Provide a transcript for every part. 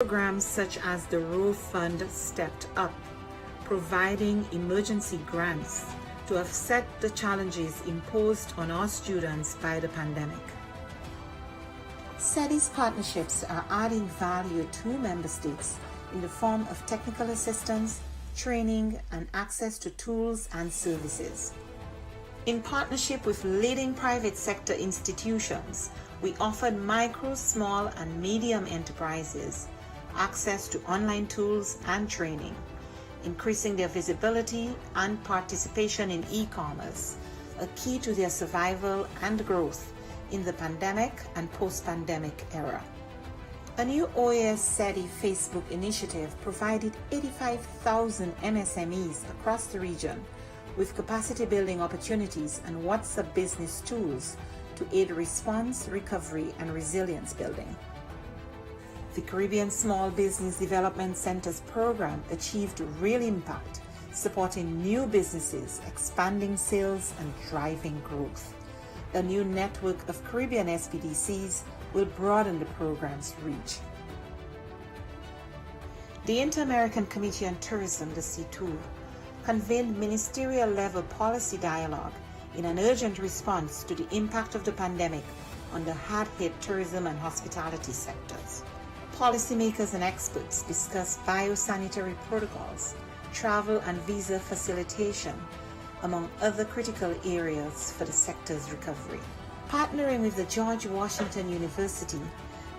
Programs such as the Row Fund stepped up, providing emergency grants to offset the challenges imposed on our students by the pandemic. SETI's partnerships are adding value to member states in the form of technical assistance, training, and access to tools and services. In partnership with leading private sector institutions, we offered micro, small, and medium enterprises access to online tools and training, increasing their visibility and participation in e-commerce, a key to their survival and growth in the pandemic and post-pandemic era. A new OAS SETI Facebook initiative provided 85,000 MSMEs across the region with capacity building opportunities and WhatsApp business tools to aid response, recovery, and resilience building. The Caribbean Small Business Development Centers program achieved real impact, supporting new businesses, expanding sales, and driving growth. A new network of Caribbean SBDCs will broaden the program's reach. The Inter-American Committee on Tourism, the C2, convened ministerial-level policy dialogue in an urgent response to the impact of the pandemic on the hard-hit tourism and hospitality sectors. Policymakers and experts discussed biosanitary protocols, travel and visa facilitation, among other critical areas for the sector's recovery. Partnering with the George Washington University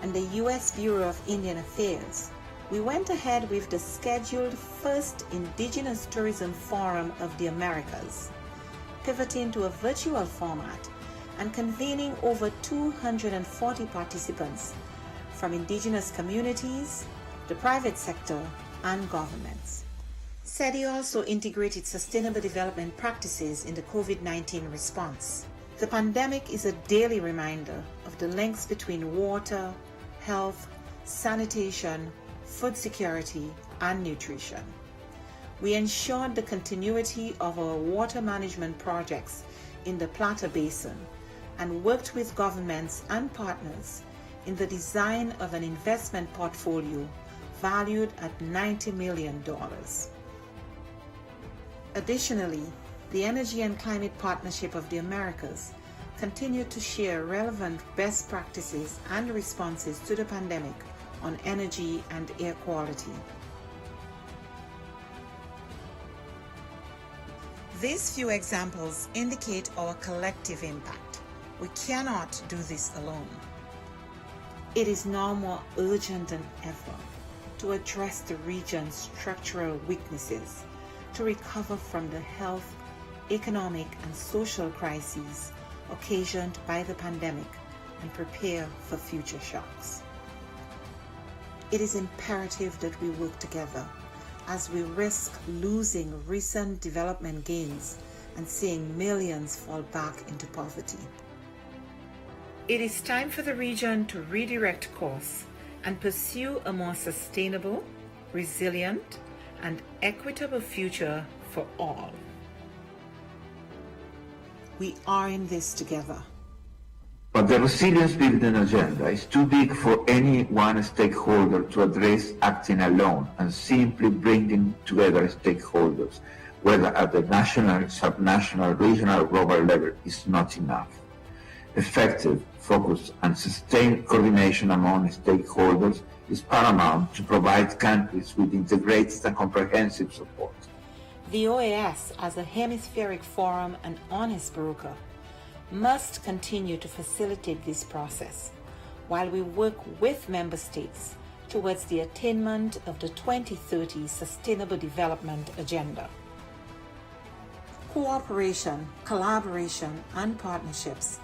and the U.S. Bureau of Indian Affairs, we went ahead with the scheduled first Indigenous Tourism Forum of the Americas, pivoting to a virtual format and convening over 240 participants from indigenous communities, the private sector, and governments. SETI also integrated sustainable development practices in the COVID-19 response. The pandemic is a daily reminder of the links between water, health, sanitation, food security, and nutrition. We ensured the continuity of our water management projects in the Plata Basin and worked with governments and partners in the design of an investment portfolio valued at $90 million. Additionally, the Energy and Climate Partnership of the Americas continued to share relevant best practices and responses to the pandemic on energy and air quality. These few examples indicate our collective impact. We cannot do this alone. It is now more urgent than ever to address the region's structural weaknesses, to recover from the health, economic, and social crises occasioned by the pandemic and prepare for future shocks. It is imperative that we work together as we risk losing recent development gains and seeing millions fall back into poverty. It is time for the region to redirect course and pursue a more sustainable, resilient, and equitable future for all. We are in this together. But the resilience building agenda is too big for any one stakeholder to address acting alone, and simply bringing together stakeholders, whether at the national, subnational, regional, or global level, is not enough. Effective, focused, and sustained coordination among stakeholders is paramount to provide countries with integrated and comprehensive support. The OAS, as a hemispheric forum and honest broker, must continue to facilitate this process while we work with member states towards the attainment of the 2030 Sustainable Development Agenda. Cooperation, collaboration, and partnerships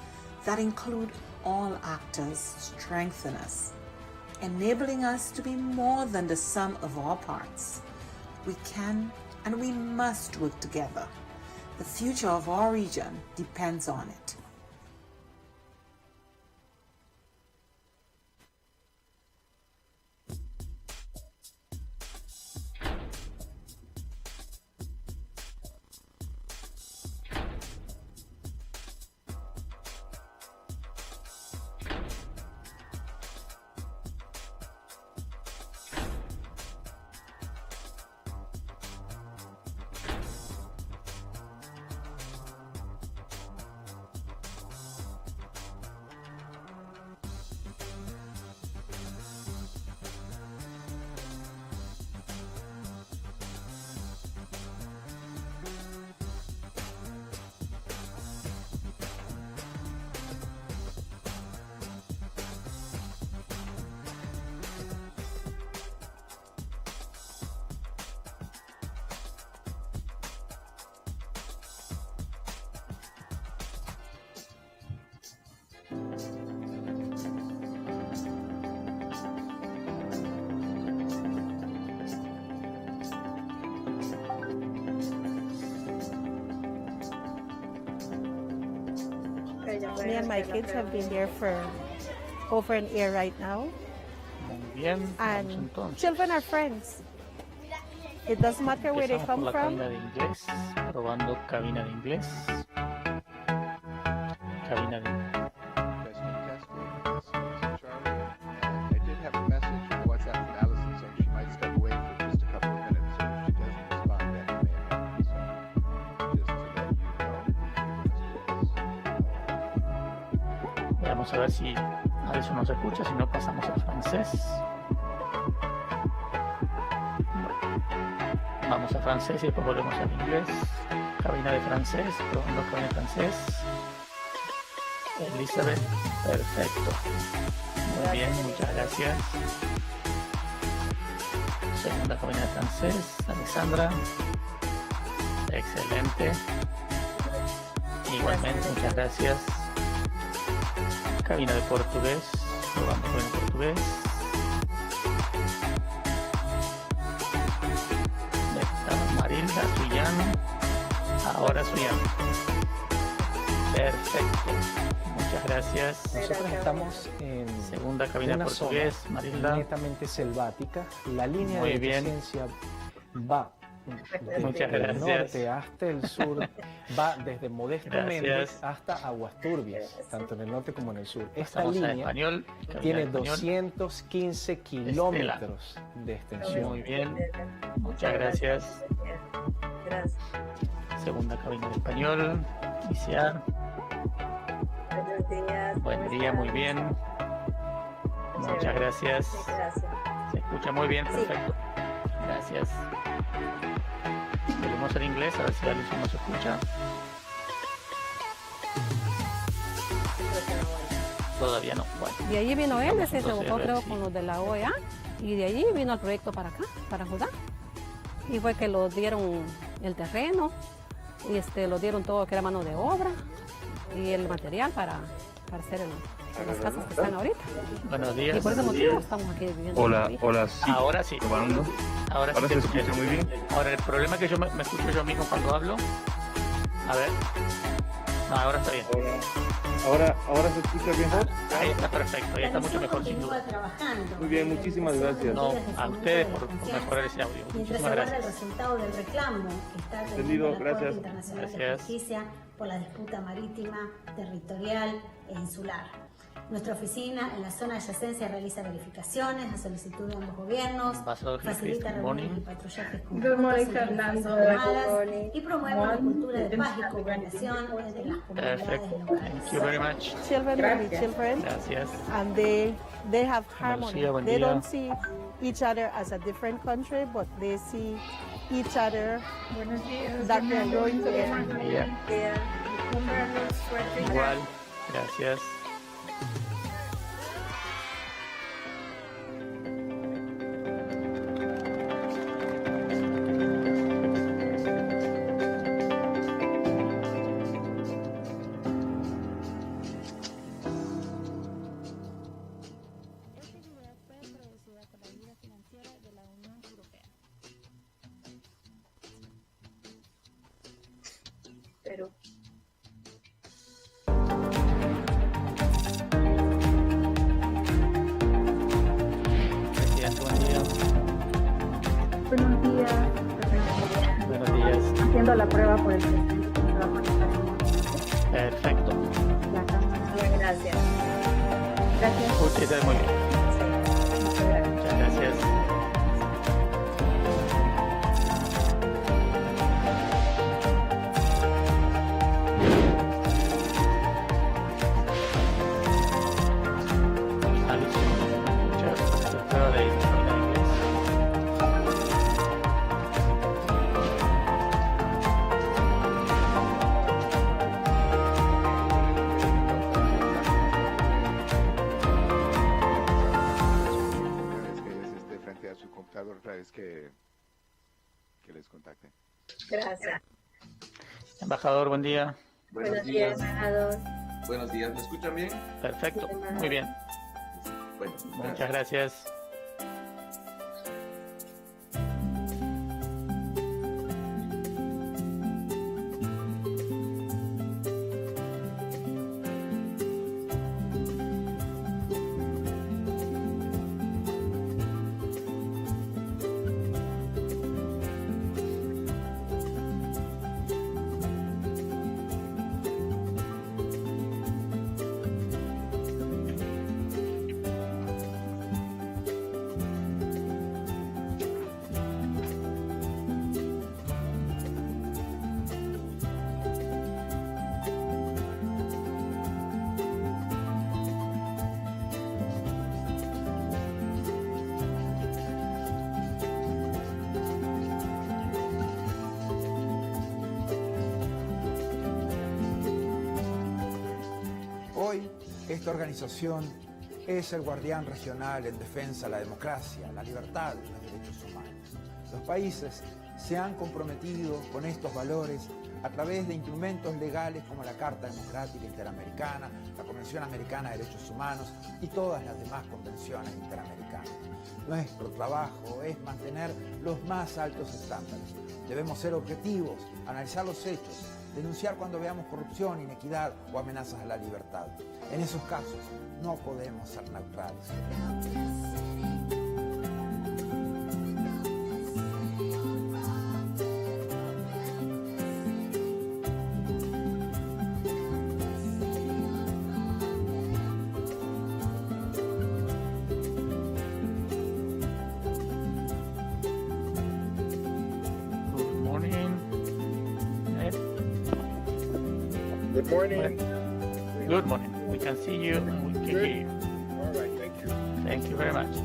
that include all actors strengthen us, enabling us to be more than the sum of our parts. We can and we must work together. The future of our region depends on it. Me and my kids have been there for over an year right now. Muy bien, vamos And entonces. children are friends. It doesn't matter where they Empezamos come por la from. cabina de inglés, probando cabina de inglés. Cabina de Testing, Charlie. And I did have a message from WhatsApp from Allison saying she might step away for just a couple of minutes. So if she doesn't respond, that may happen. So just to let you know. Vamos a ver si Alison nos escucha, si no pasamos al francés. Vamos a francés y después volvemos al inglés. Cabina de francés, probando cabina de francés. Elizabeth, perfecto. Muy bien, muchas gracias. Segunda cabina de francés, Alexandra. Excelente. Igualmente, muchas gracias. Cabina de portugués, probando cabina de portugués. Marilda, Suyano. Ahora Suyano. Perfecto. Muchas gracias. Nosotros estamos en Segunda cabina de una portugués, zona Marilda. netamente selvática. La línea Muy de bien. presencia va desde Muchas el gracias. norte hasta el sur, va desde Modesto Gracias. Méndez hasta Aguas Turbias, tanto en el norte como en el sur. Esta Pasamos a línea español. Cabina tiene de español. 215 kilómetros de extensión. Muy bien. Muchas gracias. Segunda cabina de español. Iniciar. Buenos días. Buen día, muy bien. Muchas gracias. Se escucha muy bien, perfecto. Gracias. Volvemos al inglés, a ver si Alison nos escucha. Todavía no. Bueno, De allí vino él, Vamos se entonces a rebotó ver creo si- con los de la OEA. Y de allí vino el proyecto para acá, para Judá. Y fue que lo dieron el terreno, y lo dieron todo lo que era mano de obra y el material para hacer las casas que están ahorita. buenos Y días. por ese motivo estamos aquí viviendo. Hola, ahorita. hola, sí. Ahora sí. Probando. Ahora sí Ahora se escucha muy bien. Ahora, el problema es que yo me escucho yo mismo cuando hablo. A ver. No, ahora está bien. Ahora se escucha mejor. Ahí está perfecto, ahí está mucho mejor sin duda. Muy bien, muchísimas gracias. No, a ustedes por mejorar ese audio. Mientras Muchísimas se guarda el gracias. resultado del reclamo que está Entendido, teniendo la Corte gracias. Internacional de Gracias. Justicia por la disputa marítima, territorial e insular. Nuestra oficina en la zona de adyacencia realiza verificaciones a solicitud de ambos gobiernos, Embajador facilita Good reuniones y morning. patrullajes Good morning, conjuntos entre las Fernando. Fuerzas Good Armadas morning. y promueve una cultura de paz y cooperación entre las comunidades Perfecto. locales. Thank you very much. Children will be children, Gracias. and they have harmony. Lucía, buen They día. don't see each other as a different country, but they see each other Buenos días. that they're growing together. Ya. Comprarnos suerte. Igual. Gracias. Pero Presidente, buen día. buenos días. Buenos días. Haciendo la prueba por el presidente. Perfecto. La cámara. Gracias. Gracias. Usted muy bien. Muchas gracias. Muchas gracias. Alison, muchas gracias. Prueba de inglés. Una vez que ella esté frente a su computador, otra vez que les contacten. Gracias. Embajador, buen día. Buenos días, embajador. Buenos días, ¿me escuchan bien? Perfecto. Muy bien. Bueno, Muchas gracias. Esta organización es el guardián regional en defensa de la democracia, la libertad y los derechos humanos. Los países se han comprometido con estos valores a través de instrumentos legales como la Carta Democrática Interamericana, la Convención Americana de Derechos Humanos y todas las demás convenciones interamericanas. Nuestro trabajo es mantener los más altos estándares. Debemos ser objetivos, analizar los hechos, denunciar cuando veamos corrupción, inequidad o amenazas a la libertad. En esos casos no podemos ser neutrales. Good morning. Good morning. We can see you and we can hear you. All right, thank you. Thank you very much.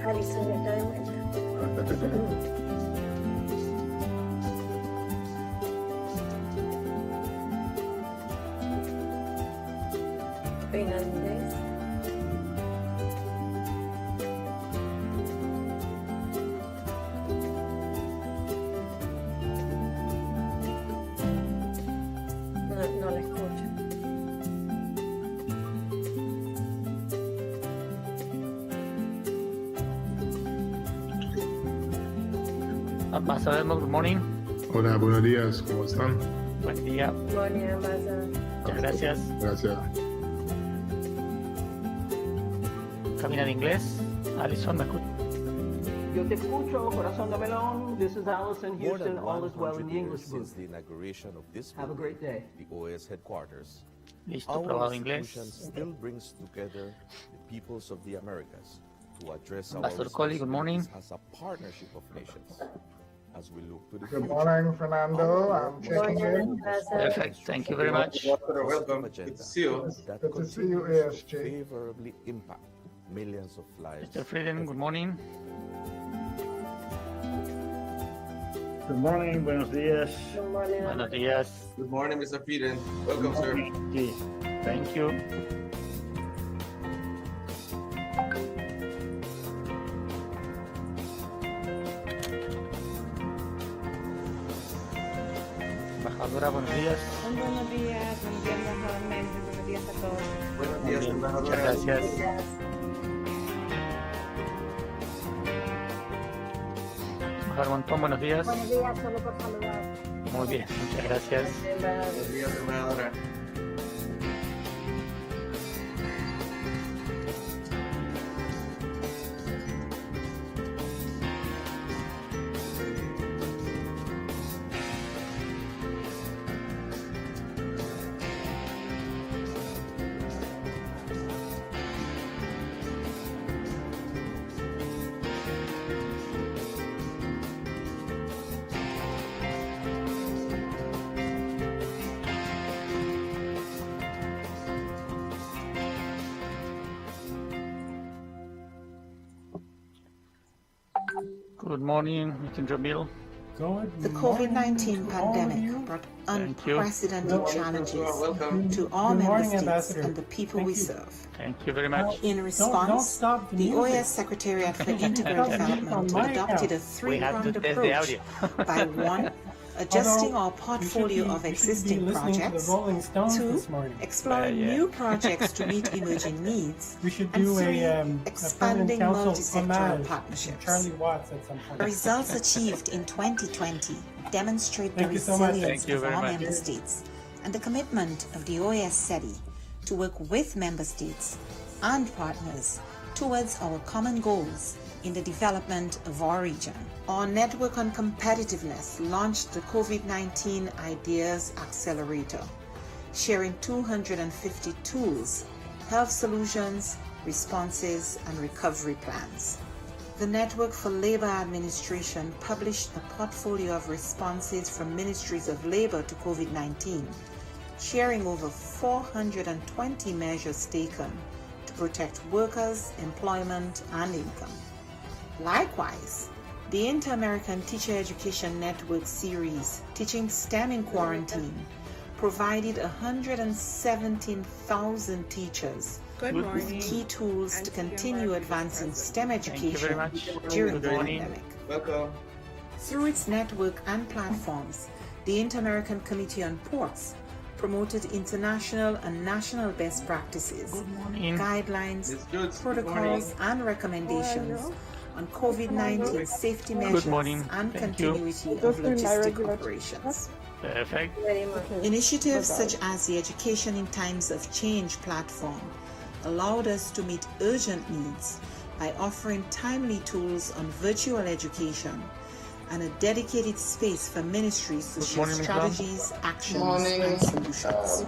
Alison está de vuelta. Fernández. No la escucho. Ambassador, good morning. Hola, buenos días, ¿cómo están? Buen día. Morning, Ambassador. Muchas gracias. Gracias. Cabina de inglés. Alison, ¿me escucha? Yo te escucho, corazón de melón. This is Allison More Houston. than All is well in the 100 English years booth. since the inauguration of this Have a great building, day. the OAS headquarters, Listo, our probado inglés. institution still brings together the peoples of the Americas to address our Ambassador Coley, good morning. responsibilities as a partnership of nations. As we look to the Good future, morning, Fernando. I'm checking in. Perfect. Thank you very much. Welcome. Good to see you. that Good to see you, continues to ASG. favorably impact millions of lives. Mr. Frieden, good morning. Good morning, buenos días. Good morning. Buenos días. Good morning, Mr. Frieden. Welcome, sir. Sí. Thank you. Embajadora, buenos días. Buenos días embajadormente, buenos días a todos. Buenos Muy días, bien, embajadora. muchas gracias. Embajador Montón, buenos días. Buenos días, solo por saludar. Muy bien, muchas gracias. Buenos días, embajadora. Good morning, Mr. Jamil. The COVID-19 pandemic brought Thank you. unprecedented challenges Welcome. to all member states Ambassador. and the people we serve. Thank you very much. In response, stop the the music. OAS Secretariat for Integrated Development my adopted a We have to three-pronged test the approach audio. by one, adjusting our You should portfolio be- of you should be existing listening to the projects, Rolling Stones two, this morning. exploring Yeah. new projects to meet emerging needs, We should and do three, a expanding Council multi-sectoral homage to partnerships. Charlie Watts at some point. The results achieved in 2020 demonstrate the Thank you so much. resilience Thank you of very our much. member states and the commitment of the OAS SETI to work with member states and partners towards our common goals in the development of our region. Our Network on Competitiveness launched the COVID-19 Ideas Accelerator, sharing 250 tools, health solutions, responses, and recovery plans. The Network for Labor Administration published a portfolio of responses from ministries of labor to COVID-19, sharing over 420 measures taken to protect workers, employment, and income. Likewise, the Inter-American Teacher Education Network series, Teaching STEM in Quarantine, provided 117,000 teachers with key tools to continue advancing STEM education during the pandemic. Welcome. Through its network and platforms, the Inter-American Committee on Ports promoted international and national best practices, guidelines, protocols, and recommendations on COVID-19 safety measures and continuity of logistic operations. Perfect. Initiatives such as the Education in Times of Change platform allowed us to meet urgent needs by offering timely tools on virtual education and a dedicated space for ministries to share strategies, actions, and solutions.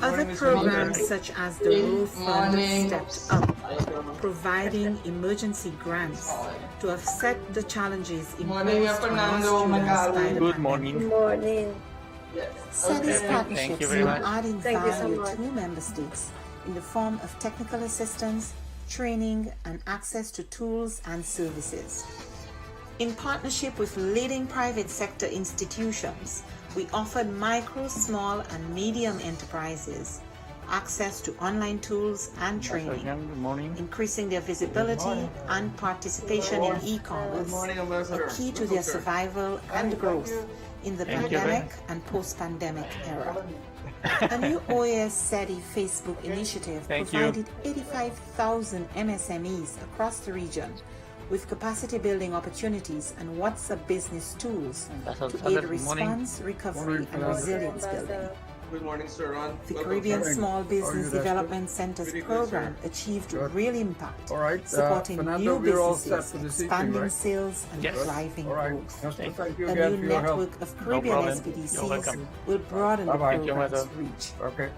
Other programs such as the Rural Fund stepped up, providing emergency grants to offset the challenges imposed on our students by the Good morning. Good morning. SETI's Thank partnerships you very are much. adding Thank you so value much. to member states in the form of technical assistance, training, and access to tools and services. In partnership with leading private sector institutions, we offered micro, small, and medium enterprises access to online tools and training, Good morning. increasing their visibility and participation in e-commerce, a key to their survival and growth in the Thank you, pandemic and post-pandemic era. A new OAS SETI Facebook initiative Thank you. provided 85,000 MSMEs across the region with capacity building opportunities and WhatsApp business tools to aid Good morning. response, recovery, and resilience building. Good morning, Sir Ron. The Welcome, Caribbean sir. Small Business Desmond? Development Center's Pretty good, program achieved real impact, All right, supporting Fernando, new we're all set businesses, for this expanding evening, right? sales, and Yes. driving All right. growth. Just to thank you A again new for your help. network of Caribbean problem. You're SPDCs welcome. will broaden the Bye-bye. Thank you, program's madam. reach. Okay.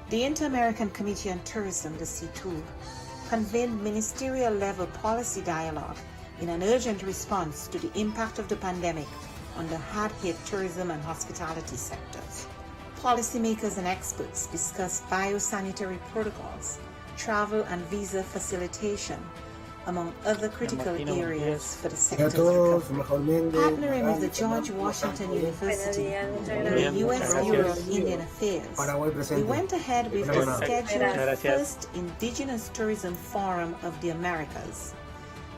The Inter-American Committee on Tourism, the C2, convened ministerial-level policy dialogue in an urgent response to the impact of the pandemic on the hard-hit tourism and hospitality sectors. Policymakers and experts discussed biosanitary protocols, travel and visa facilitation, among other critical areas for the sector's recovery. Partnering with the George Washington University and the U.S. Bureau of Indian Affairs, we went ahead with the scheduled first Indigenous Tourism Forum of the Americas,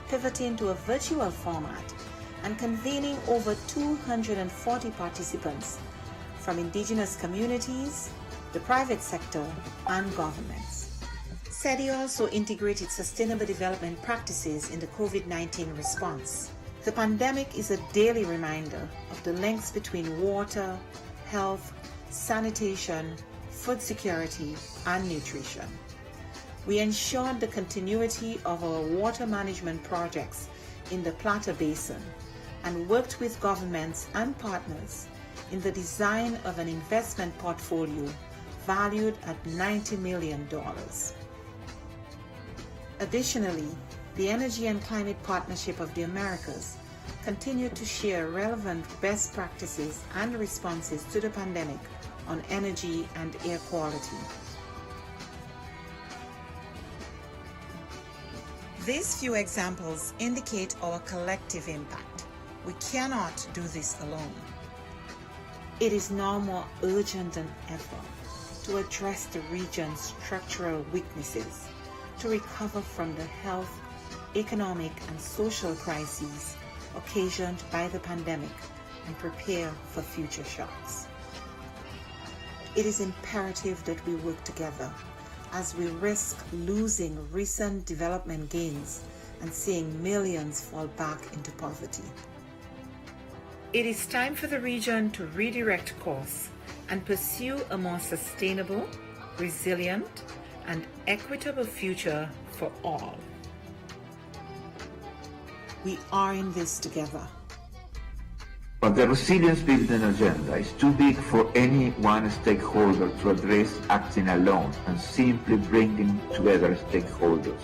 pivoting to a virtual format and convening over 240 participants from indigenous communities, the private sector, and governments. SETI also integrated sustainable development practices in the COVID-19 response. The pandemic is a daily reminder of the links between water, health, sanitation, food security, and nutrition. We ensured the continuity of our water management projects in the Plata Basin and worked with governments and partners in the design of an investment portfolio valued at $90 million. Additionally, the Energy and Climate Partnership of the Americas continued to share relevant best practices and responses to the pandemic on energy and air quality. These few examples indicate our collective impact. We cannot do this alone. It is now more urgent than ever to address the region's structural weaknesses, to recover from the health, economic, and social crises occasioned by the pandemic and prepare for future shocks. It is imperative that we work together as we risk losing recent development gains and seeing millions fall back into poverty. It is time for the region to redirect course and pursue a more sustainable, resilient, and equitable future for all. We are in this together. But the resilience building agenda is too big for any one stakeholder to address acting alone, and simply bringing together stakeholders,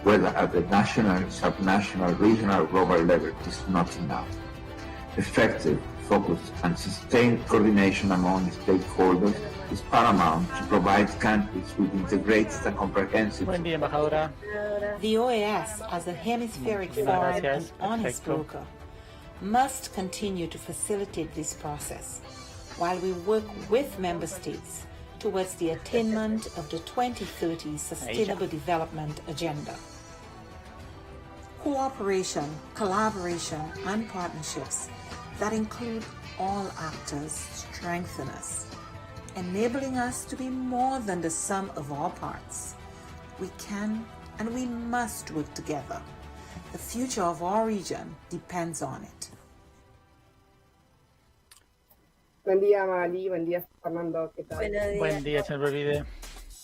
whether at the national, subnational, regional, or global level, is not enough. Effective, focused and sustained coordination among the stakeholders is paramount to provide countries with integrated and comprehensive. Buen día, embajadora. The OAS, as a hemispheric forum and honest broker, must continue to facilitate this process while we work with member states towards the attainment of the 2030 Sustainable Development Agenda. Cooperation, collaboration, and partnerships that include all actors strengthen us, enabling us to be more than the sum of our parts. We can and we must work together. The future of our region depends on it. Buen día, Magali. Buen día, Fernando. ¿Qué tal? Buen día, señor Bevide.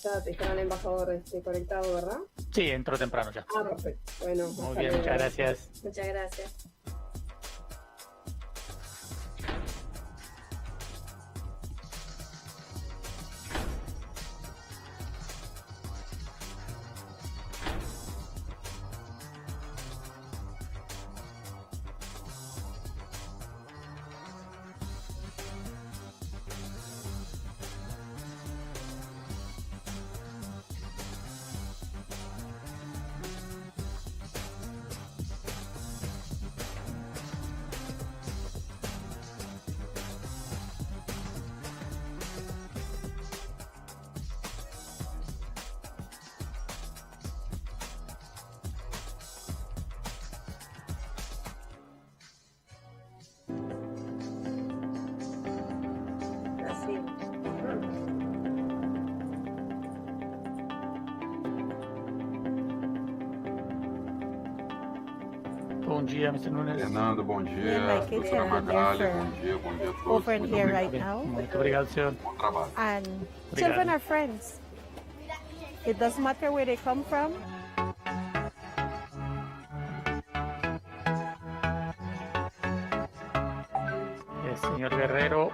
Ya está el embajador conectado, ¿verdad? Sí, entró temprano ya. Ah, perfecto. Bueno, muy bien, muchas gracias. Muchas gracias. Bom dia, Mr. Nunes. Fernando, bom dia. Doutora Magali, bom dia a todos. Over in here right now. Muito obrigado, senhor. Bom trabalho. And children are friends. It doesn't matter where they come from. El señor Guerrero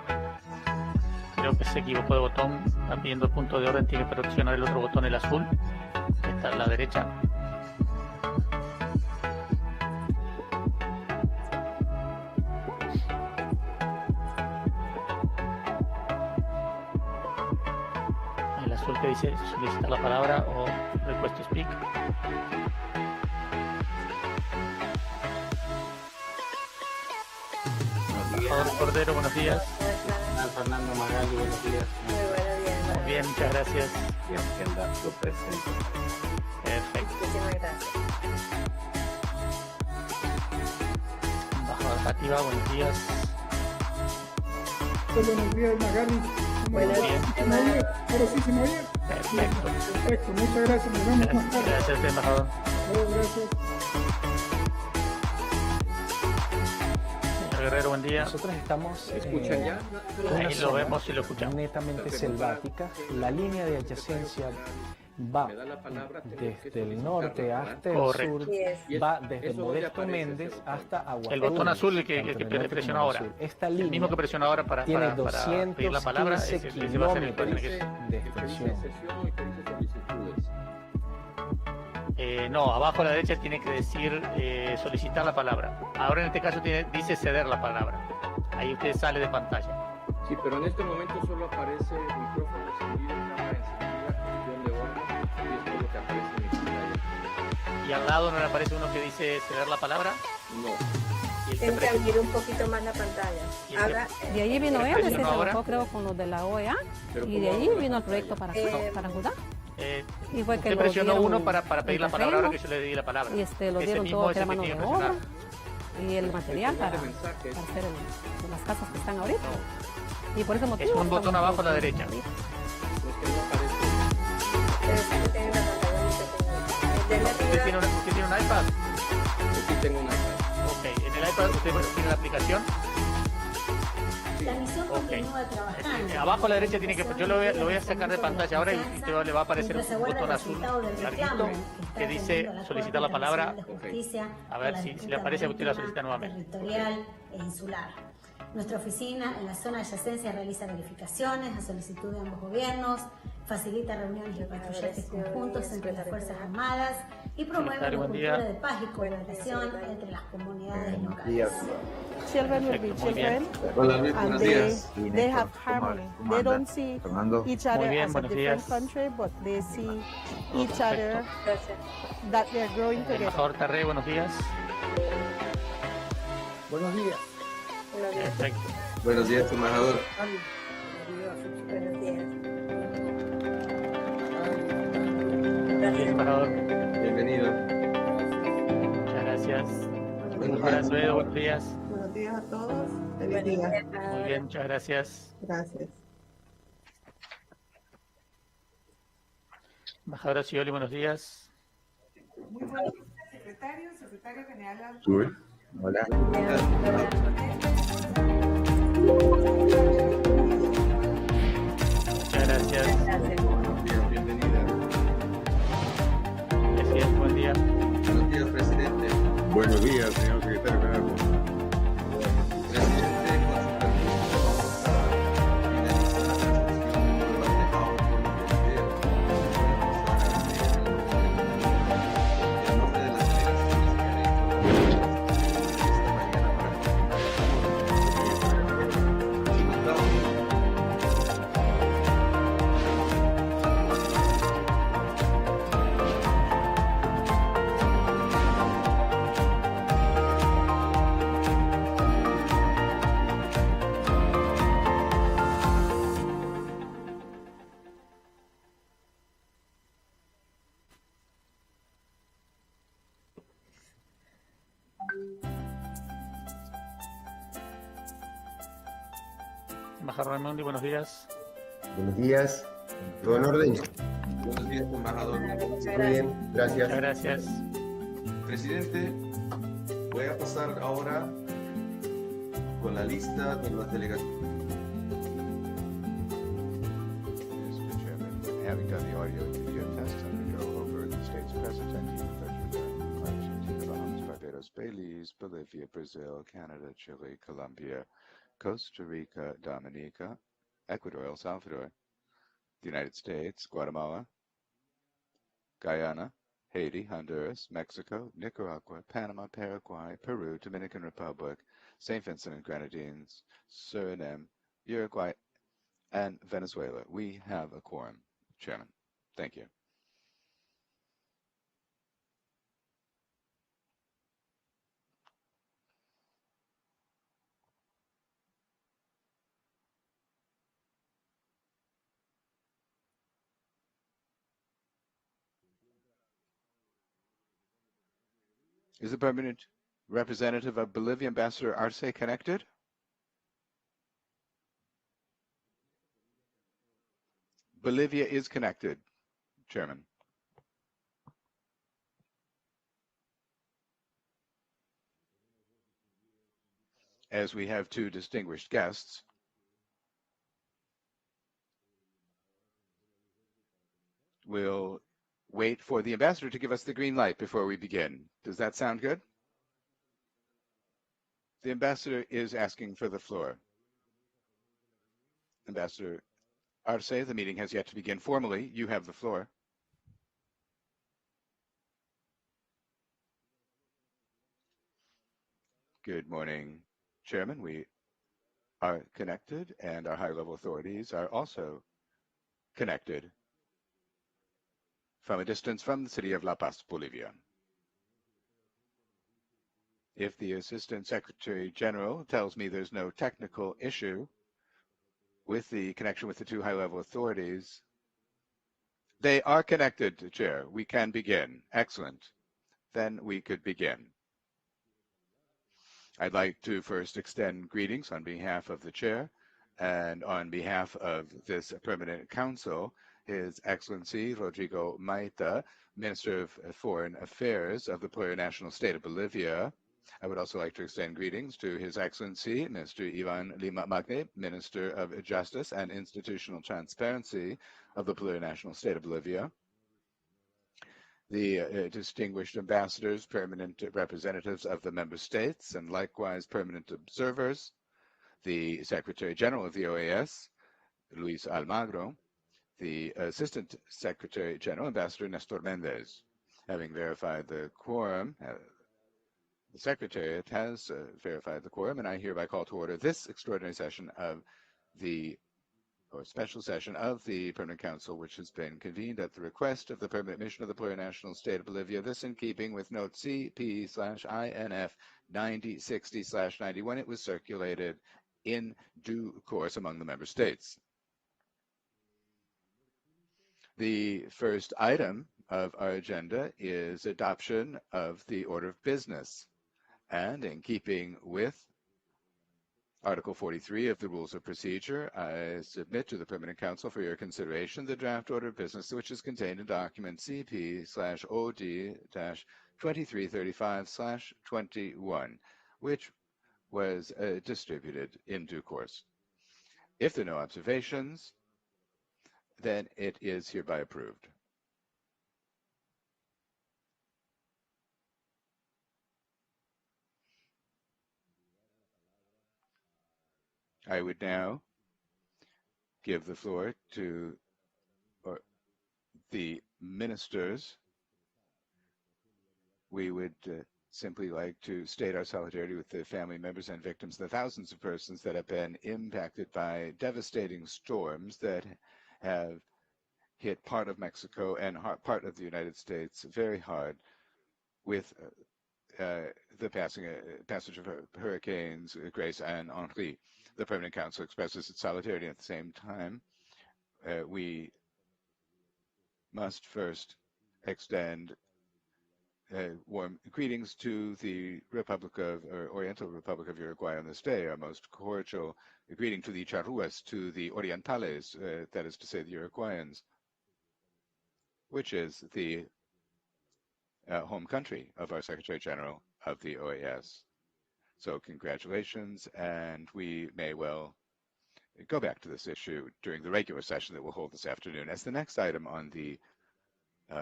creo que se equivocó de botón. Está pidiendo el punto de orden. Tiene que presionar el otro botón, el azul, que está a la derecha. Que dice solicitar la palabra o request to speak. Embajador Cordero, buenos días. Fernando, Magali, buenos días. Muy buenos días. Muy bien, muchas gracias. Y agenda lo presente. Perfecto. Muchísimas gracias. Embajador Fativa, buenos días. Buenos días, Magali. Buenos días. Ahora sí se me oye. Perfecto. Perfecto, muchas gracias. Nos vemos más tarde. Gracias, embajador. Gracias. Señor Guerrero, buen día. Nosotros estamos ¿Escuchan ya? Ahí lo vemos y lo escuchamos. Netamente selvática. La línea de adyacencia va desde el norte hasta el sur, va desde Modesto Méndez hasta Aguaturbe. El botón azul el que presiona ahora. Esta el línea mismo que presiona ahora para pedir la palabra. Ese ese va a ser el que tiene que de extensión. No, abajo a la derecha tiene que decir solicitar la palabra. Ahora en este caso dice ceder la palabra. Ahí usted sale de pantalla. Sí, pero en este momento solo aparece micrófono encendido, cámara encendida, cuestión de orden, y es todo lo que aparece en mi pantalla. ¿Y al lado no le aparece uno que dice ceder la palabra? No. Tengo que abrir un poquito más la pantalla. Ahora, de ahí vino él, se trabajó creo con los de la OEA, y de ahí vino el proyecto para ayudar. Y fue que usted presionó uno para pedir la palabra, ahora que yo le di la palabra. Y lo dieron todo, que era mano de obra, y el material para hacer las casas que están ahorita. Y por ese motivo... Es un botón abajo a la derecha. ¿Usted tiene un iPad? Sí, tengo un iPad. Ok, en el iPad usted tiene la aplicación. La misión continúa trabajando. Abajo a la derecha tiene que... Yo lo voy a sacar de pantalla ahora y usted le va a aparecer un botón azul larguito que dice solicitar la palabra. A ver si le aparece a usted la solicita nuevamente. Territorial e insular. Nuestra oficina en la zona de adyacencia realiza verificaciones a solicitud de ambos gobiernos, facilita reuniones y patrullajes conjuntos entre las Fuerzas Armadas y promueve una cultura de paz y cooperación entre las comunidades locales. Children will be children, and they have harmony. They don't see each other as a different country, but they see each other that they're growing together. Embajador Tarré, buenos días. Buenos días. Perfecto. Buenos días, embajador. Buenos días. Gracias, embajador. Bienvenido. Muchas gracias. Buenos Abrazo, días. Edo, buenos días. Buenos días a todos. Feliz día. Muy bien, muchas gracias. Gracias. Embajadora Scioli, buenos días. Muy buenos días, secretario general. Hola. Muchas gracias. Buenos días, bienvenida. Gracias, buen día. Buenos días, presidente. Buenos días, señor secretario general. Presidente, con su permiso, vamos a finalizar la sesión de debate en nombre de las delegaciones que han hecho esta mañana para Embajador Raimondi, buenos días. Buenos días. ¿Todo en orden? Buenos días, embajador. Muy bien, gracias. Muchas gracias. Presidente, voy a pasar ahora con la lista de las delegaciones. Mr. Chairman, having done the audio and video test, I'm going to go over the states present and to the Argentina, Bahamas, Barbados, Belize, Bolivia, Brazil, Canada, Chile, Colombia, Costa Rica, Dominica, Ecuador, El Salvador, the United States, Guatemala, Guyana, Haiti, Honduras, Mexico, Nicaragua, Panama, Paraguay, Peru, Dominican Republic, St. Vincent and Grenadines, Suriname, Uruguay, and Venezuela. We have a quorum, Chairman. Thank you. Is the permanent representative of Bolivia, Ambassador Arce, connected? Bolivia is connected, Chairman. As we have two distinguished guests, we'll wait for the ambassador to give us the green light before we begin. Does that sound good? The ambassador is asking for the floor. Ambassador Arce, the meeting has yet to begin formally. You have the floor. Good morning, Chairman. We are connected, and our high-level authorities are also connected from a distance from the city of La Paz, Bolivia. If the Assistant Secretary General tells me there's no technical issue with the connection with the two high-level authorities, they are connected, Chair. We can begin. Excellent. Then we could begin. I'd like to first extend greetings on behalf of the Chair and on behalf of this Permanent Council, His Excellency Rodrigo Maita, Minister of Foreign Affairs of the Plurinational State of Bolivia. I would also like to extend greetings to His Excellency Mr. Ivan Lima Magne, Minister of Justice and Institutional Transparency of the Plurinational State of Bolivia. The distinguished ambassadors, permanent representatives of the member states, and likewise permanent observers, the Secretary General of the OAS, Luis Almagro, the Assistant Secretary General, Ambassador Nestor Mendez. Having verified the quorum, the Secretariat has verified the quorum, and I hereby call to order this extraordinary session of special session of the Permanent Council, which has been convened at the request of the Permanent Mission of the Plurinational State of Bolivia. This in keeping with note CP/INF 9060/91. It was circulated in due course among the member states. The first item of our agenda is adoption of the order of business. And in keeping with Article 43 of the Rules of Procedure, I submit to the Permanent Council for your consideration the draft order of business, which is contained in document CP/OD-2335/21, which was distributed in due course. If there are no observations, then it is hereby approved. I would now give the floor to the ministers. We would simply like to state our solidarity with the family members and victims, the thousands of persons that have been impacted by devastating storms that have hit part of Mexico and part of the United States very hard with the passage of hurricanes Grace and Henri. The Permanent Council expresses its solidarity. At the same time, we must first extend warm greetings to the Oriental Republic of Uruguay on this day. Our most cordial greeting to the Charruas, to the Orientales, that is to say the Uruguayans, which is the home country of our Secretary General of the OAS. So congratulations, and we may well go back to this issue during the regular session that we'll hold this afternoon. As the next item on the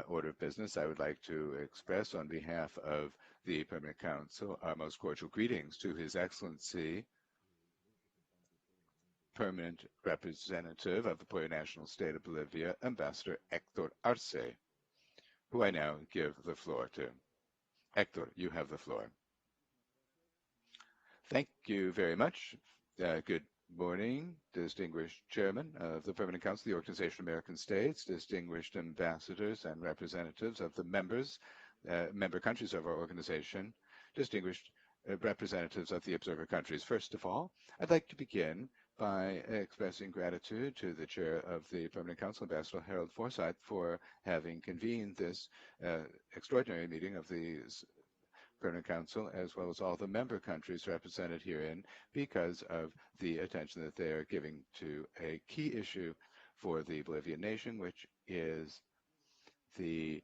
order of business, I would like to express on behalf of the Permanent Council our most cordial greetings to His Excellency, Permanent Representative of the Plurinational State of Bolivia, Ambassador Héctor Arce, who I now give the floor to. Héctor, you have the floor. Thank you very much. Good morning, distinguished Chairman of the Permanent Council of the Organization of American States, distinguished ambassadors and representatives of the member countries of our organization, distinguished representatives of the observer countries. First of all, I'd like to begin by expressing gratitude to the Chair of the Permanent Council, Ambassador Harold Forsyth, for having convened this extraordinary meeting of the Permanent Council, as well as all the member countries represented herein, because of the attention that they are giving to a key issue for the Bolivian nation, which is the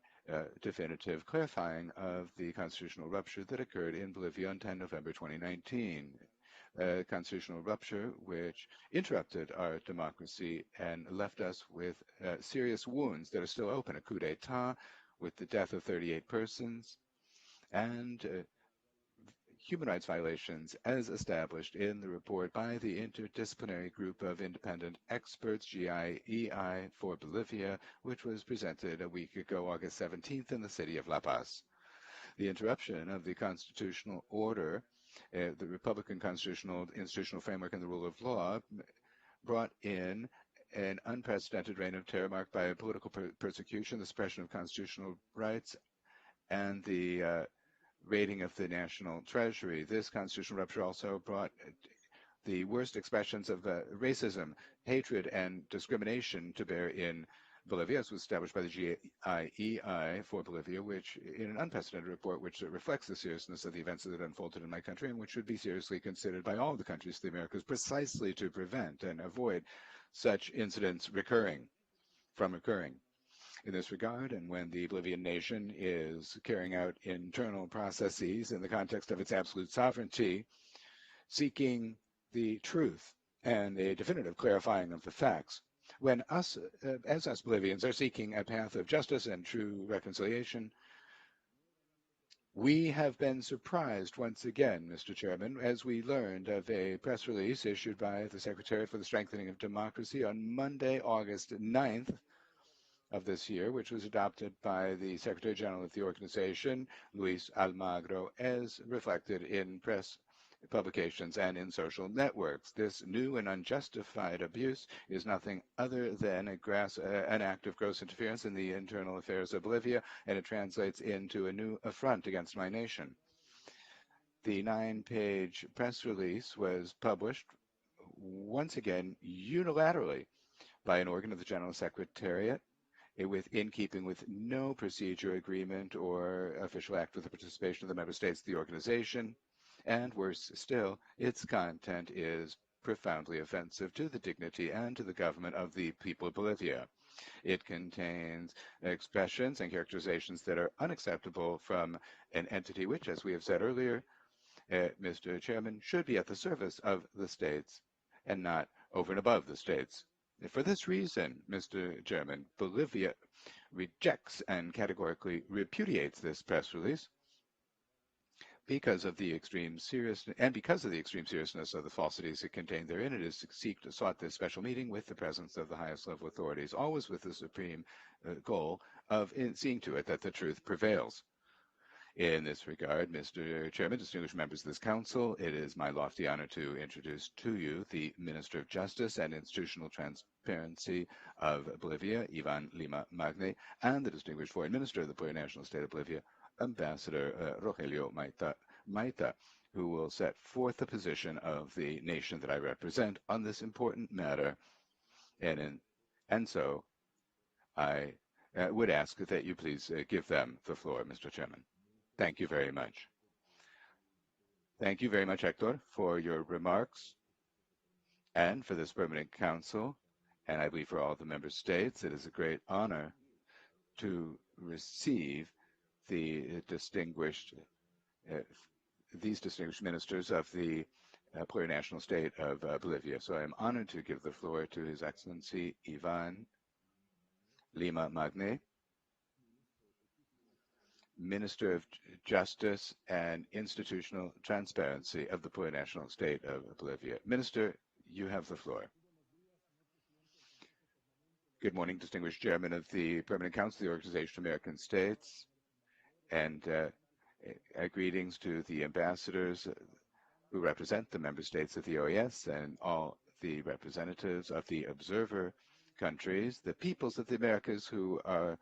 definitive clarifying of the constitutional rupture that occurred in Bolivia on 10 November 2019. A constitutional rupture which interrupted our democracy and left us with serious wounds that are still open. A coup d'etat with the death of 38 persons, and human rights violations as established in the report by the Interdisciplinary Group of Independent Experts, GIEI, for Bolivia, which was presented a week ago, August 17th, in the city of La Paz. The interruption of the constitutional order, the Republican constitutional institutional framework and the rule of law brought in an unprecedented reign of terror marked by political persecution, the suppression of constitutional rights, and the raiding of the national treasury. This constitutional rupture also brought the worst expressions of racism, hatred, and discrimination to bear in Bolivia, as was established by the GIEI for Bolivia, which, in an unprecedented report, which reflects the seriousness of the events that unfolded in my country, and which should be seriously considered by all the countries of the Americas, precisely to prevent and avoid such incidents from occurring. In this regard, and when the Bolivian nation is carrying out internal processes in the context of its absolute sovereignty, seeking the truth and a definitive clarifying of the facts, when us Bolivians are seeking a path of justice and true reconciliation, We have been surprised once again, Mr. Chairman, as we learned of a press release issued by the Secretariat for the Strengthening of Democracy on Monday, August 9th of this year, which was adopted by the Secretary General of the organization, Luis Almagro, as reflected in press publications and in social networks. This new and unjustified abuse is nothing other than an act of gross interference in the internal affairs of Bolivia, and it translates into a new affront against my nation. The 9-page press release was published once again unilaterally by an organ of the General Secretariat, in keeping with no procedure, agreement, or official act with the participation of the member states of the organization. And worse still, its content is profoundly offensive to the dignity and to the government of the people of Bolivia. It contains expressions and characterizations that are unacceptable from an entity which, as we have said earlier, Mr. Chairman, should be at the service of the states and not over and above the states. For this reason, Mr. Chairman, Bolivia rejects and categorically repudiates this press release because of the extreme seriousness of the falsities it contained therein. It has sought this special meeting with the presence of the highest level authorities, always with the supreme goal of seeing to it that the truth prevails. In this regard, Mr. Chairman, distinguished members of this Council, it is my lofty honor to introduce to you the Minister of Justice and Institutional Transparency of Bolivia, Ivan Lima Magne, and the distinguished Foreign Minister of the Plurinational State of Bolivia, Ambassador Rogelio Maita, who will set forth the position of the nation that I represent on this important matter. And so I would ask that you please give them the floor, Mr. Chairman. Thank you very much. Thank you very much, Hector, for your remarks and for this Permanent Council, and I believe for all the member states. It is a great honor to receive the these distinguished ministers of the plurinational state of Bolivia. So I am honored to give the floor to His Excellency Ivan Lima Magne, Minister of Justice and Institutional Transparency of the plurinational state of Bolivia. Minister, you have the floor. Good morning, distinguished Chairman of the Permanent Council of the Organization of American States, and greetings to the ambassadors who represent the member states of the OAS and all the representatives of the observer countries, the peoples of the Americas who are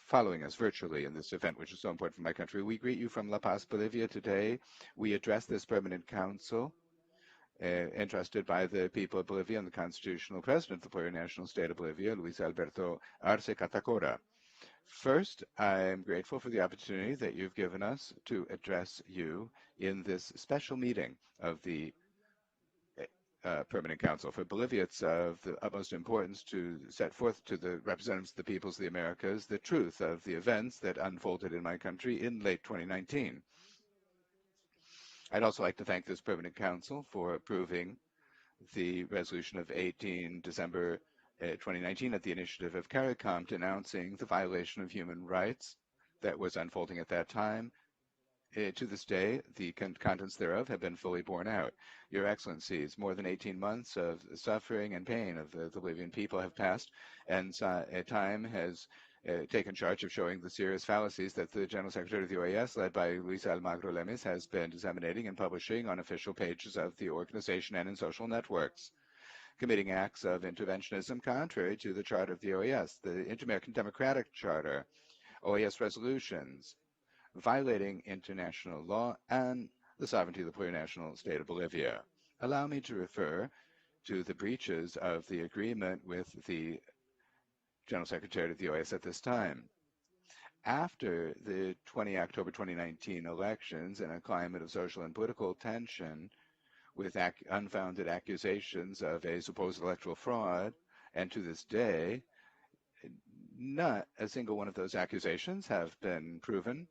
following us virtually in this event, which is so important for my country. We greet you from La Paz, Bolivia today. We address this Permanent Council entrusted by the people of Bolivia and the constitutional president of the plurinational state of Bolivia, Luis Alberto Arce Catacora. First, I am grateful for the opportunity that you've given us to address you in this special meeting of the Permanent Council. For Bolivia, it's of the utmost importance to set forth to the representatives of the peoples of the Americas the truth of the events that unfolded in my country in late 2019. I'd also like to thank this Permanent Council for approving the resolution of 18 December 2019 at the initiative of CARICOM, denouncing the violation of human rights that was unfolding at that time. To this day, the contents thereof have been fully borne out. Your Excellencies, more than 18 months of suffering and pain of the Bolivian people have passed, and time has taken charge of showing the serious fallacies that the General Secretary of the OAS, led by Luis Almagro Lemes, has been disseminating and publishing on official pages of the organization and in social networks, committing acts of interventionism contrary to the Charter of the OAS, the Inter-American Democratic Charter, OAS resolutions, violating international law and the sovereignty of the plurinational state of Bolivia. Allow me to refer to the breaches of the agreement with the General Secretary of the OAS at this time. After the 20 October 2019 elections, in a climate of social and political tension, with unfounded accusations of a supposed electoral fraud, and to this day, not a single one of those accusations have been proven.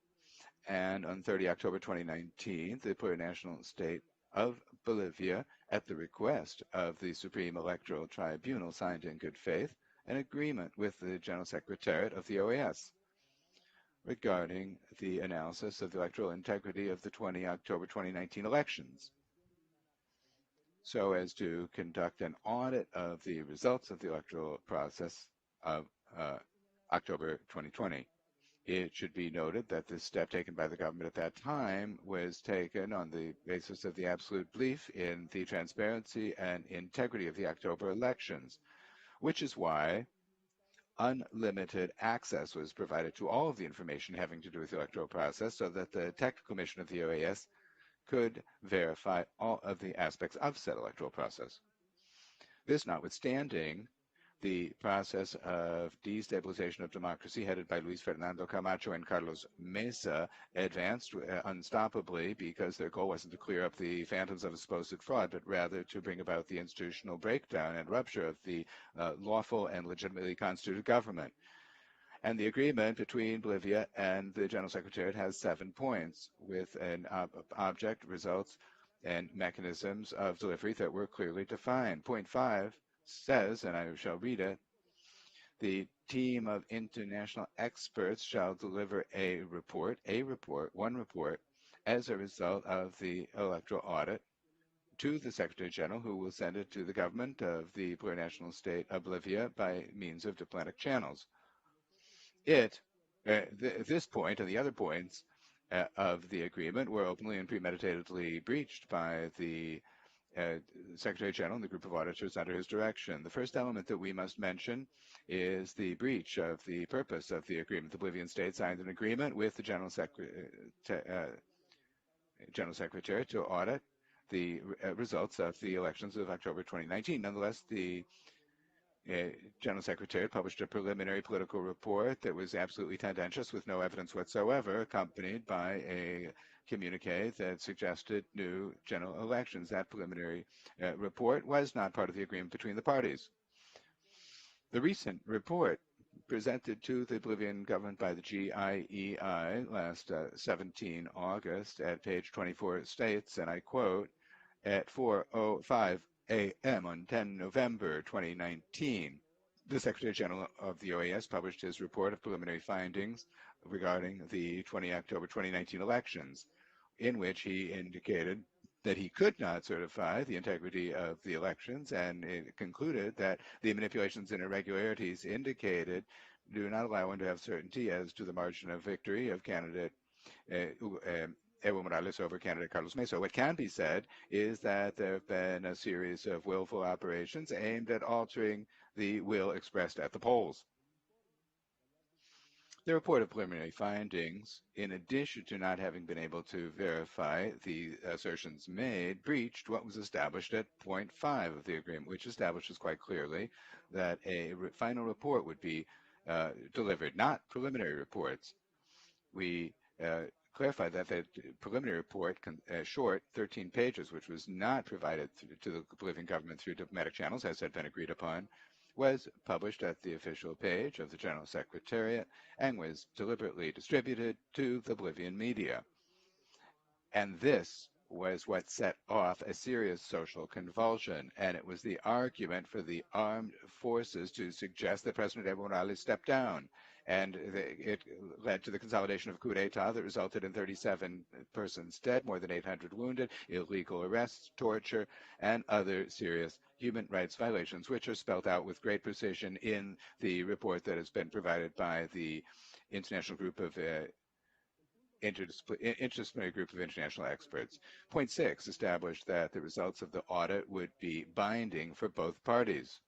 And on 30 October 2019, the plurinational state of Bolivia, at the request of the Supreme Electoral Tribunal, signed in good faith an agreement with the General Secretariat of the OAS. regarding the analysis of the electoral integrity of the 20 October 2019 elections, so as to conduct an audit of the results of the electoral process of October 2020. It should be noted that this step taken by the government at that time was taken on the basis of the absolute belief in the transparency and integrity of the October elections, which is why unlimited access was provided to all of the information having to do with the electoral process so that the technical mission of the OAS could verify all of the aspects of said electoral process. This notwithstanding, the process of destabilization of democracy headed by Luis Fernando Camacho and Carlos Mesa advanced unstoppably because their goal wasn't to clear up the phantoms of a supposed fraud, but rather to bring about the institutional breakdown and rupture of the lawful and legitimately constituted government. And the agreement between Bolivia and the General Secretariat has 7 points with an object, results, and mechanisms of delivery that were clearly defined. Point 5 says, and I shall read it, the team of international experts shall deliver one report, as a result of the electoral audit to the Secretary General, who will send it to the government of the plurinational state of Bolivia by means of diplomatic channels. This point and the other points of the agreement were openly and premeditatedly breached by the Secretary General and the group of auditors under his direction. The first element that we must mention is the breach of the purpose of the agreement. The Bolivian state signed an agreement with the General Secretary to audit the results of the elections of October 2019. Nonetheless, the General Secretariat published a preliminary political report that was absolutely tendentious with no evidence whatsoever, accompanied by a communique that suggested new general elections. That preliminary report was not part of the agreement between the parties. The recent report presented to the Bolivian government by the GIEI last 17 August at page 24 states, and I quote, at 4:05 a.m. on 10 November 2019, the Secretary General of the OAS published his report of preliminary findings regarding the 20 October 2019 elections, in which he indicated that he could not certify the integrity of the elections, and it concluded that the manipulations and irregularities indicated do not allow one to have certainty as to the margin of victory of candidate Evo Morales over candidate Carlos Mesa. What can be said is that there have been a series of willful operations aimed at altering the will expressed at the polls. The report of preliminary findings, in addition to not having been able to verify the assertions made, breached what was established at point 5 of the agreement, which establishes quite clearly that a final report would be delivered, not preliminary reports. We clarify that the preliminary report, short, 13 pages, which was not provided to the Bolivian government through diplomatic channels, as had been agreed upon, was published at the official page of the General Secretariat and was deliberately distributed to the Bolivian media. And this was what set off a serious social convulsion, and it was the argument for the armed forces to suggest that President Evo Morales step down. And it led to the consolidation of a coup d'etat that resulted in 37 persons dead, more than 800 wounded, illegal arrests, torture, and other serious human rights violations, which are spelled out with great precision in the report that has been provided by the International Group of Interdisciplinary Group of International Experts. Point 6 established that the results of the audit would be binding for both parties.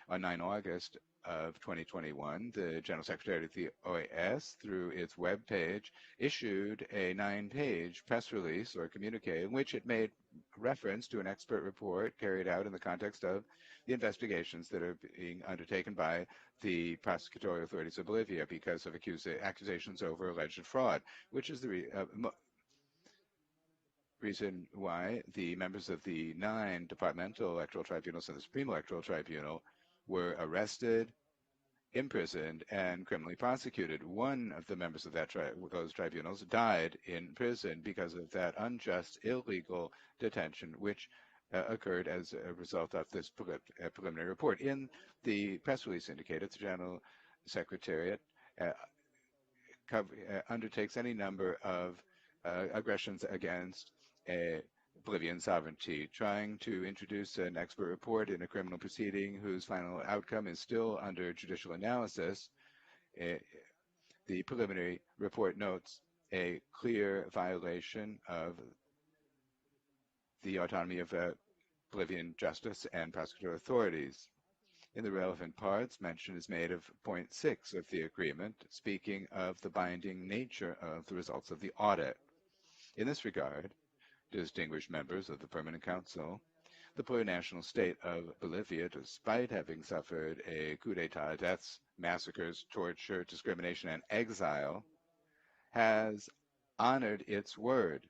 On 9 August of 2021, the General Secretary of the OAS, through its web page, issued a 9-page press release or communique in which it made reference to an expert report carried out in the context of the investigations that are being undertaken by the prosecutorial authorities of Bolivia because of accusations over alleged fraud, which is the reason why the members of the 9 departmental electoral tribunals and the Supreme Electoral Tribunal were arrested, imprisoned, and criminally prosecuted. One of the members of those tribunals died in prison because of that unjust, illegal detention, which occurred as a result of this preliminary report. In the press release indicated, the General Secretariat undertakes any number of aggressions against Bolivian sovereignty, trying to introduce an expert report in a criminal proceeding whose final outcome is still under judicial analysis. The preliminary report notes a clear violation of the autonomy of Bolivian justice and prosecutorial authorities. In the relevant parts, mention is made of point 6 of the agreement, speaking of the binding nature of the results of the audit. In this regard, distinguished members of the Permanent Council, the plurinational state of Bolivia, despite having suffered a coup d'etat, deaths, massacres, torture, discrimination, and exile, has honored its word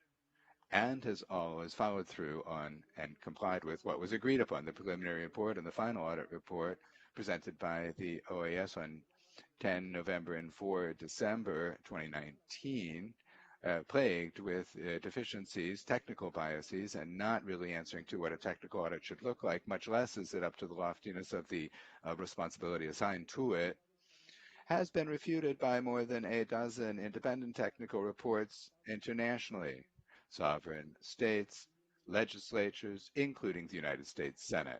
and has always followed through on and complied with what was agreed upon. The preliminary report and the final audit report presented by the OAS on 10 November and 4 December 2019, plagued with deficiencies, technical biases, and not really answering to what a technical audit should look like, much less is it up to the loftiness of the responsibility assigned to it, has been refuted by more than a dozen independent technical reports internationally. Sovereign states, legislatures, including the United States Senate.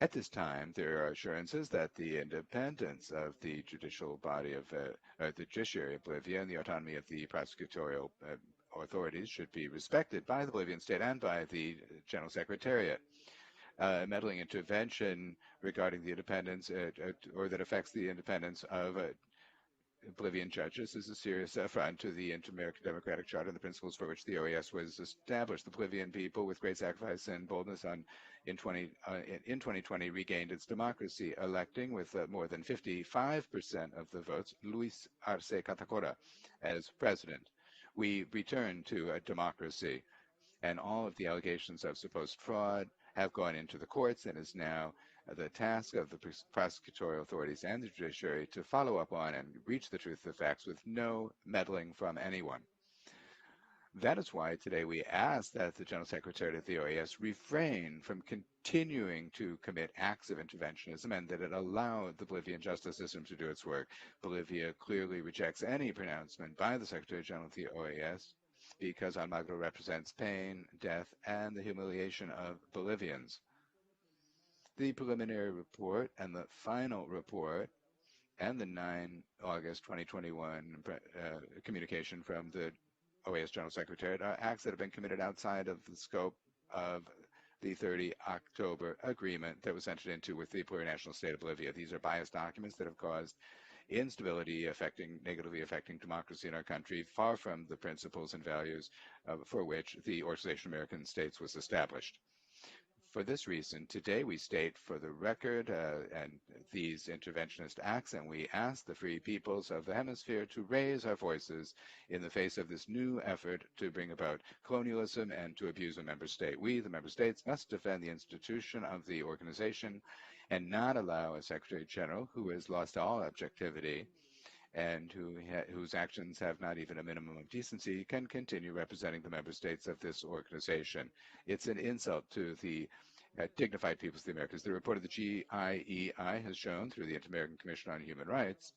At this time, there are assurances that the independence of the judicial body of the judiciary of Bolivia and the autonomy of the prosecutorial authorities should be respected by the Bolivian state and by the General Secretariat. Meddling intervention regarding the independence or that affects the independence of Bolivian judges is a serious affront to the Inter-American Democratic Charter and the principles for which the OAS was established. The Bolivian people, with great sacrifice and boldness, in 2020 regained its democracy, electing with more than 55% of the votes Luis Arce Catacora as president. We returned to a democracy, and all of the allegations of supposed fraud have gone into the courts and is now the task of the prosecutorial authorities and the judiciary to follow up on and reach the truth of the facts with no meddling from anyone. That is why today we ask that the General Secretary of the OAS refrain from continuing to commit acts of interventionism and that it allow the Bolivian justice system to do its work. Bolivia clearly rejects any pronouncement by the Secretary General of the OAS because Almagro represents pain, death, and the humiliation of Bolivians. The preliminary report and the final report and the 9 August 2021 communication from the OAS General Secretariat are acts that have been committed outside of the scope of the 30 October agreement that was entered into with the plurinational state of Bolivia. These are biased documents that have caused instability, negatively affecting democracy in our country, far from the principles and values for which the Organization of American States was established. For this reason, today we state for the record and these interventionist acts, and we ask the free peoples of the hemisphere to raise our voices in the face of this new effort to bring about colonialism and to abuse a member state. We, the member states, must defend the institution of the organization and not allow a Secretary General who has lost all objectivity and whose actions have not even a minimum of decency can continue representing the member states of this organization. It's an insult to the dignified peoples of the Americas. The report of the GIEI has shown through the Inter-American Commission on Human Rights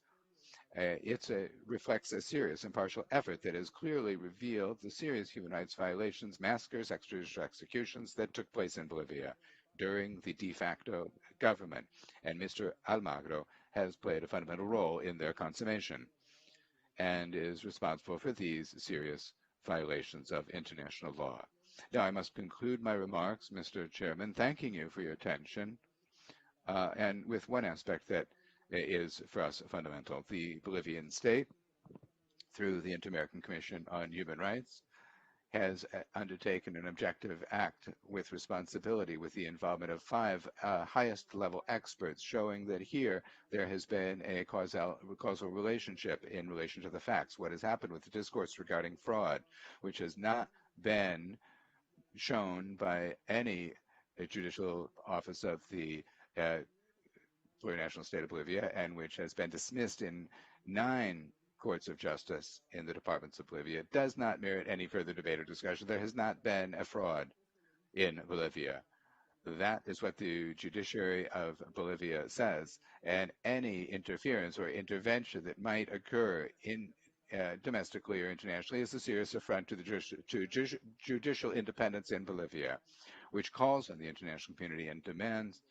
reflects a serious impartial effort that has clearly revealed the serious human rights violations, massacres, extrajudicial executions that took place in Bolivia during the de facto government, and Mr. Almagro has played a fundamental role in their consummation and is responsible for these serious violations of international law. Now, I must conclude my remarks, Mr. Chairman, thanking you for your attention, and with one aspect that is for us fundamental. The Bolivian state, through the Inter-American Commission on Human Rights, has undertaken an objective act with responsibility with the involvement of 5 highest level experts, showing that here there has been a causal relationship in relation to the facts. What has happened with the discourse regarding fraud, which has not been shown by any judicial office of the plurinational state of Bolivia, and which has been dismissed in 9 courts of justice in the departments of Bolivia, does not merit any further debate or discussion. There has not been a fraud in Bolivia. That is what the judiciary of Bolivia says. And any interference or intervention that might occur in domestically or internationally is a serious affront to the judicial independence in Bolivia, which calls on the international community and demands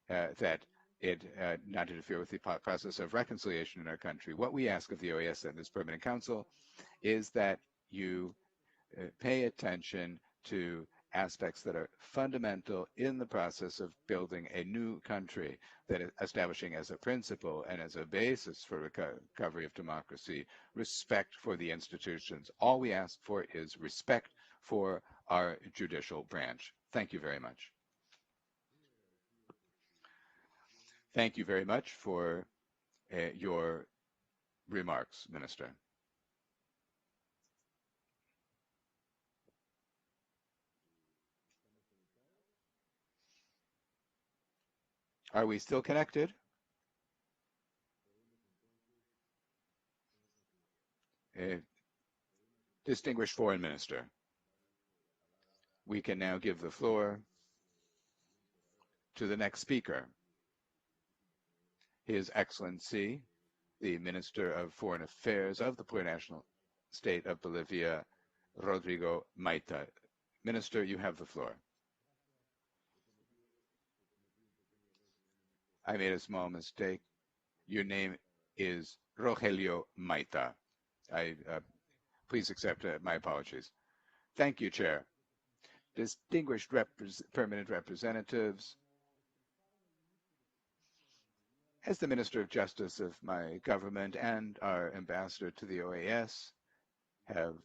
that it not interfere with the process of reconciliation in our country. What we ask of the OAS and this Permanent Council is that you pay attention to aspects that are fundamental in the process of building a new country, that is establishing as a principle and as a basis for recovery of democracy, respect for the institutions. All we ask for is respect for our judicial branch. Thank you very much. Thank you very much for your remarks, Minister. Are we still connected? Distinguished Foreign Minister, we can now give the floor to the next speaker, His Excellency, the Minister of Foreign Affairs of the plurinational state of Bolivia, Rodrigo Maita. Minister, you have the floor. I made a small mistake. Your name is Rogelio Maita. Please accept my apologies. Thank you, Chair. Distinguished permanent representatives, as the Minister of Justice of my government and our ambassador to the OAS have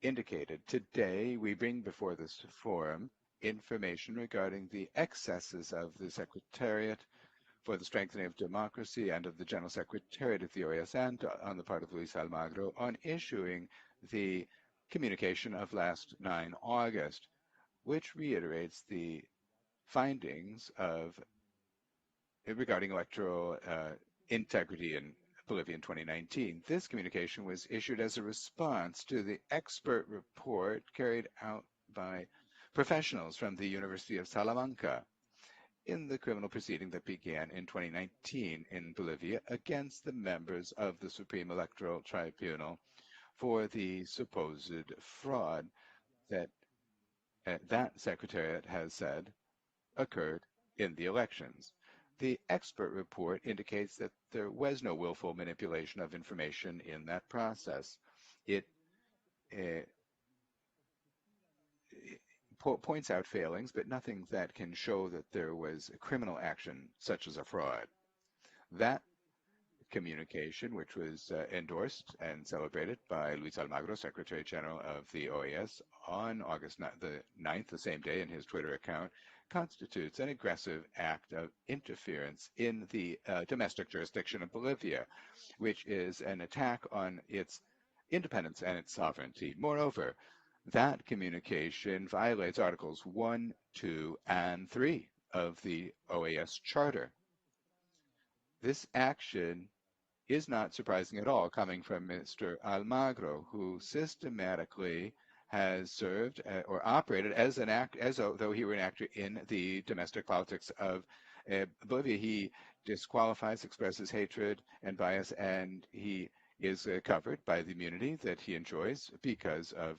indicated, today we bring before this forum information regarding the excesses of the Secretariat for the Strengthening of Democracy and of the General Secretariat of the OAS and on the part of Luis Almagro on issuing the communication of last 9 August, which reiterates the findings of regarding electoral integrity in Bolivia in 2019. This communication was issued as a response to the expert report carried out by professionals from the University of Salamanca in the criminal proceeding that began in 2019 in Bolivia against the members of the Supreme Electoral Tribunal for the supposed fraud that that secretariat has said occurred in the elections. The expert report indicates that there was no willful manipulation of information in that process. It points out failings, but nothing that can show that there was a criminal action such as a fraud. That communication, which was endorsed and celebrated by Luis Almagro, Secretary General of the OAS, on August the 9th, the same day, in his Twitter account, constitutes an aggressive act of interference in the domestic jurisdiction of Bolivia, which is an attack on its independence and its sovereignty. Moreover, that communication violates Articles 1, 2, and 3 of the OAS Charter. This action is not surprising at all, coming from Mr. Almagro, who systematically has served or operated as though he were an actor in the domestic politics of Bolivia. He disqualifies, expresses hatred and bias, and he is covered by the immunity that he enjoys because of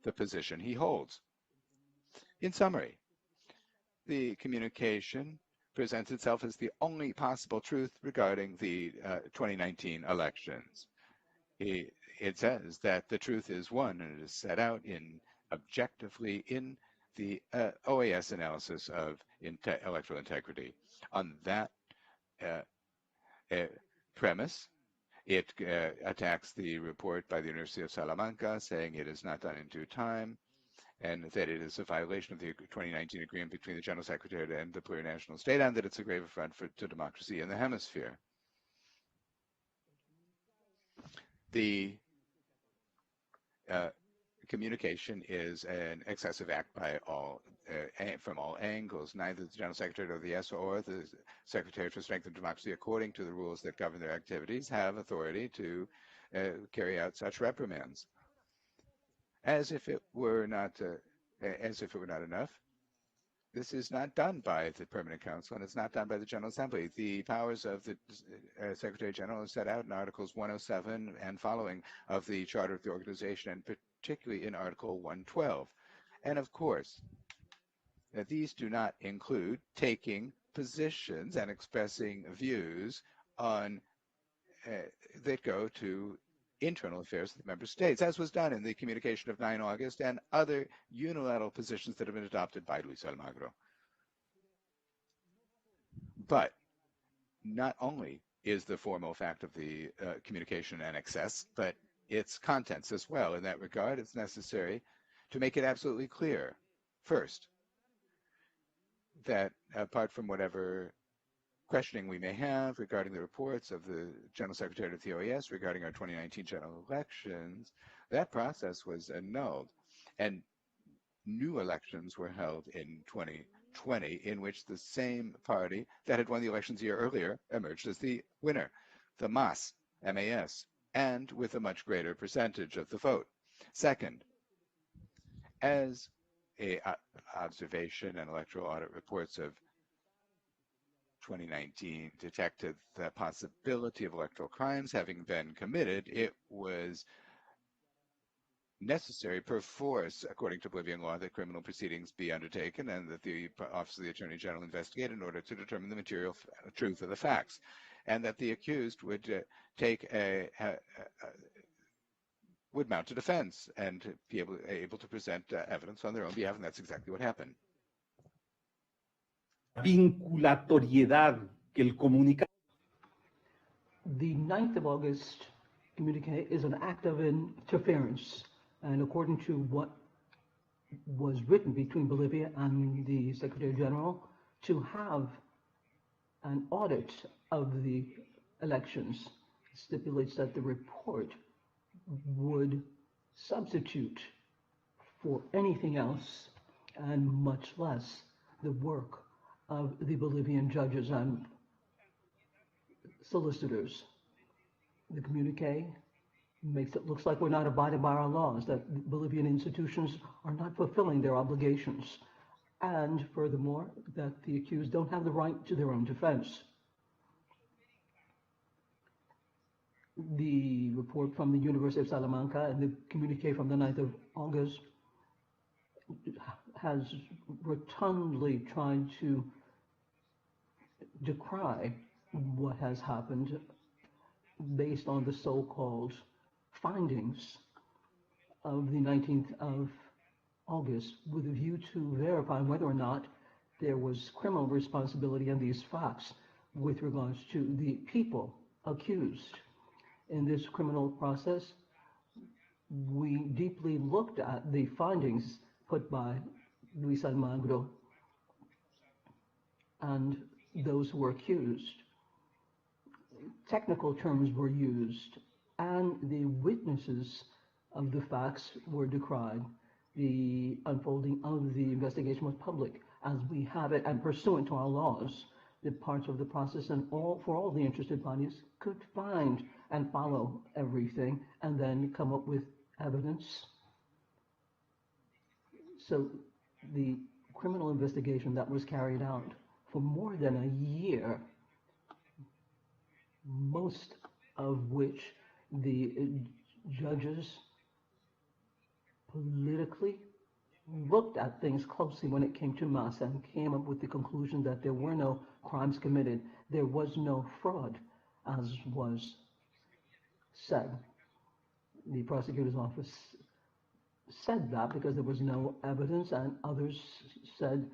the position he holds. In summary, the communication presents itself as the only possible truth regarding the 2019 elections. It says that the truth is one, and it is set out objectively in the OAS analysis of electoral integrity. On that premise, it attacks the report by the University of Salamanca, saying it is not done in due time, and that it is a violation of the 2019 agreement between the General Secretariat and the plurinational state, and that it's a grave affront to democracy in the hemisphere. The communication is an excessive act by from all angles. Neither the General Secretary of the OAS or the Secretary for Strength and Democracy, according to the rules that govern their activities, have authority to carry out such reprimands. As if it were not enough, This is not done by the Permanent Council, and it's not done by the General Assembly. The powers of the Secretary General are set out in Articles 107 and following of the Charter of the Organization, and particularly in Article 112. And of course, these do not include taking positions and expressing views on that go to internal affairs of the member states, as was done in the communication of 9 August and other unilateral positions that have been adopted by Luis Almagro. But not only is the formal fact of the communication an excess, but its contents as well. In that regard, it's necessary to make it absolutely clear, first, that apart from whatever questioning we may have regarding the reports of the General Secretary of the OAS regarding our 2019 general elections, that process was annulled, and new elections were held in 2020, in which the same party that had won the elections a year earlier emerged as the winner, the MAS, and with a much greater percentage of the vote. Second, as a observation and electoral audit reports of 2019 detected the possibility of electoral crimes having been committed, it was necessary perforce, according to Bolivian law, that criminal proceedings be undertaken and that the Office of the Attorney General investigate in order to determine the material truth of the facts, and that the accused would would mount a defense and be able to present evidence on their own behalf, and that's exactly what happened. Vinculatoriedad que el comunicado. The 9th of August communique is an act of interference, and according to what was written between Bolivia and the Secretary General, to have an audit of the elections stipulates that the report would substitute for anything else, and much less the work of the Bolivian judges and solicitors. The communique makes it look like we're not abiding by our laws, that Bolivian institutions are not fulfilling their obligations, and furthermore, that the accused don't have the right to their own defense. The report from the University of Salamanca and the communique from the 9th of August has rotundly tried to decry what has happened based on the so-called findings of the 19th of August with a view to verifying whether or not there was criminal responsibility in these facts with regards to the people accused. In this criminal process, we deeply looked at the findings put by Luis Almagro and those who were accused. Technical terms were used, and the witnesses of the facts were decried. The unfolding of the investigation was public, as we have it, and pursuant to our laws, the parts of the process and for all the interested parties could find and follow everything and then come up with evidence. So the criminal investigation that was carried out for more than a year, most of which the judges politically looked at things closely when it came to MAS and came up with the conclusion that there were no crimes committed, there was no fraud, as was said. The prosecutor's office said that because there was no evidence, and others said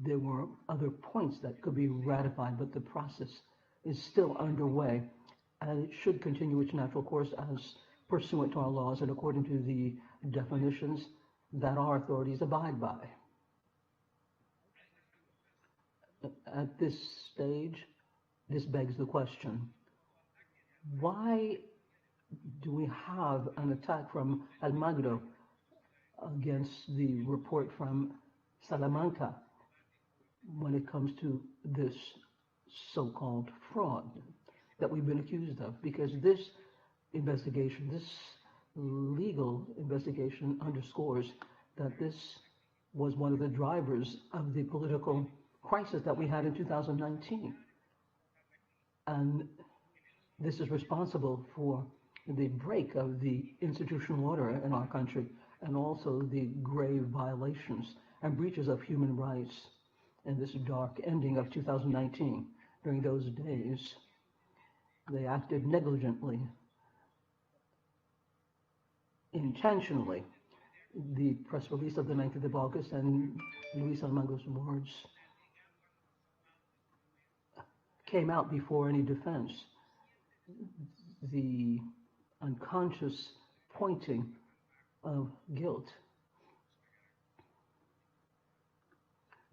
there were other points that could be ratified, but the process is still underway, and it should continue its natural course as pursuant to our laws and according to the definitions that our authorities abide by. At this stage, this begs the question, why do we have an attack from Almagro against the report from Salamanca when it comes to this so-called fraud that we've been accused of? Because this investigation, this legal investigation underscores that this was one of the drivers of the political crisis that we had in 2019. And this is responsible for the break of the institutional order in our country, and also the grave violations and breaches of human rights in this dark ending of 2019. During those days, they acted negligently, intentionally. The press release of the 19th of August and Luis Almagro's words came out before any defense. The unconscious pointing of guilt.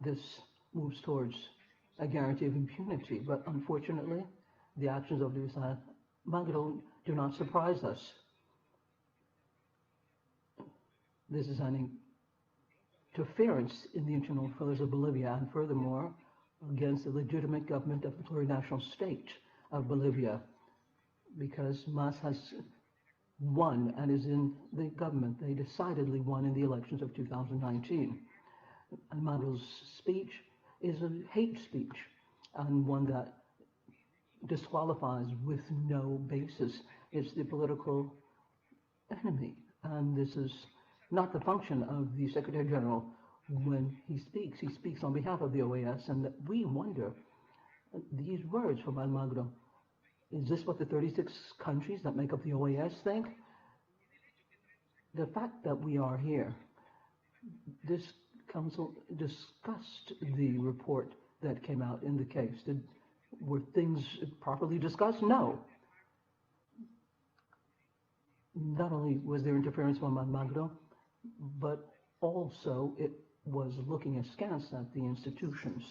This moves towards a guarantee of impunity, but unfortunately, the actions of Luis Almagro do not surprise us. This is an interference in the internal affairs of Bolivia, and furthermore, against the legitimate government of the plurinational state of Bolivia, because MAS has won and is in the government. They decidedly won in the elections of 2019. Almagro's speech is a hate speech, and one that disqualifies with no basis. It's the political enemy, and this is not the function of the Secretary General. When he speaks on behalf of the OAS, and that we wonder, these words from Almagro, is this what the 36 countries that make up the OAS think? The fact that we are here, this council discussed the report that came out in the case. Were things properly discussed? No. Not only was there interference from Almagro, but also it was looking askance at the institutions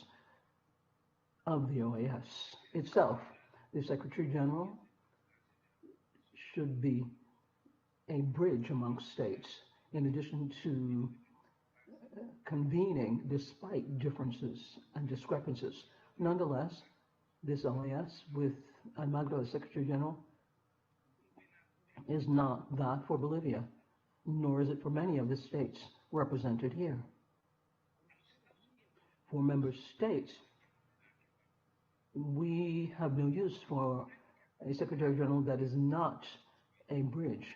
of the OAS itself. The Secretary General should be a bridge amongst states, in addition to convening despite differences and discrepancies. Nonetheless, this OAS with Almagro as Secretary General is not that for Bolivia, nor is it for many of the states represented here. For member states, we have no use for a Secretary General that is not a bridge,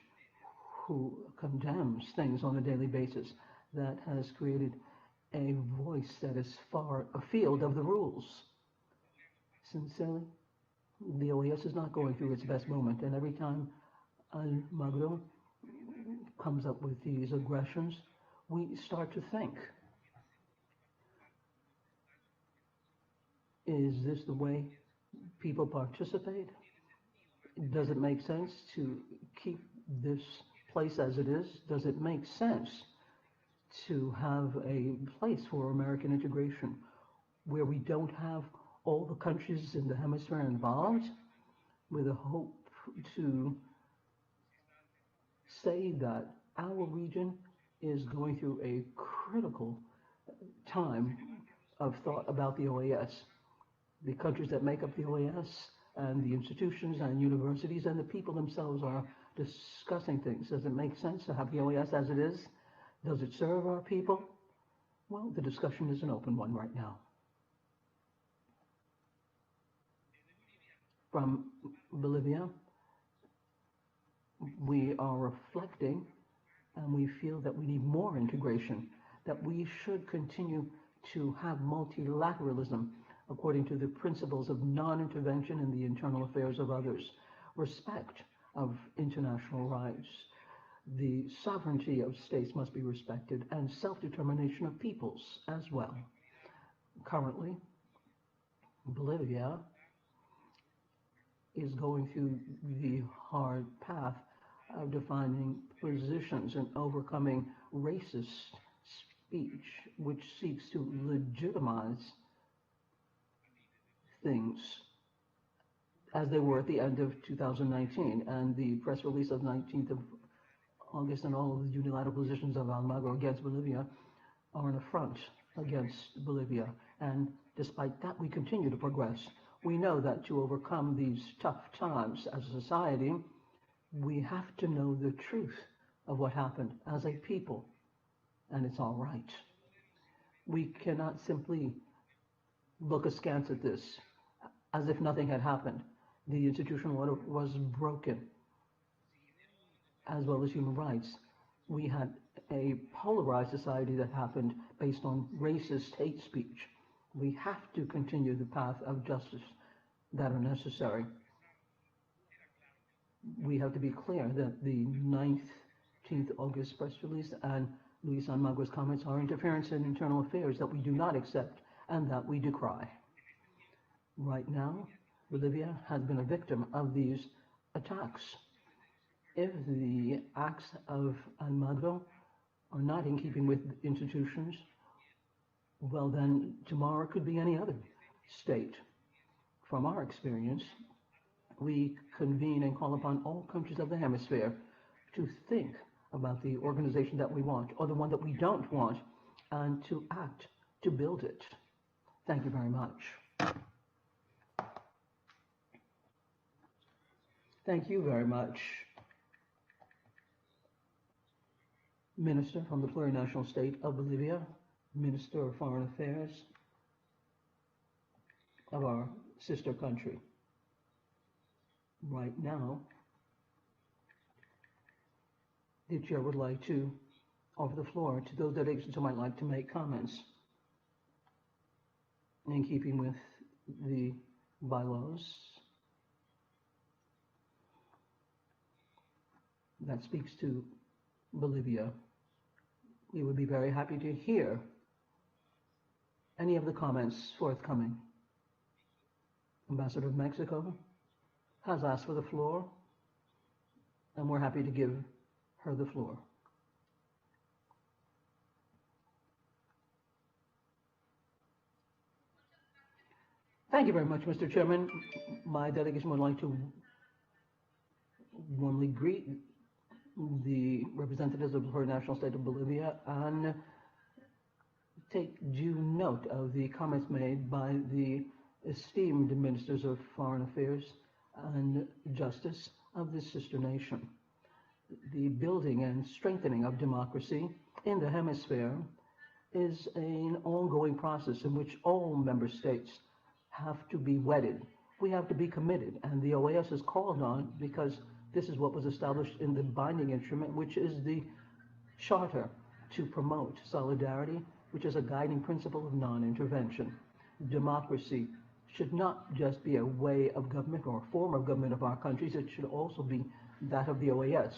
who condemns things on a daily basis, that has created a voice that is far afield of the rules. Sincerely, the OAS is not going through its best moment, and every time Almagro comes up with these aggressions, we start to think, is this the way people participate? Does it make sense to keep this place as it is? Does it make sense to have a place for American integration where we don't have all the countries in the hemisphere involved, with a hope to say that our region is going through a critical time of thought about the OAS? The countries that make up the OAS and the institutions and universities and the people themselves are discussing things. Does it make sense to have the OAS as it is? Does it serve our people? Well, the discussion is an open one right now. From Bolivia, we are reflecting, and we feel that we need more integration, that we should continue to have multilateralism according to the principles of non-intervention in the internal affairs of others, respect of international rights. The sovereignty of states must be respected, and self-determination of peoples as well. Currently, Bolivia is going through the hard path of defining positions and overcoming racist speech, which seeks to legitimize things as they were at the end of 2019. And the press release of 19th of August and all of the unilateral positions of Almagro against Bolivia are an affront against Bolivia. And despite that, we continue to progress. We know that to overcome these tough times as a society, we have to know the truth of what happened as a people. And it's all right. We cannot simply look askance at this as if nothing had happened. The institutional order was broken, as well as human rights. We had a polarized society that happened based on racist hate speech. We have to continue the path of justice that are necessary. We have to be clear that the 19th August press release and Luis Almagra's comments are interference in internal affairs that we do not accept and that we decry. Right now, Bolivia has been a victim of these attacks. If the acts of Almagro are not in keeping with institutions, well then tomorrow could be any other state. From our experience, we convene and call upon all countries of the hemisphere to think about the organization that we want or the one that we don't want and to act to build it. Thank you very much. Thank you very much, Minister from the plurinational state of Bolivia, Minister of Foreign Affairs of our sister country. Right now, the chair would like to offer the floor to those delegations who might like to make comments in keeping with the bylaws that speaks to Bolivia. We would be very happy to hear any of the comments forthcoming. Ambassador of Mexico has asked for the floor, and we're happy to give her the floor. Thank you very much, Mr. Chairman. My delegation would like to warmly greet the representatives of the plurinational state of Bolivia and take due note of the comments made by the esteemed ministers of foreign affairs and justice of this sister nation. The building and strengthening of democracy in the hemisphere is an ongoing process in which all member states have to be wedded. We have to be committed, and the OAS is called on because this is what was established in the binding instrument, which is the charter to promote solidarity, which is a guiding principle of non-intervention. Democracy should not just be a way of government or a form of government of our countries, it should also be that of the OAS,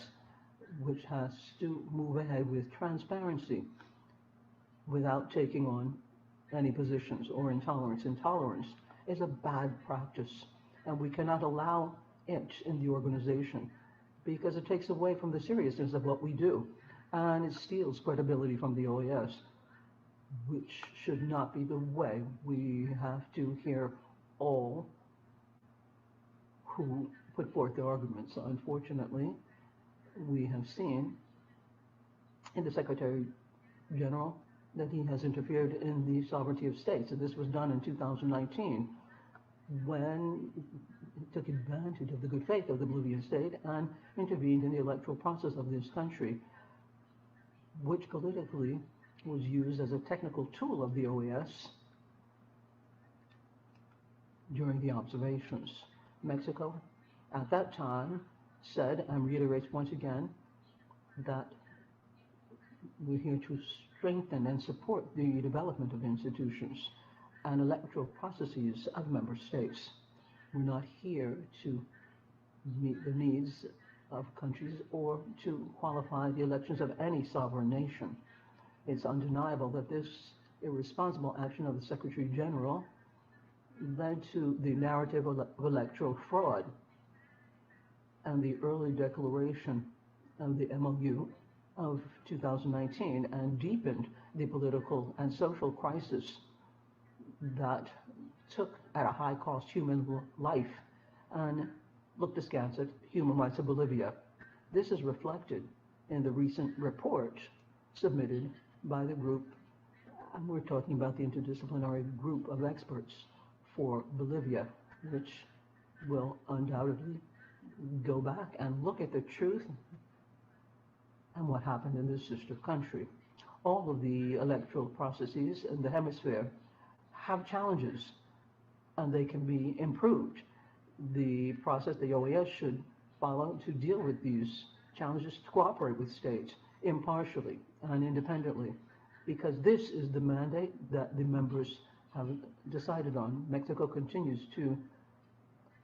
which has to move ahead with transparency without taking on any positions or intolerance. Intolerance is a bad practice, and we cannot allow it in the organization because it takes away from the seriousness of what we do, and it steals credibility from the OAS, which should not be the way. We have to hear all who put forth their arguments. Unfortunately, we have seen in the Secretary General that he has interfered in the sovereignty of states, and this was done in 2019 when he took advantage of the good faith of the Bolivian state and intervened in the electoral process of this country, which politically was used as a technical tool of the OAS during the observations. Mexico, at that time, said and reiterates once again that we're here to strengthen and support the development of institutions and electoral processes of member states. We're not here to meet the needs of countries or to qualify the elections of any sovereign nation. It's undeniable that this irresponsible action of the Secretary General led to the narrative of electoral fraud and the early declaration of the MOU of 2019 and deepened the political and social crisis that took at a high cost human life and looked askance at human rights of Bolivia. This is reflected in the recent report submitted by the group, and we're talking about the interdisciplinary group of experts for Bolivia, which will undoubtedly go back and look at the truth and what happened in this sister country. all of the electoral processes in the hemisphere have challenges, and they can be improved. The process the OAS should follow to deal with these challenges to cooperate with states impartially and independently, because this is the mandate that the members have decided on. Mexico continues to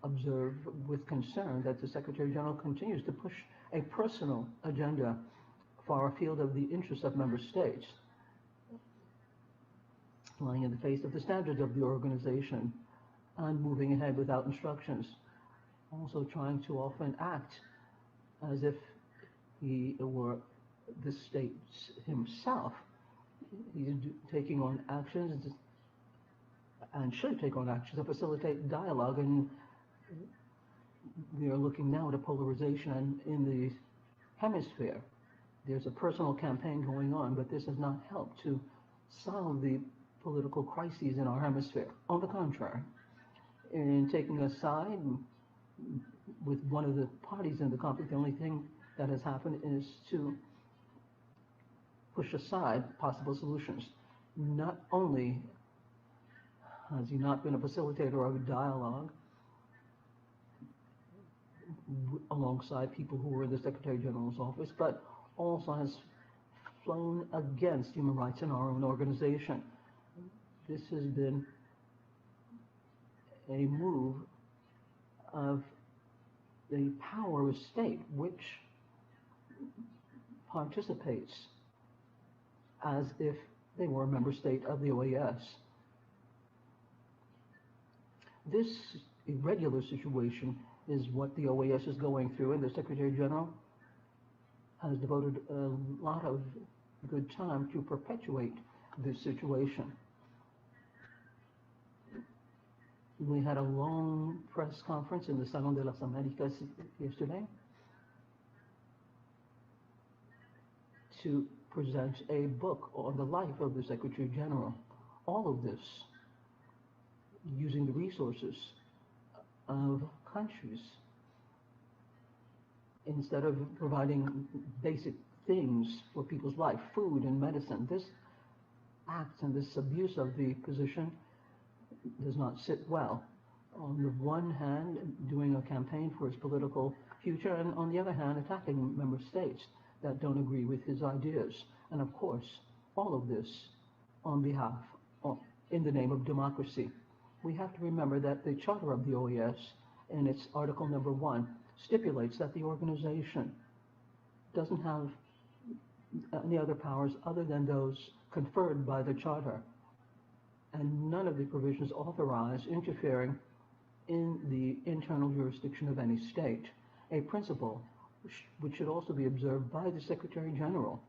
observe with concern that the Secretary General continues to push a personal agenda far afield of the interests of member states, lying in the face of the standards of the organization and moving ahead without instructions, also trying to often act as if he were the state himself. He's taking on actions and should take on actions to facilitate dialogue, and we are looking now at a polarization in the hemisphere. There's a personal campaign going on, but this has not helped to solve the political crises in our hemisphere. On the contrary, in taking a side with one of the parties in the conflict, the only thing that has happened is to push aside possible solutions. Not only has he not been a facilitator of dialogue alongside people who were in the Secretary General's office, but also has flown against human rights in our own organization. This has been a move of the power of state, which participates as if they were a member state of the OAS. This irregular situation is what the OAS is going through, and the Secretary General has devoted a lot of good time to perpetuate this situation. We had a long press conference in the Salón de las Américas yesterday to present a book on the life of the Secretary General. All of this using the resources of countries instead of providing basic things for people's life, food and medicine. This act and this abuse of the position does not sit well. On the one hand, doing a campaign for his political future, and on the other hand, attacking member states that don't agree with his ideas. And of course, all of this on behalf, in the name of democracy. We have to remember that the Charter of the OAS, in its Article number 1, stipulates that the organization doesn't have any other powers other than those conferred by the Charter. And none of the provisions authorize interfering in the internal jurisdiction of any state, a principle which should also be observed by the Secretary General,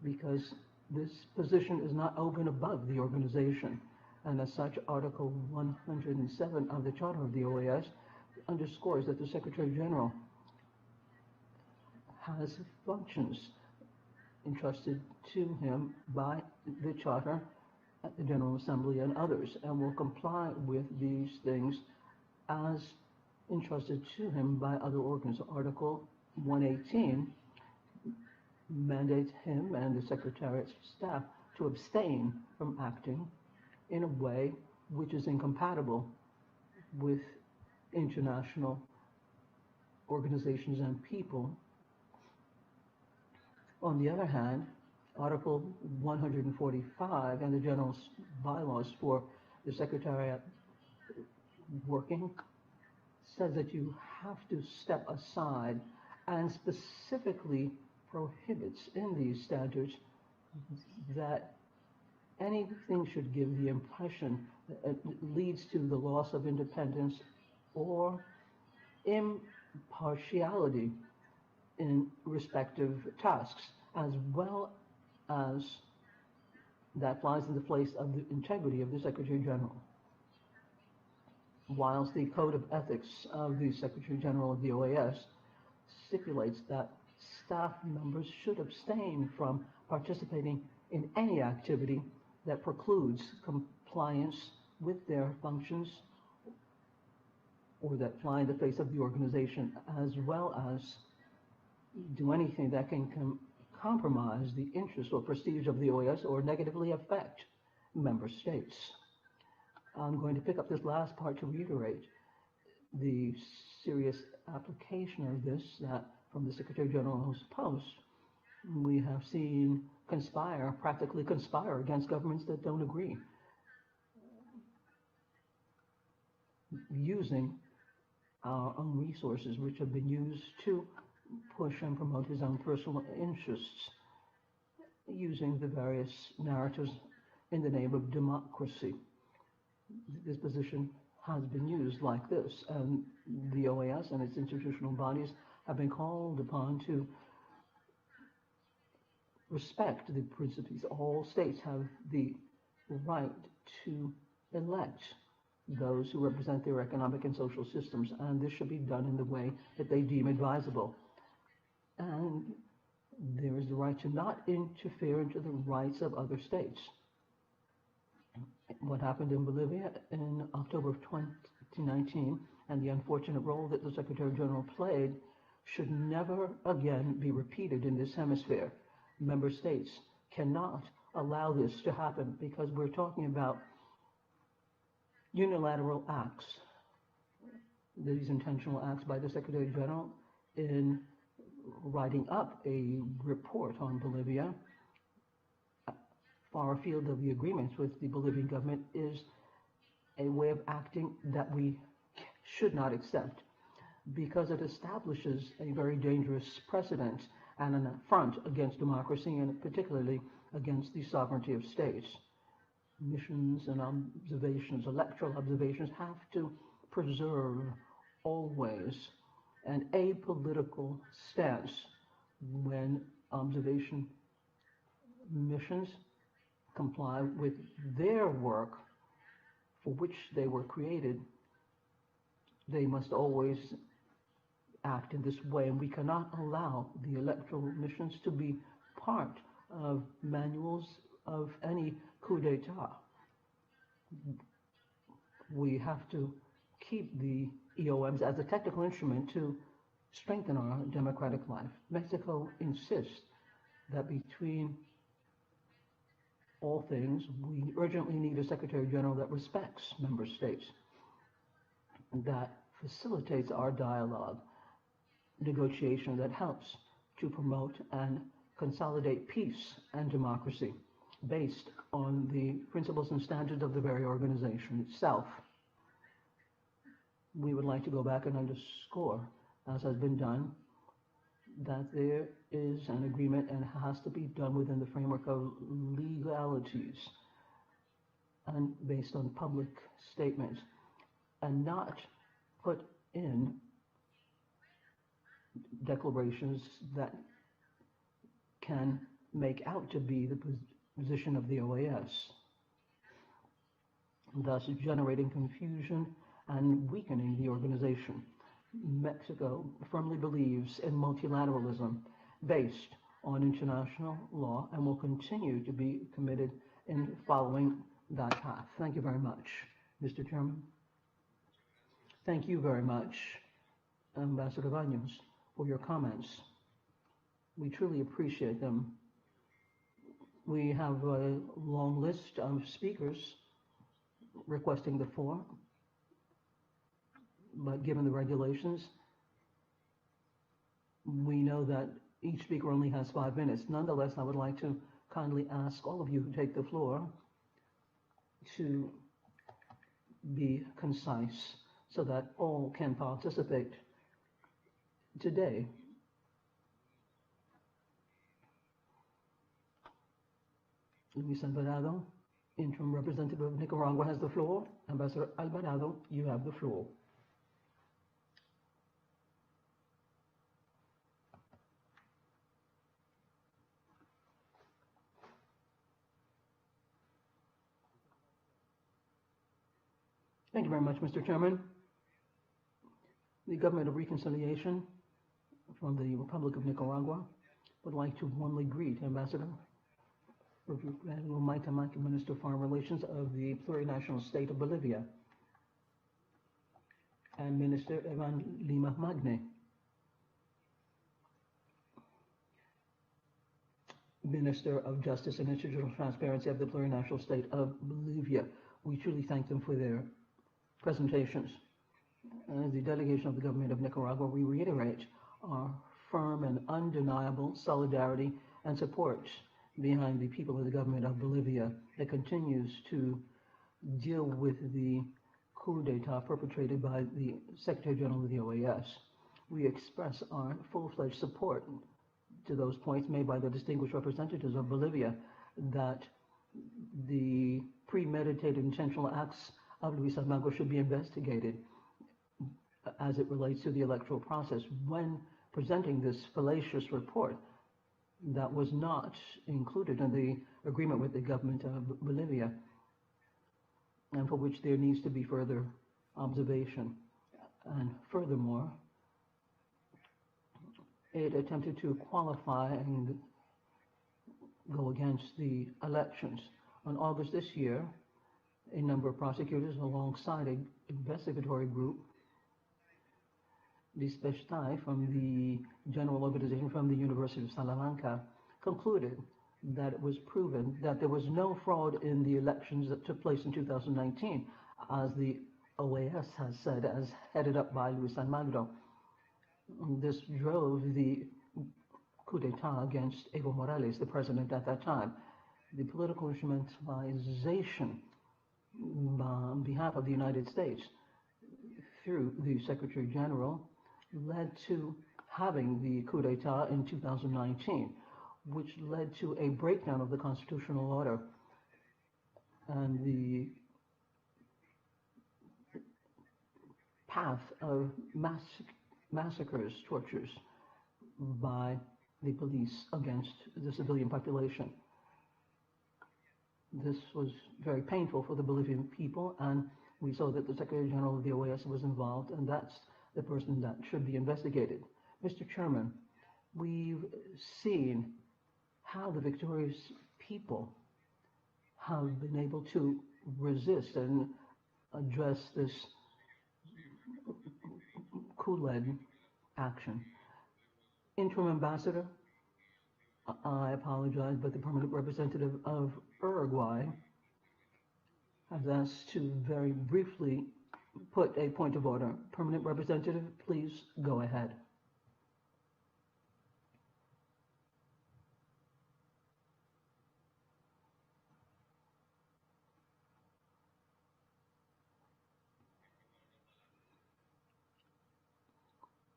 because this position is not over and above the organization. And as such, Article 107 of the Charter of the OAS underscores that the Secretary General has functions entrusted to him by the Charter, the General Assembly, and others, and will comply with these things as entrusted to him by other organs. Article 118 mandates him and the Secretariat's staff to abstain from acting in a way which is incompatible with international organizations and people. On the other hand, Article 145 and the General bylaws for the Secretariat working says that you have to step aside, and specifically prohibits in these standards that anything should give the impression that it leads to the loss of independence or impartiality in respective tasks, as well as that flies in the face of the integrity of the Secretary General. Whilst the Code of Ethics of the Secretary General of the OAS stipulates that staff members should abstain from participating in any activity that precludes compliance with their functions or that fly in the face of the organization, as well as do anything that can compromise the interest or prestige of the OAS or negatively affect member states. I'm going to pick up this last part to reiterate the serious application of this that from the Secretary General's post, we have seen practically conspire against governments that don't agree, using our own resources, which have been used to push and promote his own personal interests, using the various narratives in the name of democracy. This position has been used like this, and the OAS and its institutional bodies have been called upon to respect the principles. All states have the right to elect those who represent their economic and social systems, and this should be done in the way that they deem advisable. And there is the right to not interfere into the rights of other states. What happened in Bolivia in October of 2019 and the unfortunate role that the Secretary General played should never again be repeated in this hemisphere. Member states cannot allow this to happen because we're talking about unilateral acts, these intentional acts by the Secretary General in writing up a report on Bolivia far afield of the agreements with the Bolivian government is a way of acting that we should not accept because it establishes a very dangerous precedent and an affront against democracy and particularly against the sovereignty of states. Missions and observations, electoral observations, have to preserve always an apolitical stance when observation missions comply with their work for which they were created. They must always act in this way, and we cannot allow the electoral missions to be part of manuals of any coup d'etat. We have to keep the EOMs as a technical instrument to strengthen our democratic life. Mexico insists that between all things, we urgently need a Secretary General that respects member states, that facilitates our dialogue, negotiation that helps to promote and consolidate peace and democracy based on the principles and standards of the very organization itself. We would like to go back and underscore, as has been done, that there is an agreement and has to be done within the framework of legalities and based on public statements and not put in declarations that can make out to be the position of the OAS, thus generating confusion and weakening the organization. Mexico firmly believes in multilateralism based on international law and will continue to be committed in following that path. Thank you very much, Mr. Chairman. Thank you very much, Ambassador Baños, for your comments. We truly appreciate them. We have a long list of speakers requesting the floor, but given the regulations, we know that each speaker only has 5 minutes. Nonetheless, I would like to kindly ask all of you who take the floor to be concise so that all can participate. Today, Luis Alvarado, interim representative of Nicaragua, has the floor. Ambassador Alvarado, you have the floor. Thank you very much, Mr. Chairman. The Government of Reconciliation from the Republic of Nicaragua would like to warmly greet Ambassador Maita Maki, Minister of Foreign Relations of the plurinational state of Bolivia, and Minister Evan Lima Magne. Minister of Justice and Institutional Transparency of the Plurinational State of Bolivia. We truly thank them for their presentations. As the delegation of the government of Nicaragua, we reiterate our firm and undeniable solidarity and support behind the people of the government of Bolivia that continues to deal with the coup d'etat perpetrated by the Secretary General of the OAS. We express our full-fledged support to those points made by the distinguished representatives of Bolivia that the premeditated intentional acts of Luis Almagro should be investigated as it relates to the electoral process. When presenting this fallacious report that was not included in the agreement with the government of Bolivia, and for which there needs to be further observation. And furthermore, it attempted to qualify and go against the elections. On August this year, a number of prosecutors alongside an investigatory group, the Spechtai from the General Organization from the University of Salamanca, concluded that it was proven that there was no fraud in the elections that took place in 2019, as the OAS has said, as headed up by Luis Almagro. This drove the coup d'etat against Evo Morales, the president at that time. The political instrumentalization on behalf of the United States through the Secretary General led to having the coup d'etat in 2019, which led to a breakdown of the constitutional order and the path of massacres, tortures by the police against the civilian population. This was very painful for the Bolivian people, and we saw that the Secretary General of the OAS was involved, and that's the person that should be investigated. Mr. Chairman, we've seen how the victorious people have been able to resist and address this coup-led action. Interim Ambassador, I apologize, but the permanent representative of Uruguay has asked to very briefly put a point of order. Permanent representative, please go ahead.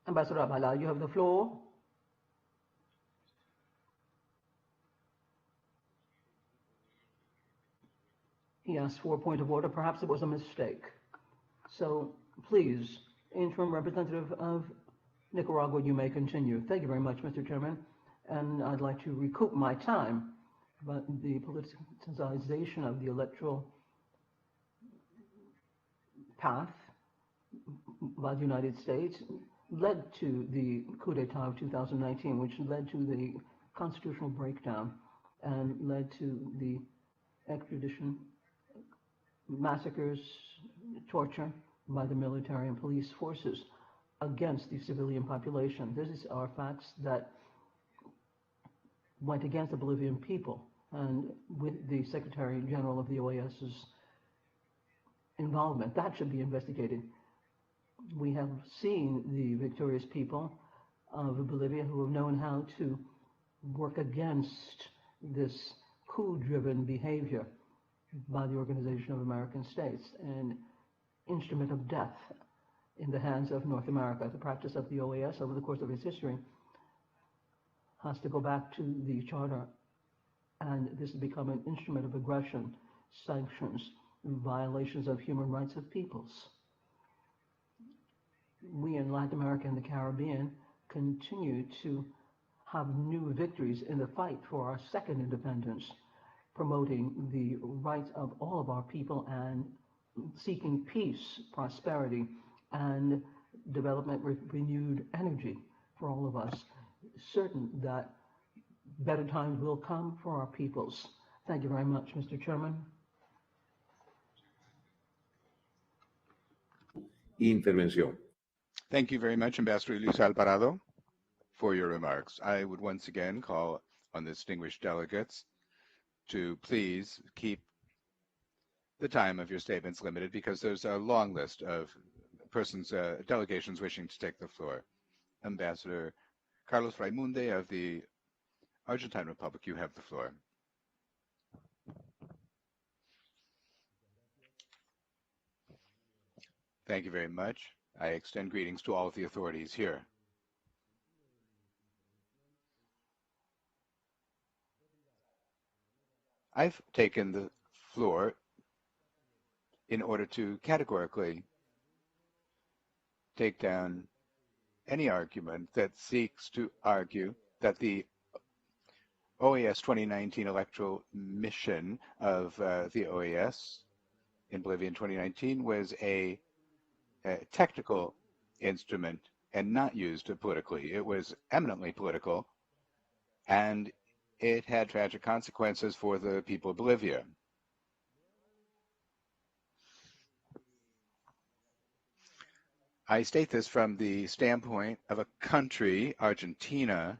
Ambassador Abala, you have the floor. He asked for a point of order. Perhaps it was a mistake. So please, Interim Representative of Nicaragua, you may continue. Thank you very much, Mr. Chairman. And I'd like to recoup my time, but the politicization of the electoral path by the United States led to the coup d'etat of 2019, which led to the constitutional breakdown and led to the extradition, massacres, torture by the military and police forces against the civilian population. These are facts that went against the Bolivian people, and with the Secretary General of the OAS's involvement, that should be investigated. We have seen the victorious people of Bolivia who have known how to work against this coup-driven behavior by the Organization of American States, an instrument of death in the hands of North America. The practice of the OAS over the course of its history has to go back to the Charter, and this has become an instrument of aggression, sanctions, violations of human rights of peoples. We in Latin America and the Caribbean continue to have new victories in the fight for our second independence, promoting the rights of all of our people and seeking peace, prosperity, and development with renewed energy for all of us, certain that better times will come for our peoples. Thank you very much, Mr. Chairman. Intervención. Thank you very much, Ambassador Luis Alvarado, for your remarks. I would once again call on the distinguished delegates to please keep the time of your statements limited because there's a long list of delegations wishing to take the floor. Ambassador Carlos Raimunde of the Argentine Republic, you have the floor. Thank you very much. I extend greetings to all of the authorities here. I've taken the floor in order to categorically take down any argument that seeks to argue that the OAS 2019 electoral mission of the OAS in Bolivia in 2019 was a technical instrument and not used politically. It was eminently political, and it had tragic consequences for the people of Bolivia. I state this from the standpoint of a country, Argentina,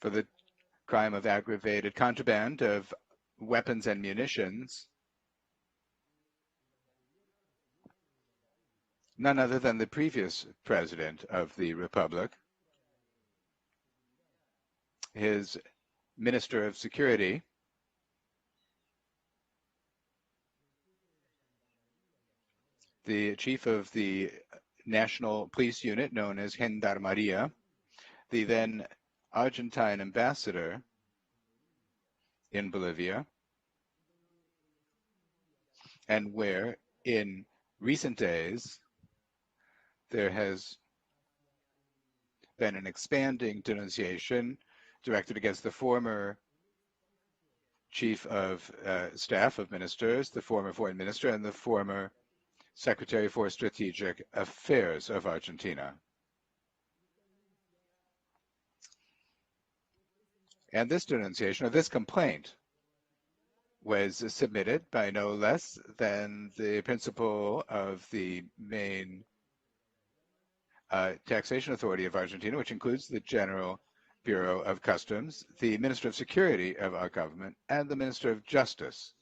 for the crime of aggravated contraband of weapons and munitions, none other than the previous president of the Republic, his Minister of Security, the chief of the National Police Unit known as Gendarmeria, the then Argentine ambassador in Bolivia, and where in recent days there has been an expanding denunciation directed against the former chief of staff of ministers, the former foreign minister, and the former secretary for strategic affairs of Argentina. And this denunciation, or this complaint, was submitted by no less than the principal of the main taxation authority of Argentina, which includes the General Bureau of Customs, the Minister of Security of our government, and the Minister of Justice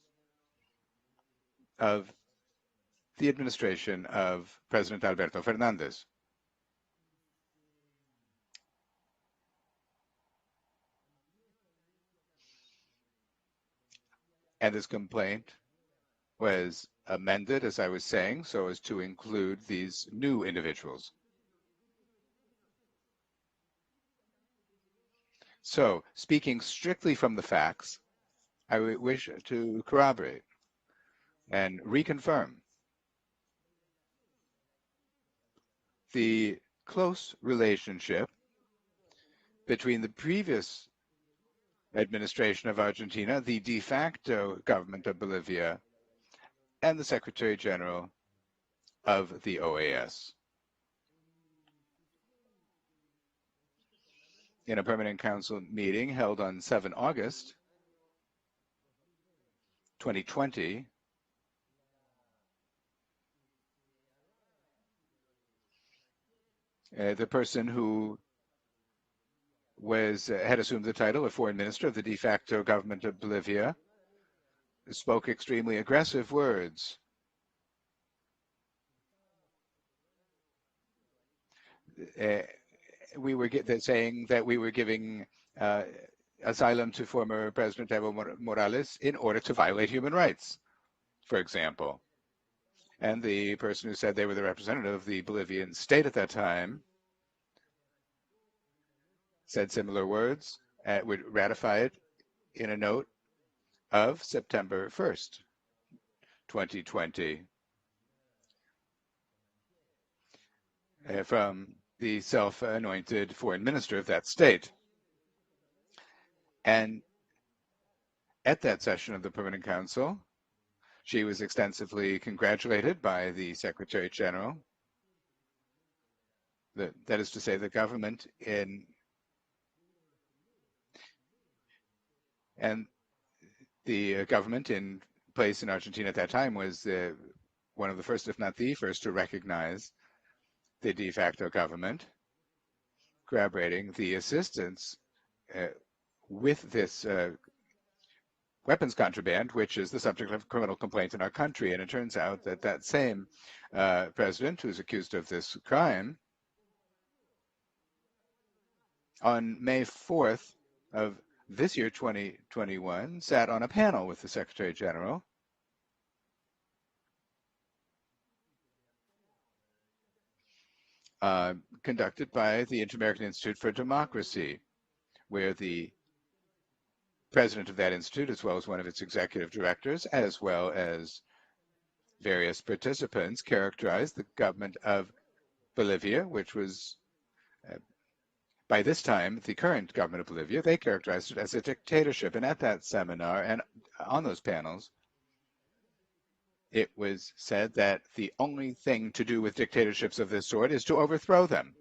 of the administration of President Alberto Fernandez. And this complaint was amended, as I was saying, so as to include these new individuals. So, speaking strictly from the facts, I wish to corroborate and reconfirm the close relationship between the previous administration of Argentina, the de facto government of Bolivia, and the Secretary General of the OAS. In a Permanent Council meeting held on 7 August 2020, the person who had assumed the title of Foreign Minister of the de facto government of Bolivia spoke extremely aggressive words. We were saying that we were giving asylum to former President Evo Morales in order to violate human rights, for example. And the person who said they were the representative of the Bolivian state at that time said similar words, would ratify it in a note of September 1st, 2020, from the self-anointed foreign minister of that state. And at that session of the Permanent Council, she was extensively congratulated by the Secretary General. That is to say, the government and the government in place in Argentina at that time was one of the first, if not the first, to recognize the de facto government, corroborating the assistance with this weapons contraband, which is the subject of criminal complaint in our country. And it turns out that that same president who's accused of this crime, on May 4th of this year, 2021, sat on a panel with the Secretary General conducted by the Inter-American Institute for Democracy, where the president of that institute, as well as one of its executive directors, as well as various participants, characterized the government of Bolivia, which was, by this time, the current government of Bolivia. They characterized it as a dictatorship. And at that seminar and on those panels, it was said that the only thing to do with dictatorships of this sort is to overthrow them.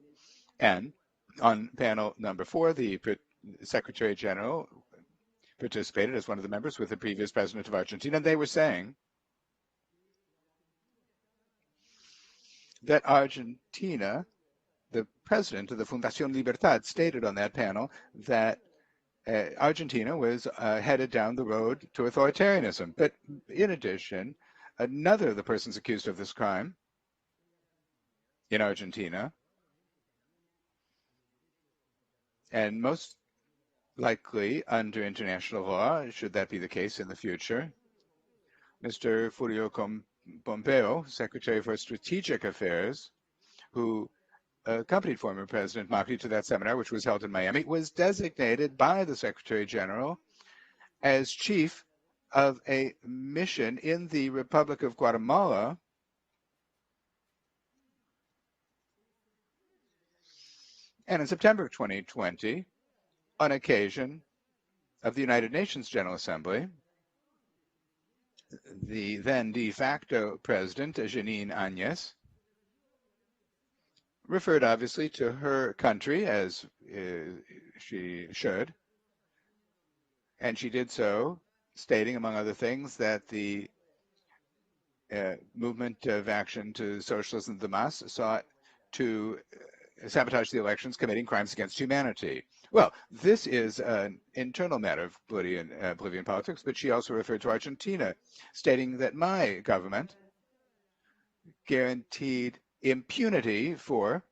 And on panel number 4, the Secretary General participated as one of the members with the previous president of Argentina, and they were saying that Argentina, the president of the Fundación Libertad, stated on that panel that Argentina was headed down the road to authoritarianism. But in addition, another of the persons accused of this crime in Argentina, and most likely under international law, should that be the case in the future, Mr. Furio Pompeo, Secretary for Strategic Affairs, who accompanied former President Macri to that seminar, which was held in Miami, was designated by the Secretary General as chief of a mission in the Republic of Guatemala and in September 2020, on occasion of the United Nations General Assembly, the then de facto president, Janine Áñez, referred obviously to her country, as she should, and she did so, stating, among other things, that the movement of action to socialism, the MAS, sought to sabotage the elections, committing crimes against humanity. Well, this is an internal matter of Bolivian politics, but she also referred to Argentina, stating that my government guaranteed impunity for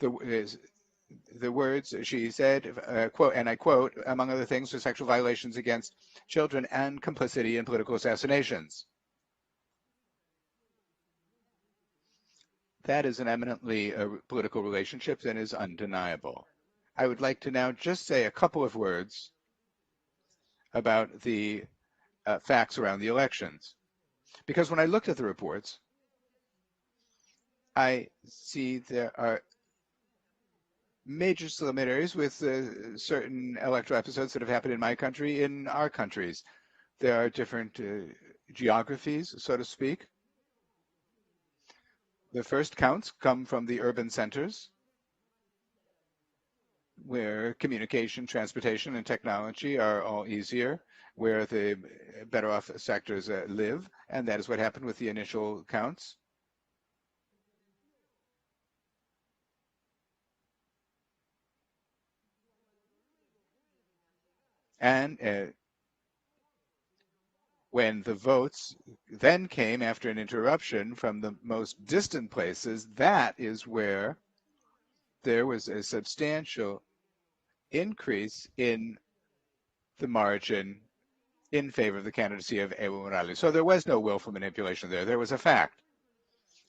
the words she said, quote, and I quote, among other things, for sexual violations against children and complicity in political assassinations. That is an eminently political relationship and is undeniable. I would like to now just say a couple of words about the facts around the elections. Because when I looked at the reports, I see there are major similarities with certain electoral episodes that have happened in my country, in our countries. There are different geographies, so to speak. The first counts come from the urban centers, where communication, transportation, and technology are all easier, where the better off sectors live, and that is what happened with the initial counts. And when the votes then came after an interruption from the most distant places, that is where there was a substantial increase in the margin in favor of the candidacy of Evo Morales. So there was no willful manipulation there. There was a fact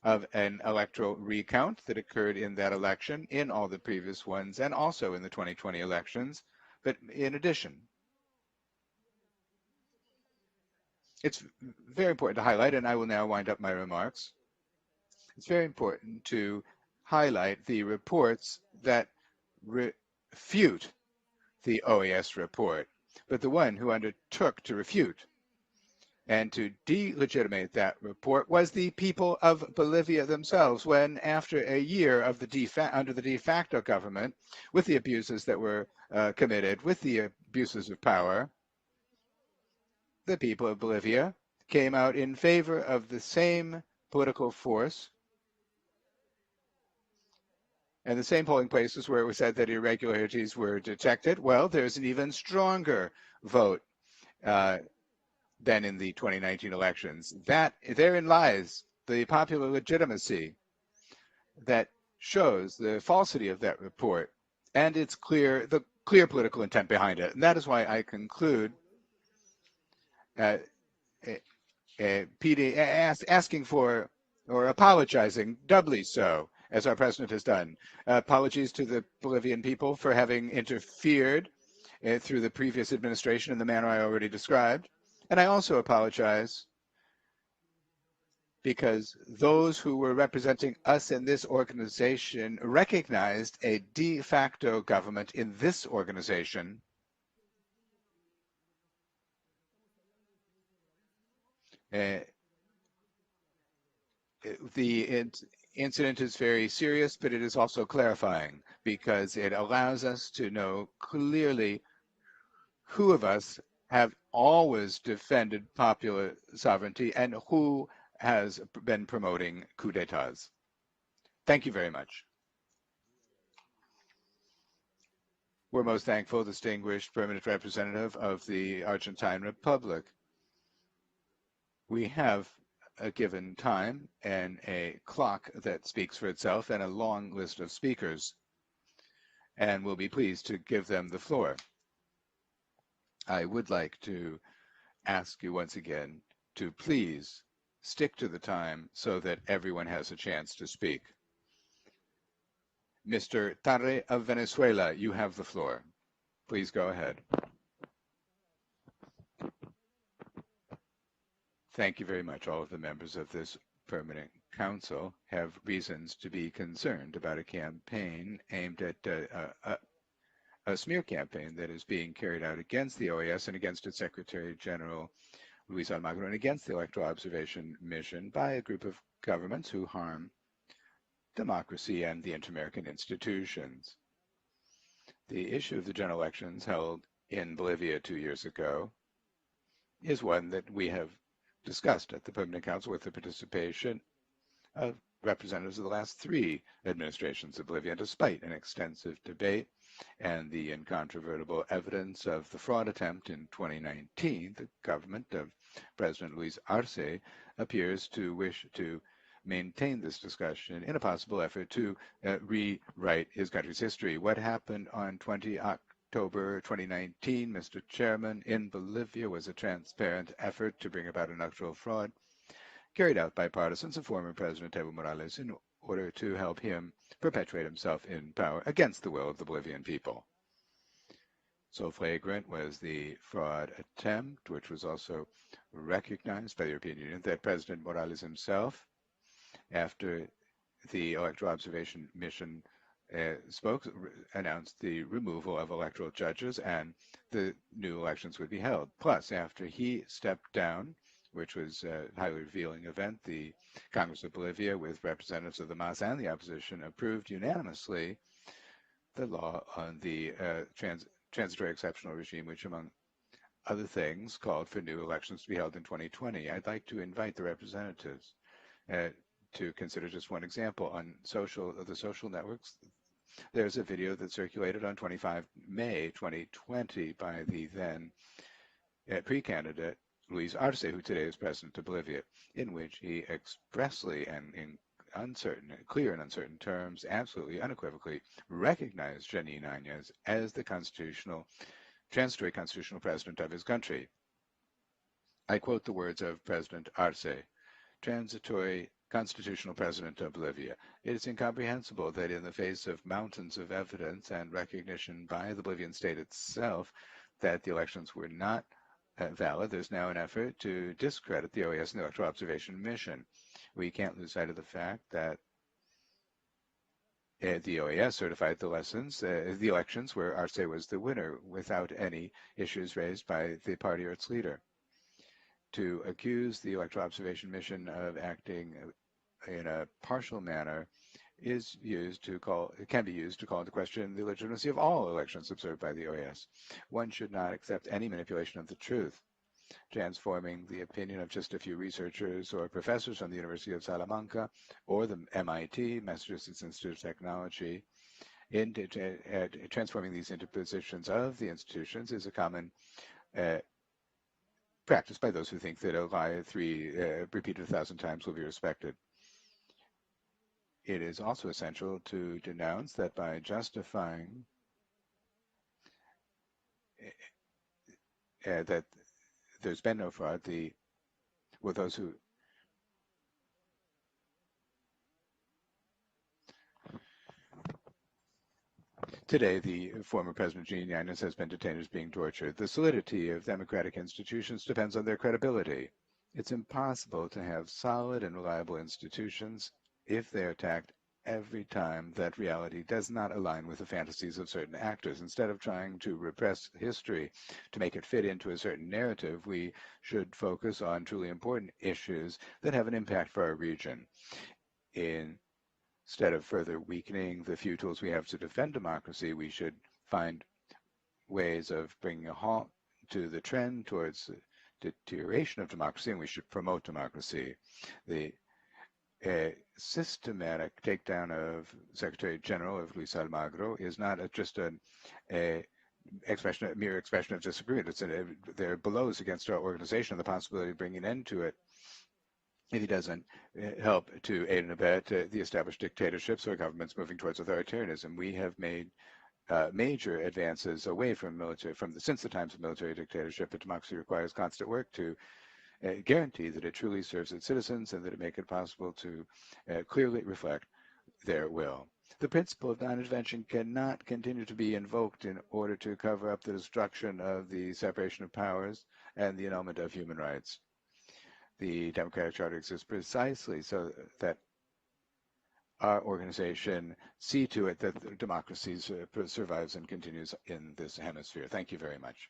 of an electoral recount that occurred in that election, in all the previous ones, and also in the 2020 elections. But in addition, it's very important to highlight, and I will now wind up my remarks. It's very important to highlight the reports that refute the OAS report. But the one who undertook to refute and to delegitimate that report was the people of Bolivia themselves, when after a year of under the de facto government, with the abuses that were committed, with the abuses of power, the people of Bolivia came out in favor of the same political force and the same polling places where it was said that irregularities were detected. Well, there's an even stronger vote than in the 2019 elections. Therein lies the popular legitimacy that shows the falsity of that report and the clear political intent behind it. And that is why I conclude asking for or apologizing doubly so, as our president has done. Apologies to the Bolivian people for having interfered through the previous administration in the manner I already described. And I also apologize because those who were representing us in this organization recognized a de facto government in this organization. The incident is very serious, but it is also clarifying because it allows us to know clearly who of us have always defended popular sovereignty and who has been promoting coups d'etats. Thank you very much. We're most thankful, distinguished permanent representative of the Argentine Republic. We have a given time and a clock that speaks for itself and a long list of speakers, and we'll be pleased to give them the floor. I would like to ask you once again to please stick to the time so that everyone has a chance to speak. Mr. Tarre of Venezuela, you have the floor. Please go ahead. Thank you very much. All of the members of this permanent council have reasons to be concerned about a campaign aimed at a smear campaign that is being carried out against the OAS and against its Secretary General, Luis Almagro, and against the Electoral Observation Mission by a group of governments who harm democracy and the inter-American institutions. The issue of the general elections held in Bolivia 2 years ago is one that we have discussed at the Permanent Council with the participation of representatives of the last 3 administrations of Bolivia. Despite an extensive debate and the incontrovertible evidence of the fraud attempt in 2019, the government of President Luis Arce appears to wish to maintain this discussion in a possible effort to rewrite his country's history. What happened on 20 October 2019, Mr. Chairman, in Bolivia was a transparent effort to bring about an electoral fraud carried out by partisans of former President Evo Morales in order to help him perpetuate himself in power against the will of the Bolivian people. So flagrant was the fraud attempt, which was also recognized by the European Union, that President Morales himself, after the Electoral Observation Mission announced the removal of electoral judges and the new elections would be held. Plus, after he stepped down, which was a highly revealing event, the Congress of Bolivia, with representatives of the MAS and the opposition, approved unanimously the law on the transitory exceptional regime, which, among other things, called for new elections to be held in 2020. I'd like to invite the representatives to consider just one example. On the social networks, there's a video that circulated on 25 May 2020 by the then pre-candidate Luis Arce, who today is president of Bolivia, in which he expressly and in clear and uncertain terms, absolutely unequivocally recognized Janine Áñez as the transitory constitutional president of his country. I quote the words of President Arce, transitory constitutional president of Bolivia. It is incomprehensible that in the face of mountains of evidence and recognition by the Bolivian state itself that the elections were not valid, there's now an effort to discredit the OAS and the Electoral Observation Mission. We can't lose sight of the fact that the OAS certified the elections where Arce was the winner without any issues raised by the party or its leader. To accuse the Electoral Observation Mission of acting in a partial manner can be used to call into question the legitimacy of all elections observed by the OAS. One should not accept any manipulation of the truth. transforming the opinion of just a few researchers or professors from the University of Salamanca or the MIT, Massachusetts Institute of Technology, into transforming these into positions of the institutions is a common practice by those who think that a lie repeated 1,000 times will be respected. It is also essential to denounce that by justifying that there's been no fraud, those who today, the former President Jean Yanez has been detained as being tortured. The solidity of democratic institutions depends on their credibility. It's impossible to have solid and reliable institutions if they are attacked every time that reality does not align with the fantasies of certain actors. Instead of trying to repress history to make it fit into a certain narrative, we should focus on truly important issues that have an impact for our region. Instead of further weakening the few tools we have to defend democracy, we should find ways of bringing a halt to the trend towards deterioration of democracy, and we should promote democracy. The systematic takedown of Secretary General of Luis Almagro is not just a mere expression of disagreement. There are blows against our organization, the possibility of bringing an end to it if he doesn't help to aid and abet the established dictatorships or governments moving towards authoritarianism. We have made major advances away from military, since the times of military dictatorship, but democracy requires constant work to guarantee that it truly serves its citizens and that it make it possible to clearly reflect their will. The principle of non-intervention cannot continue to be invoked in order to cover up the destruction of the separation of powers and the annulment of human rights. The Democratic Charter exists precisely so that our organization see to it that democracy survives and continues in this hemisphere. Thank you very much.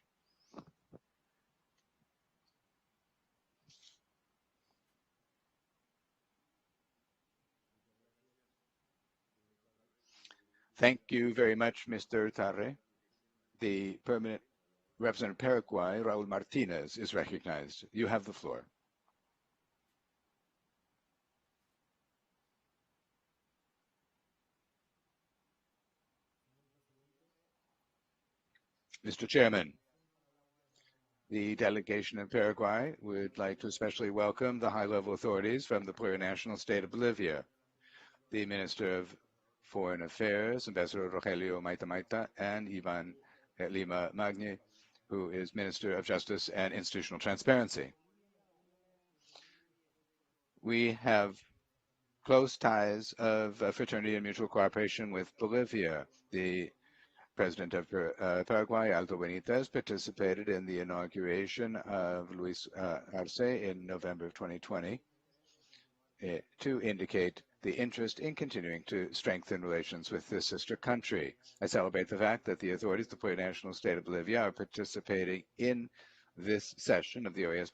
Thank you very much, Mr. Tarre. The permanent representative of Paraguay, Raul Martinez, is recognized. You have the floor. Mr. Chairman, the delegation of Paraguay would like to especially welcome the high-level authorities from the plurinational state of Bolivia, the Minister of Foreign Affairs, Ambassador Rogelio Maita Maita, and Ivan Lima Magni, who is Minister of Justice and Institutional Transparency. We have close ties of fraternity and mutual cooperation with Bolivia. The President of Paraguay, Aldo Benitez, participated in the inauguration of Luis Arce in November of 2020 to indicate the interest in continuing to strengthen relations with this sister country. I celebrate the fact that the authorities of the plurinational state of Bolivia are participating in this session of the OAS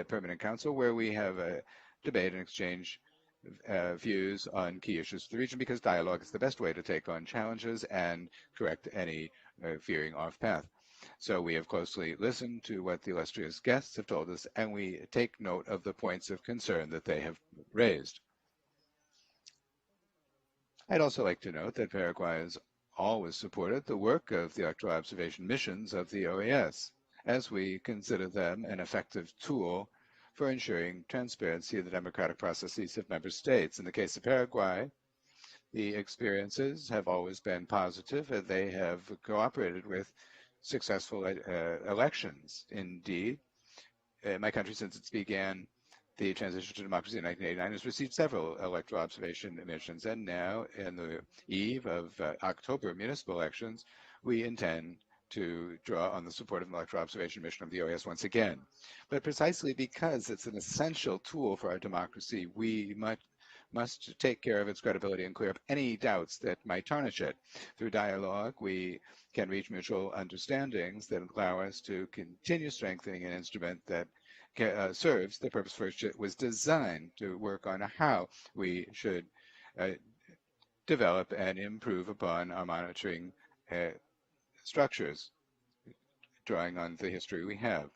Permanent Council, where we have a debate and exchange views on key issues of the region, because dialogue is the best way to take on challenges and correct any veering off path. So we have closely listened to what the illustrious guests have told us, and we take note of the points of concern that they have raised. I'd also like to note that Paraguay has always supported the work of the electoral observation missions of the OAS, as we consider them an effective tool for ensuring transparency of the democratic processes of member states. In the case of Paraguay, the experiences have always been positive, and they have cooperated with successful elections. Indeed, my country, since it began the transition to democracy in 1989, has received several electoral observation missions, and now, in the eve of October municipal elections, we intend to draw on the support of an electoral observation mission of the OAS once again. But precisely because it's an essential tool for our democracy, we must take care of its credibility and clear up any doubts that might tarnish it. Through dialogue, we can reach mutual understandings that allow us to continue strengthening an instrument that serves the purpose for which it was designed, to work on how we should develop and improve upon our monitoring structures, drawing on the history we have.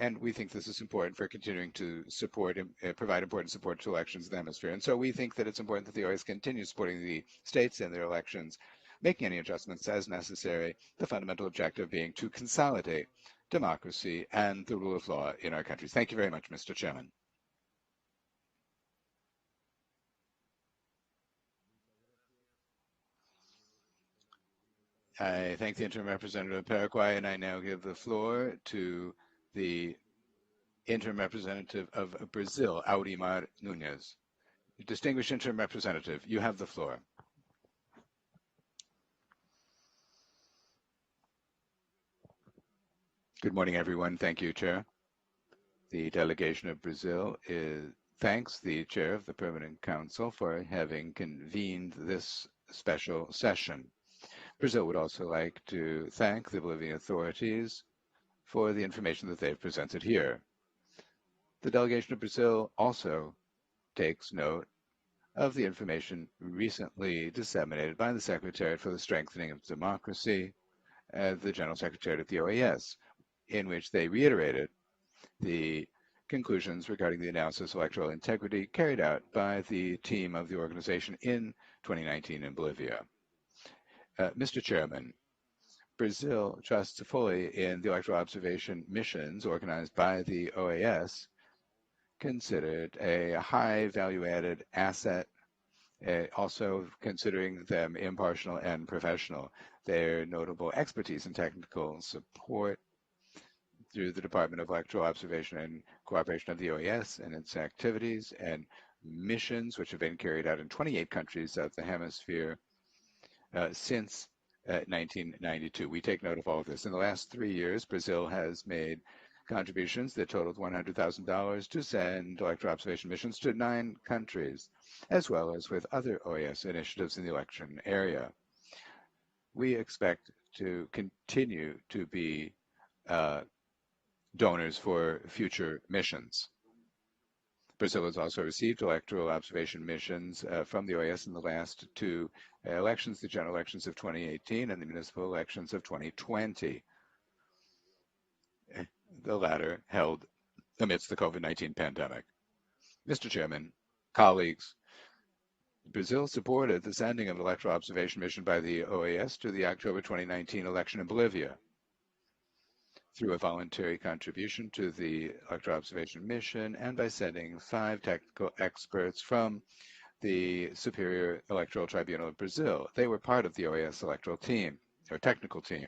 And we think this is important for continuing to support and provide important support to elections in the hemisphere. And so we think that it's important that the OAS continue supporting the states in their elections, making any adjustments as necessary, the fundamental objective being to consolidate democracy and the rule of law in our countries. Thank you very much, Mr. Chairman. I thank the interim representative of Paraguay, and I now give the floor to the interim representative of Brazil, Aurimar Nunes. Distinguished interim representative, you have the floor. Good morning, everyone. Thank you, Chair. The delegation of Brazil thanks the Chair of the Permanent Council for having convened this special session. Brazil would also like to thank the Bolivian authorities for the information that they've presented here. The delegation of Brazil also takes note of the information recently disseminated by the Secretariat for the Strengthening of Democracy, the General Secretariat of the OAS, in which they reiterated the conclusions regarding the analysis of electoral integrity carried out by the team of the organization in 2019 in Bolivia. Mr. Chairman, Brazil trusts fully in the electoral observation missions organized by the OAS, considered a high value-added asset, also considering them impartial and professional. Their notable expertise and technical support through the Department of Electoral Observation and Cooperation of the OAS and its activities and missions, which have been carried out in 28 countries of the hemisphere since 1992. We take note of all of this. In the last 3 years, Brazil has made contributions that totaled $100,000 to send electoral observation missions to 9 countries, as well as with other OAS initiatives in the election area. We expect to continue to be donors for future missions. Brazil has also received electoral observation missions from the OAS in the last 2 elections, the general elections of 2018 and the municipal elections of 2020. The latter held amidst the COVID-19 pandemic. Mr. Chairman, colleagues, Brazil supported the sending of an electoral observation mission by the OAS to the October 2019 election in Bolivia through a voluntary contribution to the electoral observation mission and by sending 5 technical experts from the Superior Electoral Tribunal of Brazil. They were part of the OAS electoral team, or technical team.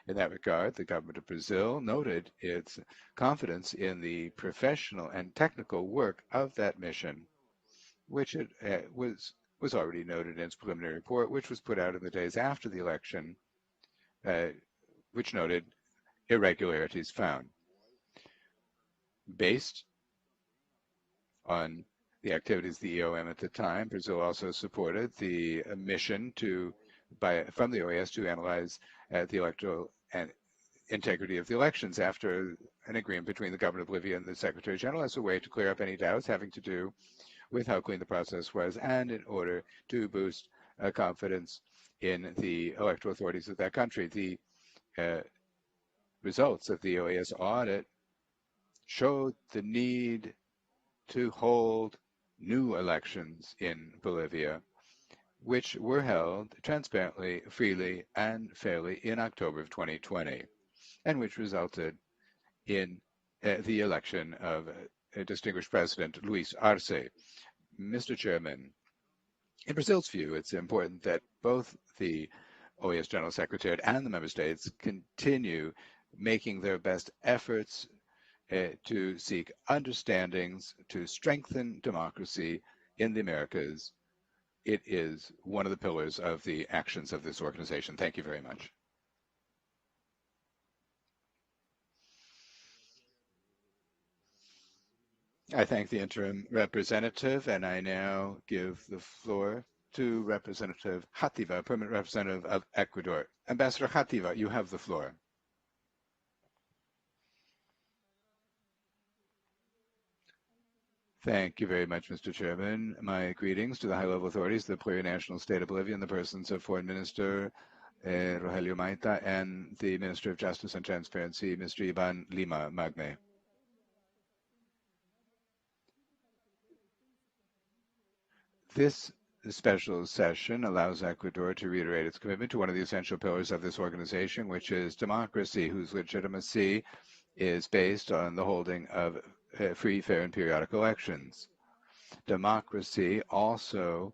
In that regard, the government of Brazil noted its confidence in the professional and technical work of that mission, which it was already noted in its preliminary report, which was put out in the days after the election, which noted irregularities found. Based on the activities of the EOM at the time, Brazil also supported the mission from the OAS to analyze the electoral and integrity of the elections after an agreement between the government of Bolivia and the Secretary General as a way to clear up any doubts having to do with how clean the process was and in order to boost confidence in the electoral authorities of that country. The results of the OAS audit showed the need to hold new elections in Bolivia, which were held transparently, freely, and fairly in October of 2020, and which resulted in the election of distinguished President Luis Arce. Mr. Chairman, in Brazil's view, it's important that both the OAS General Secretariat and the member states continue making their best efforts to seek understandings to strengthen democracy in the Americas. It is one of the pillars of the actions of this organization. Thank you very much. I thank the interim representative, and I now give the floor to Representative Hativa, Permanent Representative of Ecuador. Ambassador Hativa, you have the floor. Thank you very much, Mr. Chairman. My greetings to the high-level authorities, the plurinational state of Bolivia, and the persons of Foreign Minister Rogelio Maita and the Minister of Justice and Transparency, Mr. Ivan Lima Magme. This special session allows Ecuador to reiterate its commitment to one of the essential pillars of this organization, which is democracy, whose legitimacy is based on the holding of free, fair, and periodic elections. Democracy also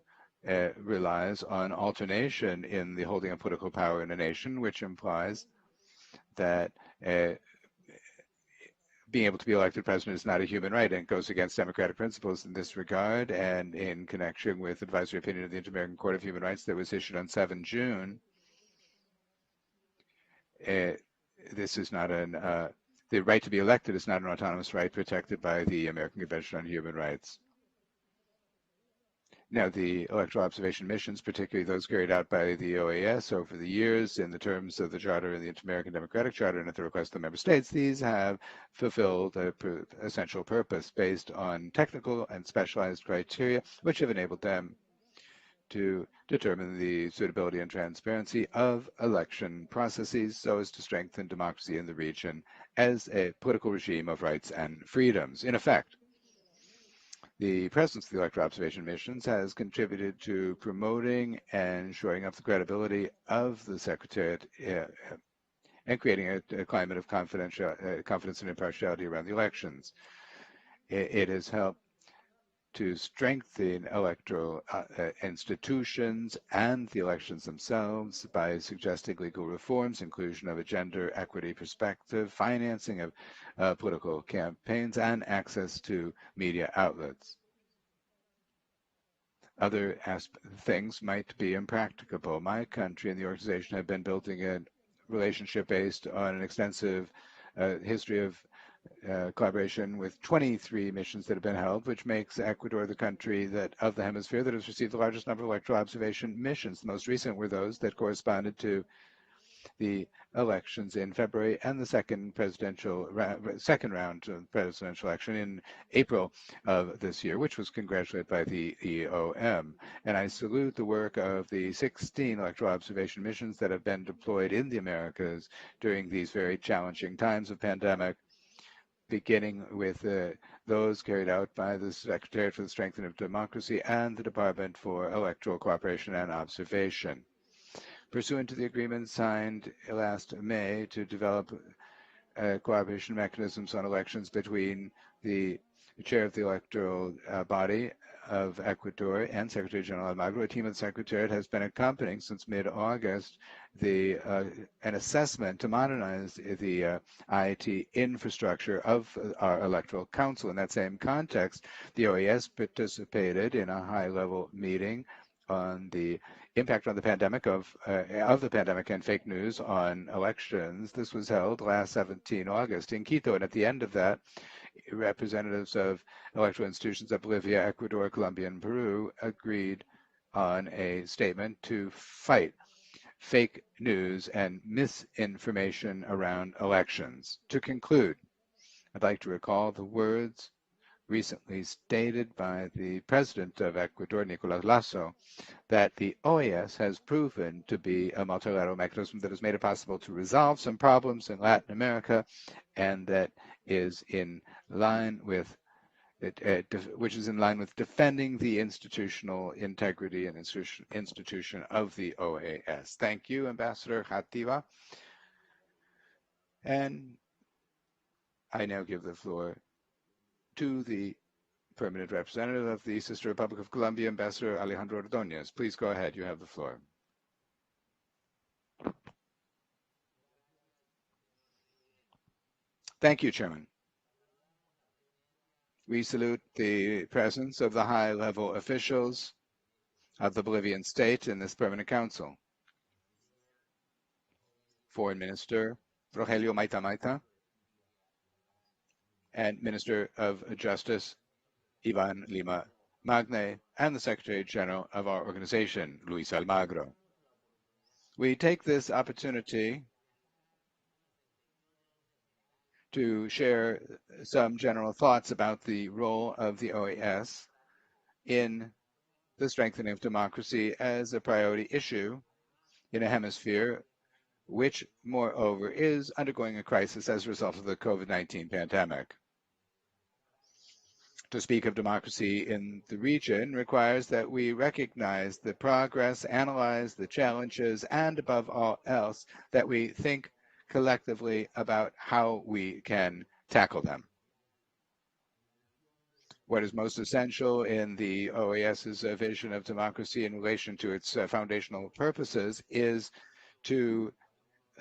relies on alternation in the holding of political power in a nation, which implies that being able to be elected president is not a human right and goes against democratic principles in this regard. And in connection with advisory opinion of the Inter-American Court of Human Rights that was issued on 7 June, this is not the right to be elected is not an autonomous right protected by the American Convention on Human Rights. Now, the electoral observation missions, particularly those carried out by the OAS over the years in the terms of the Charter and the Inter-American Democratic Charter and at the request of the member states, these have fulfilled an essential purpose based on technical and specialized criteria, which have enabled them to determine the suitability and transparency of election processes so as to strengthen democracy in the region as a political regime of rights and freedoms. In effect, the presence of the electoral observation missions has contributed to promoting and shoring up the credibility of the Secretariat and creating a climate of confidence and impartiality around the elections. It has helped to strengthen electoral institutions and the elections themselves by suggesting legal reforms, inclusion of a gender equity perspective, financing of political campaigns, and access to media outlets. Other things might be impracticable. My country and the organization have been building a relationship based on an extensive history of collaboration with 23 missions that have been held, which makes Ecuador the country of the hemisphere that has received the largest number of electoral observation missions. The most recent were those that corresponded to the elections in February and the second round of presidential election in April of this year, which was congratulated by the EOM. And I salute the work of the 16 electoral observation missions that have been deployed in the Americas during these very challenging times of pandemic, beginning with those carried out by the Secretariat for the Strengthening of Democracy and the Department for Electoral Cooperation and Observation. Pursuant to the agreement signed last May to develop cooperation mechanisms on elections between the chair of the electoral body of Ecuador and Secretary General Almagro, a team of the Secretariat has been accompanying since mid-August an assessment to modernize the IT infrastructure of our electoral council. In that same context, the OAS participated in a high-level meeting on the impact on the pandemic of the pandemic and fake news on elections. This was held last 17 August in Quito, and at the end of that, representatives of electoral institutions of Bolivia, Ecuador, Colombia, and Peru agreed on a statement to fight fake news and misinformation around elections. To conclude, I'd like to recall the words recently stated by the president of Ecuador, Nicolás Lasso, that the OAS has proven to be a multilateral mechanism that has made it possible to resolve some problems in Latin America, and that is in line with which is in line with defending the institutional integrity and institution of the OAS. Thank you, Ambassador Jativa. And I now give the floor to the permanent representative of the Sister Republic of Colombia, Ambassador Alejandro Ordóñez. Please go ahead. You have the floor. Thank you, Chairman. We salute the presence of the high-level officials of the Bolivian state in this permanent council. Foreign Minister Rogelio Maita Maita and Minister of Justice Ivan Lima Magne, and the Secretary General of our organization, Luis Almagro. We take this opportunity to share some general thoughts about the role of the OAS in the strengthening of democracy as a priority issue in a hemisphere which, moreover, is undergoing a crisis as a result of the COVID-19 pandemic. To speak of democracy in the region requires that we recognize the progress, analyze the challenges, and above all else, that we think collectively about how we can tackle them. What is most essential in the OAS's vision of democracy in relation to its foundational purposes is to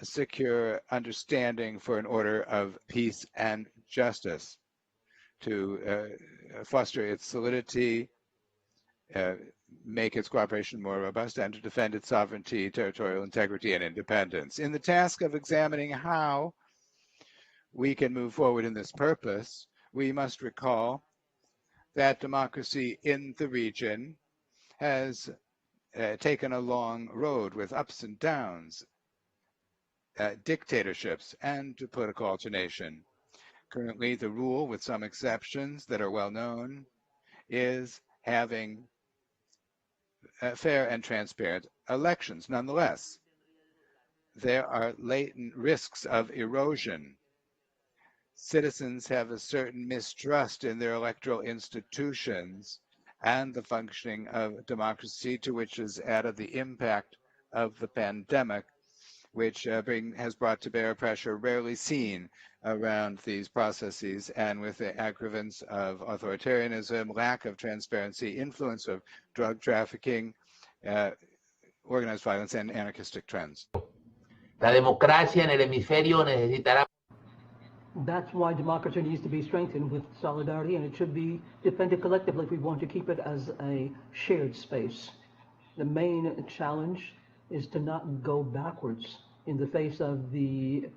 secure understanding for an order of peace and justice, to foster its solidity, make its cooperation more robust, and to defend its sovereignty, territorial integrity, and independence. In the task of examining how we can move forward in this purpose, we must recall that democracy in the region has taken a long road with ups and downs, dictatorships, and political alternation. Currently, the rule, with some exceptions that are well known, is having fair and transparent elections. Nonetheless, there are latent risks of erosion. Citizens have a certain mistrust in their electoral institutions and the functioning of democracy, to which is added the impact of the pandemic, which has brought to bear pressure rarely seen around these processes, and with the aggravants of authoritarianism, lack of transparency, influence of drug trafficking, organized violence, and anarchistic trends. La democracia en el hemisferio necesitará. That's why democracy needs to be strengthened with solidarity, and it should be defended collectively if we want to keep it as a shared space. The main challenge is to not go backwards in the face of the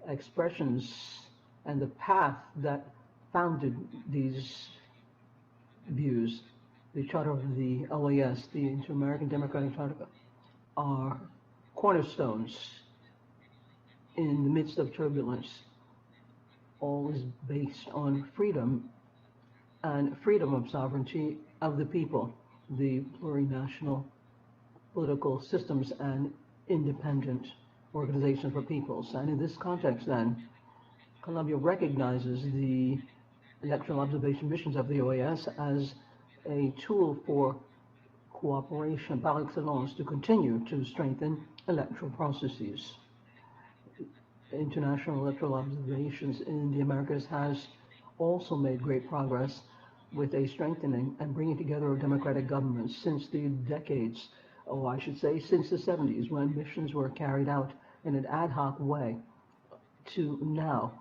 expressions and the path that founded these views. The Charter of the OAS, the Inter-American Democratic Charter, are cornerstones in the midst of turbulence. All is based on freedom and freedom of sovereignty of the people, the plurinational political systems and independent organizations for peoples. And in this context then, Colombia recognizes the electoral observation missions of the OAS as a tool for cooperation par excellence to continue to strengthen electoral processes. International electoral observations in the Americas has also made great progress with a strengthening and bringing together of democratic governments since the decades, or I should say since the 70s, when missions were carried out in an ad hoc way, to now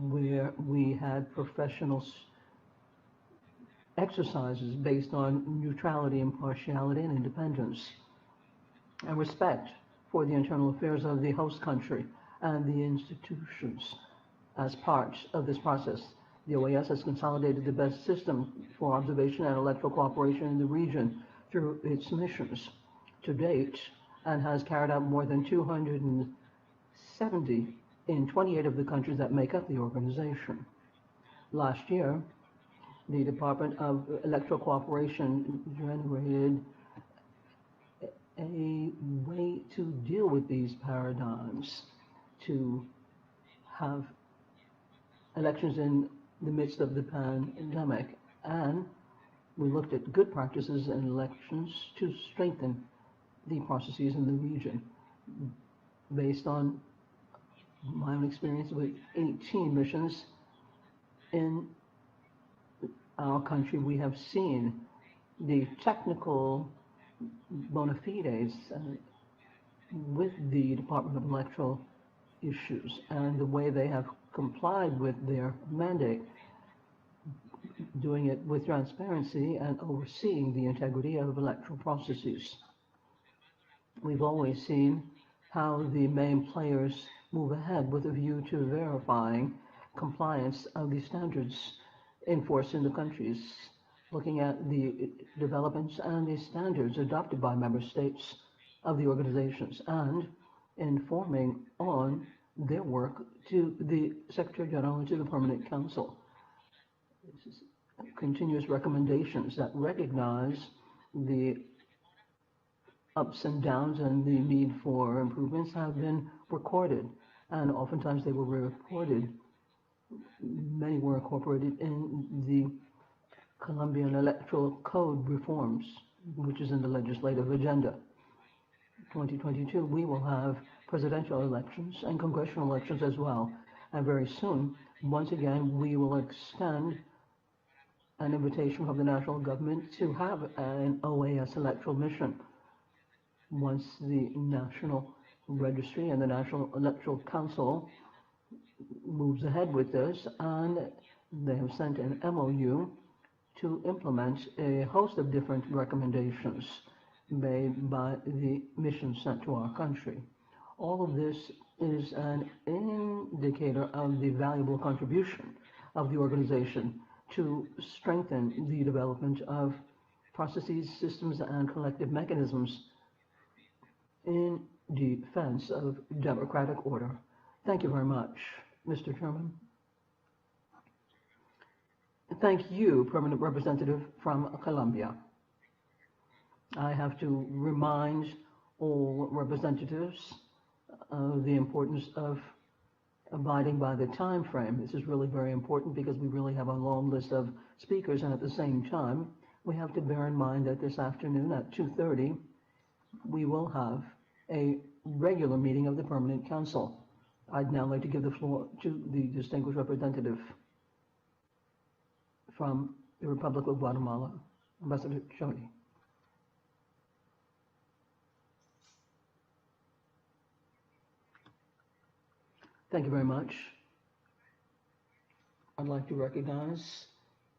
where we had professional exercises based on neutrality, impartiality, and independence, and respect for the internal affairs of the host country and the institutions. As part of this process, the OAS has consolidated the best system for observation and electoral cooperation in the region through its missions to date, and has carried out more than 270 in 28 of the countries that make up the organization. Last year, the Department of Electoral Cooperation generated a way to deal with these paradigms, to have elections in the midst of the pandemic, and we looked at good practices in elections to strengthen the processes in the region. Based on my own experience with 18 missions in our country, we have seen the technical bona fides with the Department of Electoral issues and the way they have complied with their mandate, doing it with transparency and overseeing the integrity of electoral processes. We've always seen how the main players move ahead with a view to verifying compliance of the standards enforced in the countries, looking at the developments and the standards adopted by member states of the organizations, and informing on their work to the Secretary General and to the Permanent Council. This is continuous recommendations that recognize the ups and downs and the need for improvements have been recorded, and oftentimes they were reported. Many were incorporated in the Colombian electoral code reforms, which is in the legislative agenda. 2022, we will have presidential elections and congressional elections as well. And very soon, once again, we will extend an invitation from the national government to have an OAS electoral mission. Once the National Registry and the National Electoral Council moves ahead with this, and they have sent an MOU to implement a host of different recommendations made by the mission sent to our country. All of this is an indicator of the valuable contribution of the organization to strengthen the development of processes, systems, and collective mechanisms in defense of democratic order. Thank you very much, Mr. Chairman. Thank you, Permanent Representative from Colombia. I have to remind all representatives of the importance of abiding by the time frame. This is really very important because we really have a long list of speakers, and at the same time, we have to bear in mind that this afternoon at 2:30, we will have a regular meeting of the Permanent Council. I'd now like to give the floor to the distinguished representative from the Republic of Guatemala, Ambassador Choni. Thank you very much. I'd like to recognize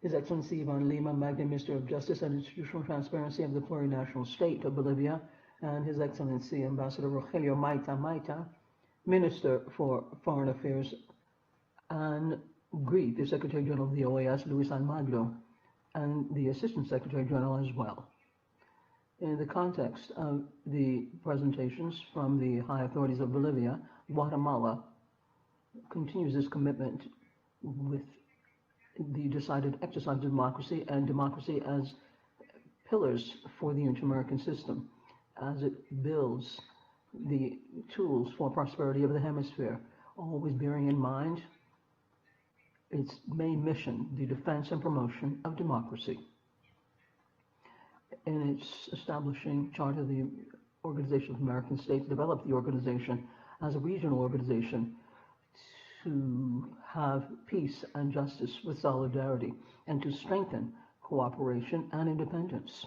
His Excellency Ivan Lima, Magna Minister of Justice and Institutional Transparency of the Plurinational State of Bolivia, and His Excellency Ambassador Rogelio Maita, Minister for Foreign Affairs, and greet the Secretary General of the OAS, Luis Almagro, and the Assistant Secretary General as well. In the context of the presentations from the high authorities of Bolivia, Guatemala continues this commitment with the decided exercise of democracy and democracy as pillars for the inter-American system, as it builds the tools for prosperity of the hemisphere, always bearing in mind its main mission, the defense and promotion of democracy. In its establishing charter, the Organization of American States developed the organization as a regional organization to have peace and justice with solidarity and to strengthen cooperation and independence.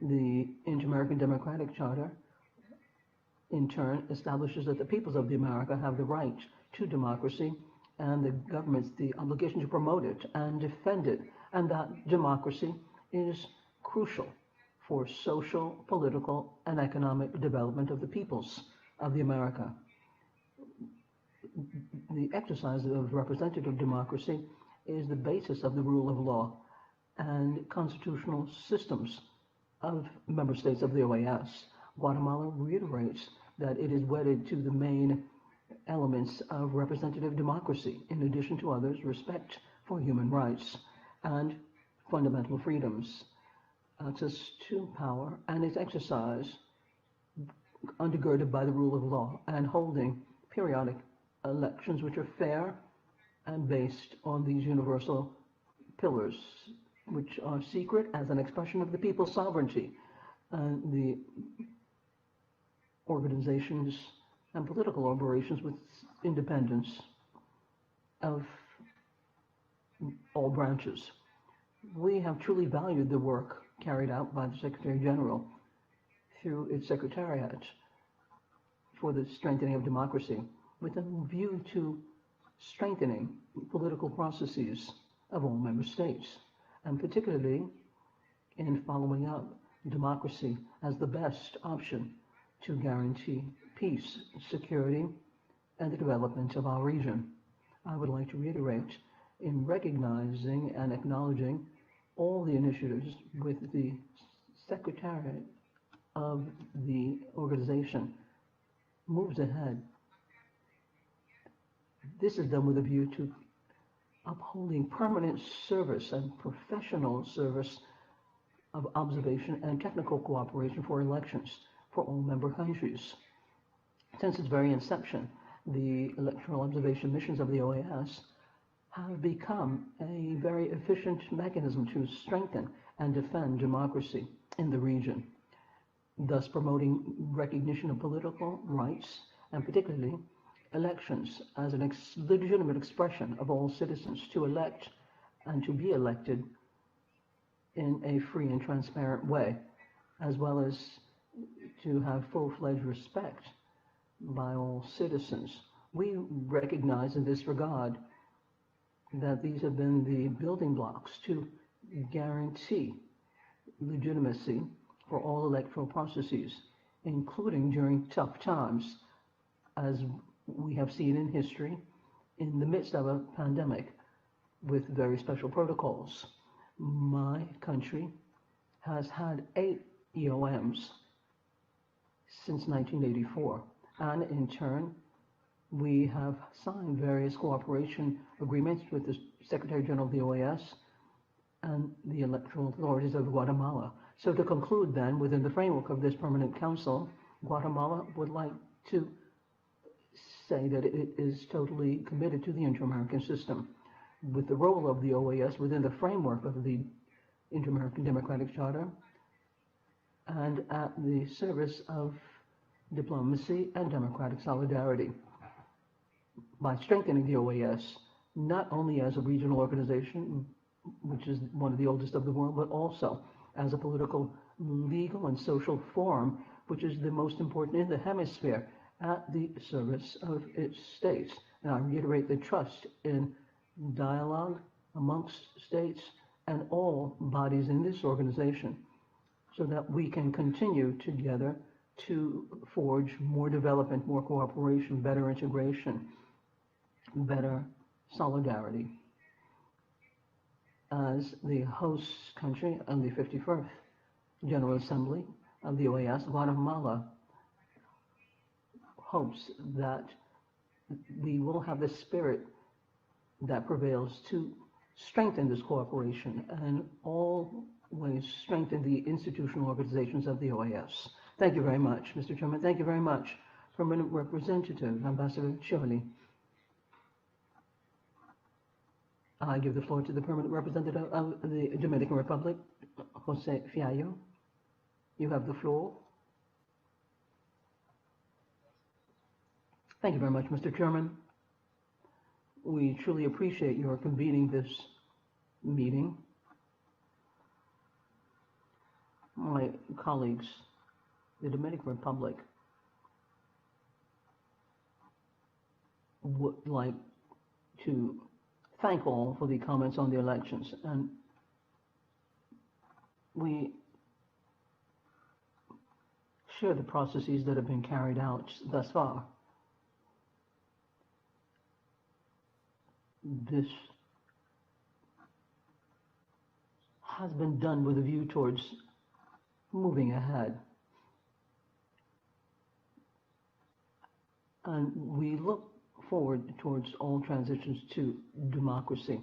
The Inter-American Democratic Charter, in turn, establishes that the peoples of the America have the right to democracy and the government's the obligation to promote it and defend it, and that democracy is crucial for social, political, and economic development of the peoples of the America. The exercise of representative democracy is the basis of the rule of law and constitutional systems of member states of the OAS. Guatemala reiterates that it is wedded to the main elements of representative democracy, in addition to others, respect for human rights and fundamental freedoms, access to power, and its exercise undergirded by the rule of law, and holding periodic elections which are fair and based on these universal pillars, which are secret as an expression of the people's sovereignty, and the organizations and political operations with independence of all branches. We have truly valued the work carried out by the Secretary General through its Secretariat for the strengthening of democracy, with a view to strengthening political processes of all member states, and particularly in following up democracy as the best option to guarantee peace, security, and the development of our region. I would like to reiterate in recognizing and acknowledging all the initiatives with the Secretariat of the organization moves ahead. This is done with a view to upholding permanent service and professional service of observation and technical cooperation for elections for all member countries. Since its very inception, the electoral observation missions of the OAS have become a very efficient mechanism to strengthen and defend democracy in the region, thus promoting recognition of political rights and particularly elections as a legitimate expression of all citizens to elect and to be elected in a free and transparent way, as well as to have full-fledged respect by all citizens. We recognize in this regard that these have been the building blocks to guarantee legitimacy for all electoral processes, including during tough times, as we have seen in history, in the midst of a pandemic with very special protocols. My country has had 8 EOMs since 1984, and in turn, we have signed various cooperation agreements with the Secretary General of the OAS and the electoral authorities of Guatemala. So to conclude then, within the framework of this permanent council, Guatemala would like to say that it is totally committed to the Inter-American system, with the role of the OAS within the framework of the Inter-American Democratic Charter and at the service of diplomacy and democratic solidarity. By strengthening the OAS, not only as a regional organization, which is one of the oldest of the world, but also as a political, legal, and social forum, which is the most important in the hemisphere, at the service of its states. And I reiterate the trust in dialogue amongst states and all bodies in this organization, so that we can continue together to forge more development, more cooperation, better integration, better solidarity. As the host country of the 51st General Assembly of the OAS, Guatemala hopes that we will have the spirit that prevails to strengthen this cooperation and always strengthen the institutional organizations of the OAS. Thank you very much, Mr. Chairman. Thank you very much, Permanent Representative Ambassador Chivali. I give the floor to the Permanent Representative of the Dominican Republic, Jose Fiallo. You have the floor. Thank you very much, Mr. Chairman. We truly appreciate your convening this meeting. My colleagues, the Dominican Republic would like to thank all for the comments on the elections, and we share the processes that have been carried out thus far. This has been done with a view towards moving ahead. And we look forward towards all transitions to democracy.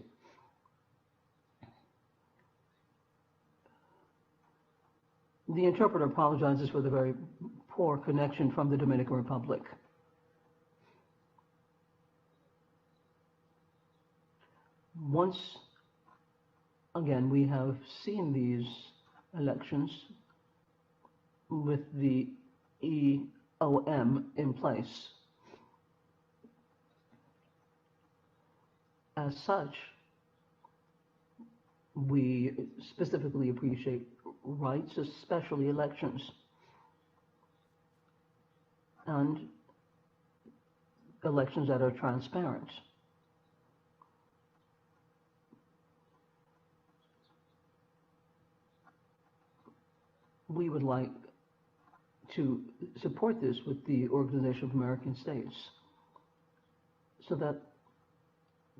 The interpreter apologizes for the very poor connection from the Dominican Republic. Once again, we have seen these elections with the EOM in place. As such, we specifically appreciate rights, especially elections, and elections that are transparent. We would like to support this with the Organization of American States so that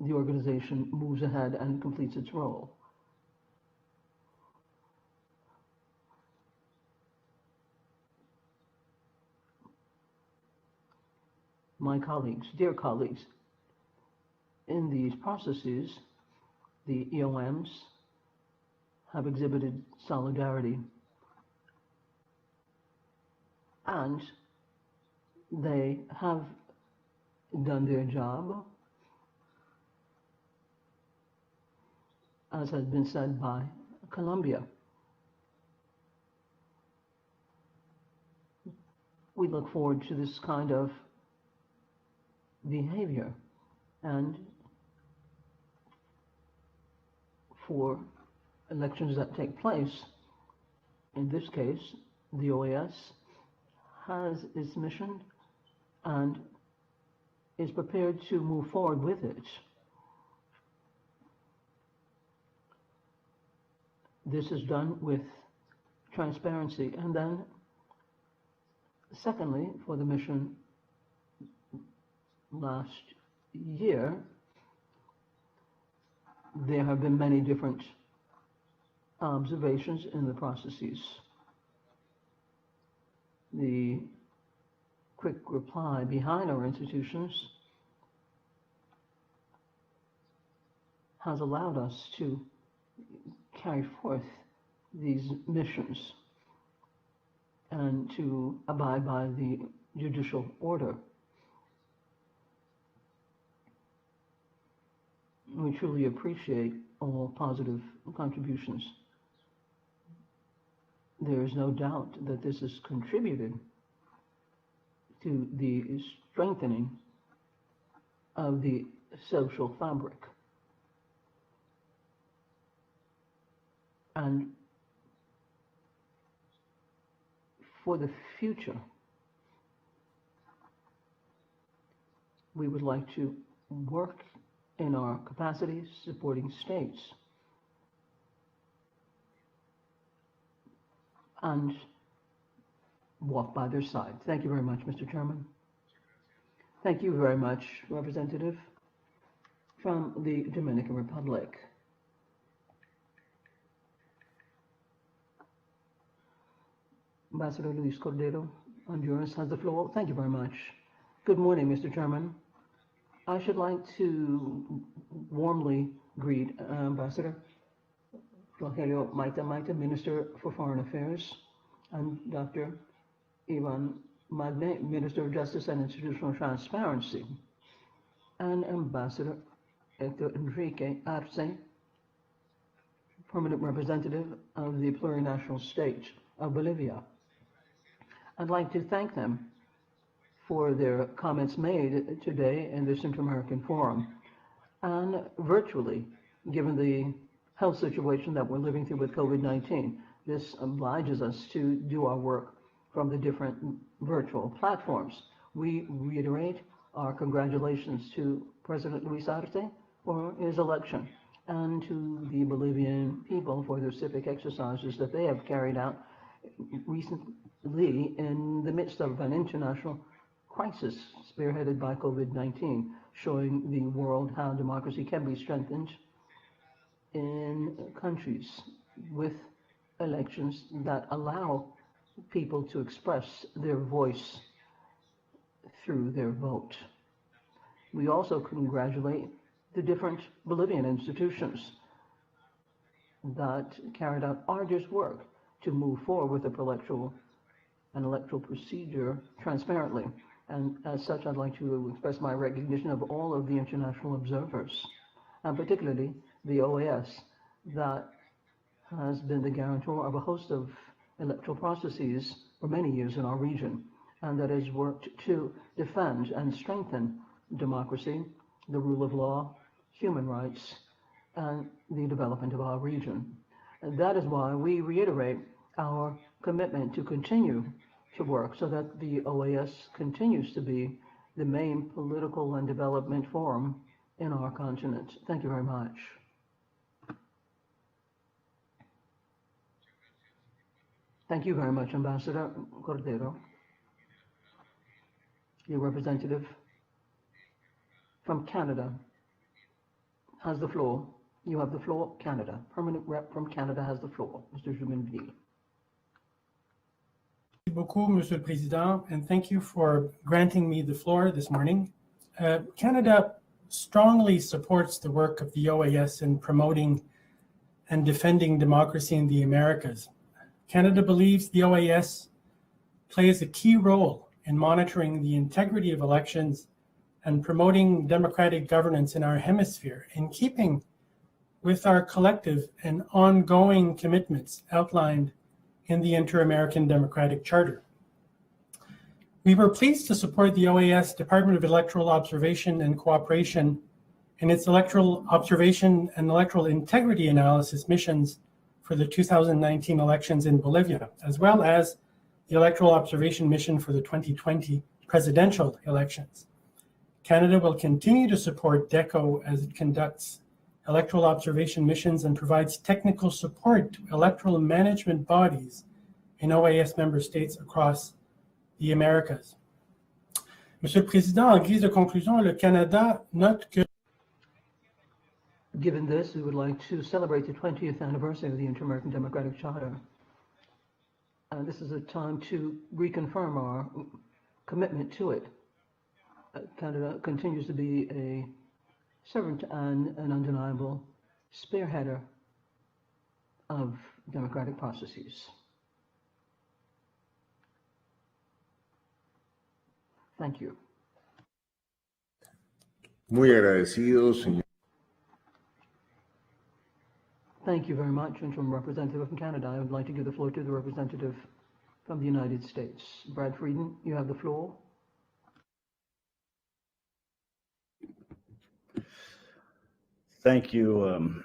the organization moves ahead and completes its role. My colleagues, dear colleagues, in these processes, the EOMs have exhibited solidarity, and they have done their job as has been said by Colombia. We look forward to this kind of behavior, and for elections that take place, in this case, the OAS has its mission and is prepared to move forward with it. This is done with transparency. And then, secondly, for the mission last year, there have been many different observations in the processes. The quick reply behind our institutions has allowed us to carry forth these missions and to abide by the judicial order. We truly appreciate all positive contributions. There is no doubt that this has contributed to the strengthening of the social fabric. And for the future, we would like to work in our capacities supporting states and walk by their side. Thank you very much, Mr. Chairman. Thank you very much, Representative from the Dominican Republic. Ambassador Luis Cordero, Honduras, has the floor. Thank you very much. Good morning, Mr. Chairman. I should like to warmly greet Ambassador Rogelio Maita, Minister for Foreign Affairs, and Dr. Ivan Magne, Minister of Justice and Institutional Transparency, and Ambassador Hector Enrique Arce, Permanent Representative of the Plurinational State of Bolivia. I'd like to thank them for their comments made today in this Inter-American Forum, and virtually, given the health situation that we're living through with COVID-19. This obliges us to do our work from the different virtual platforms. We reiterate our congratulations to President Luis Arce for his election, and to the Bolivian people for their civic exercises that they have carried out recently in the midst of an international crisis spearheaded by COVID-19, showing the world how democracy can be strengthened in countries with elections that allow people to express their voice through their vote. We also congratulate the different Bolivian institutions that carried out arduous work to move forward with an electoral procedure transparently. And as such, I'd like to express my recognition of all of the international observers, and particularly the OAS, that has been the guarantor of a host of electoral processes for many years in our region, and that has worked to defend and strengthen democracy, the rule of law, human rights, and the development of our region. And that is why we reiterate our commitment to continue to work so that the OAS continues to be the main political and development forum in our continent. Thank you very much. Thank you very much, Ambassador Cordero. Your representative from Canada has the floor. You have the floor, Canada. Permanent rep from Canada has the floor. Mr. Juminville. Merci beaucoup, Monsieur le Président, and thank you for granting me the floor this morning. Canada strongly supports the work of the OAS in promoting and defending democracy in the Americas. Canada believes the OAS plays a key role in monitoring the integrity of elections and promoting democratic governance in our hemisphere, in keeping with our collective and ongoing commitments outlined in the Inter-American Democratic Charter. We were pleased to support the OAS Department of Electoral Observation and Cooperation in its electoral observation and electoral integrity analysis missions for the 2019 elections in Bolivia, as well as the electoral observation mission for the 2020 presidential elections. Canada will continue to support DECO as it conducts electoral observation missions and provides technical support to electoral management bodies in OAS member states across the Americas. Monsieur le Président, en guise de conclusion, le Canada note que Given this, we would like to celebrate the 20th anniversary of the Inter-American Democratic Charter. This is a time to reconfirm our commitment to it. Canada continues to be a servant and an undeniable spearheader of democratic processes. Thank you. Muy agradecido, señor. Thank you very much, Interim Representative from Canada. I would like to give the floor to the representative from the United States. Brad Frieden, you have the floor. Thank you.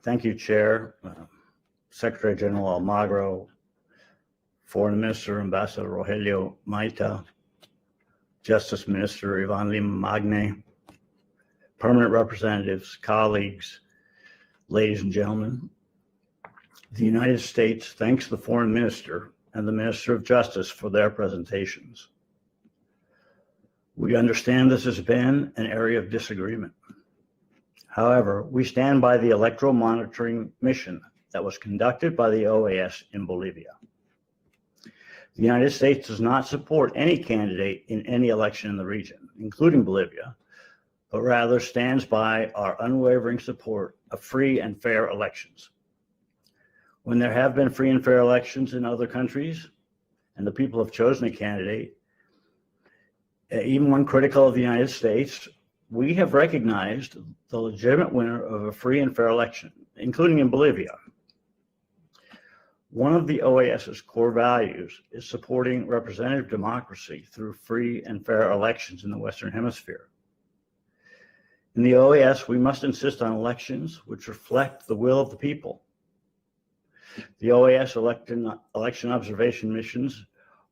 Thank you, Chair, Secretary General Almagro, Foreign Minister Ambassador Rogelio Maita, Justice Minister Ivan Lima Magne, permanent representatives, colleagues, ladies and gentlemen. The United States thanks the Foreign Minister and the Minister of Justice for their presentations. We understand this has been an area of disagreement. However, we stand by the electoral monitoring mission that was conducted by the OAS in Bolivia. The United States does not support any candidate in any election in the region, including Bolivia, but rather stands by our unwavering support of free and fair elections. When there have been free and fair elections in other countries, and the people have chosen a candidate, even when critical of the United States, we have recognized the legitimate winner of a free and fair election, including in Bolivia. One of the OAS's core values is supporting representative democracy through free and fair elections in the Western Hemisphere. In the OAS, we must insist on elections which reflect the will of the people. The OAS election observation missions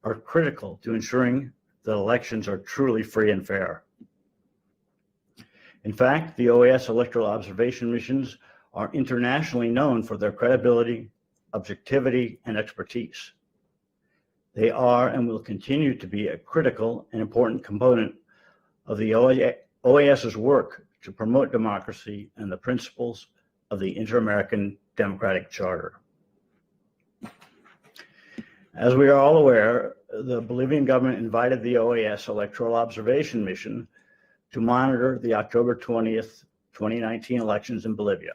are critical to ensuring that elections are truly free and fair. In fact, the OAS electoral observation missions are internationally known for their credibility, objectivity, and expertise. They are and will continue to be a critical and important component of the OAS's work to promote democracy and the principles of the Inter-American Democratic Charter. As we are all aware, the Bolivian government invited the OAS electoral observation mission to monitor the October 20th, 2019 elections in Bolivia.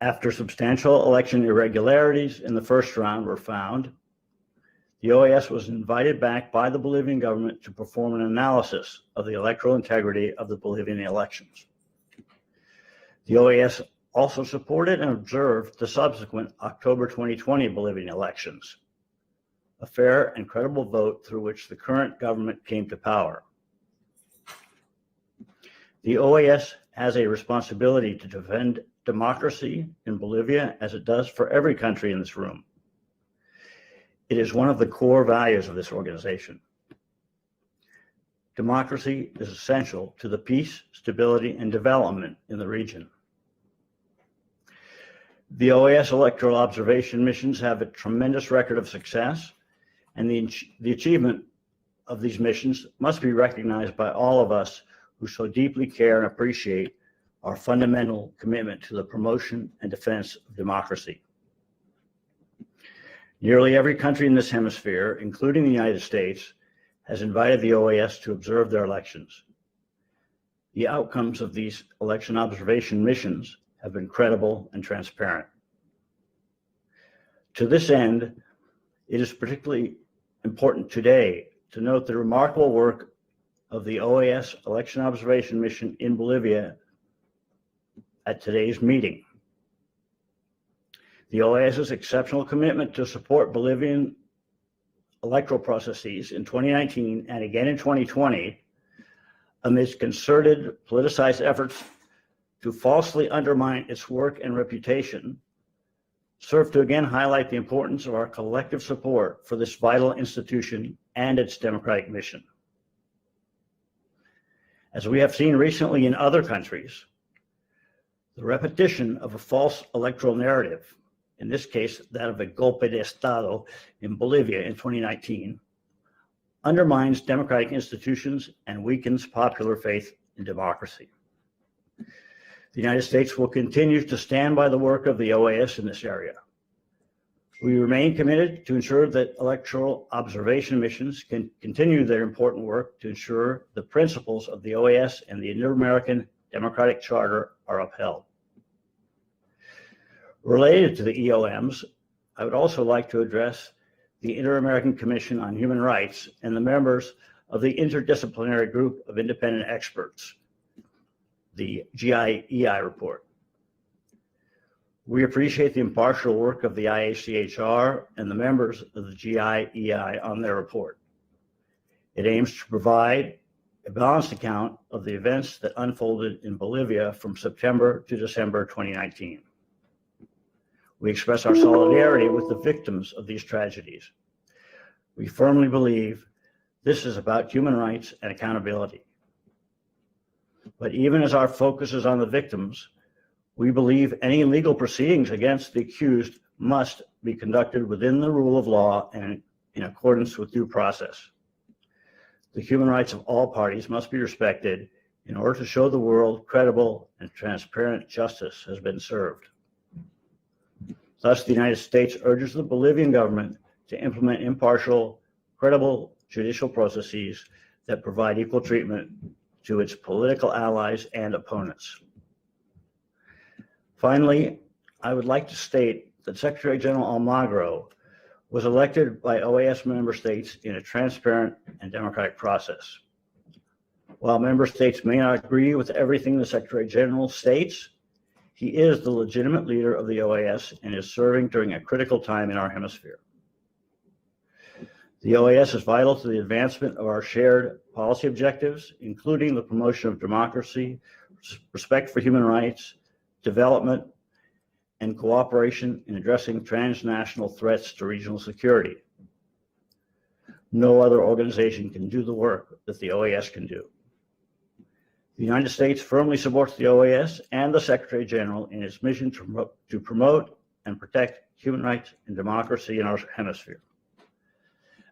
After substantial election irregularities in the first round were found, the OAS was invited back by the Bolivian government to perform an analysis of the electoral integrity of the Bolivian elections. The OAS also supported and observed the subsequent October 2020 Bolivian elections, a fair and credible vote through which the current government came to power. The OAS has a responsibility to defend democracy in Bolivia as it does for every country in this room. It is one of the core values of this organization. Democracy is essential to the peace, stability, and development in the region. The OAS electoral observation missions have a tremendous record of success, and the achievement of these missions must be recognized by all of us who so deeply care and appreciate our fundamental commitment to the promotion and defense of democracy. Nearly every country in this hemisphere, including the United States, has invited the OAS to observe their elections. The outcomes of these election observation missions have been credible and transparent. To this end, it is particularly important today to note the remarkable work of the OAS election observation mission in Bolivia at today's meeting. The OAS's exceptional commitment to support Bolivian electoral processes in 2019 and again in 2020, amidst concerted politicized efforts to falsely undermine its work and reputation, serve to again highlight the importance of our collective support for this vital institution and its democratic mission. As we have seen recently in other countries, the repetition of a false electoral narrative, in this case that of a golpe de Estado in Bolivia in 2019, undermines democratic institutions and weakens popular faith in democracy. The United States will continue to stand by the work of the OAS in this area. We remain committed to ensure that electoral observation missions can continue their important work to ensure the principles of the OAS and the Inter-American Democratic Charter are upheld. Related to the EOMs, I would also like to address the Inter-American Commission on Human Rights and the members of the Interdisciplinary Group of Independent Experts, the GIEI report. We appreciate the impartial work of the IACHR and the members of the GIEI on their report. It aims to provide a balanced account of the events that unfolded in Bolivia from September to December 2019. We express our solidarity with the victims of these tragedies. We firmly believe this is about human rights and accountability. But even as our focus is on the victims, we believe any legal proceedings against the accused must be conducted within the rule of law and in accordance with due process. The human rights of all parties must be respected in order to show the world credible and transparent justice has been served. Thus, the United States urges the Bolivian government to implement impartial, credible judicial processes that provide equal treatment to its political allies and opponents. Finally, I would like to state that Secretary General Almagro was elected by OAS member states in a transparent and democratic process. While member states may not agree with everything the Secretary General states, he is the legitimate leader of the OAS and is serving during a critical time in our hemisphere. The OAS is vital to the advancement of our shared policy objectives, including the promotion of democracy, respect for human rights, development, and cooperation in addressing transnational threats to regional security. No other organization can do the work that the OAS can do. The United States firmly supports the OAS and the Secretary General in its mission to promote and protect human rights and democracy in our hemisphere.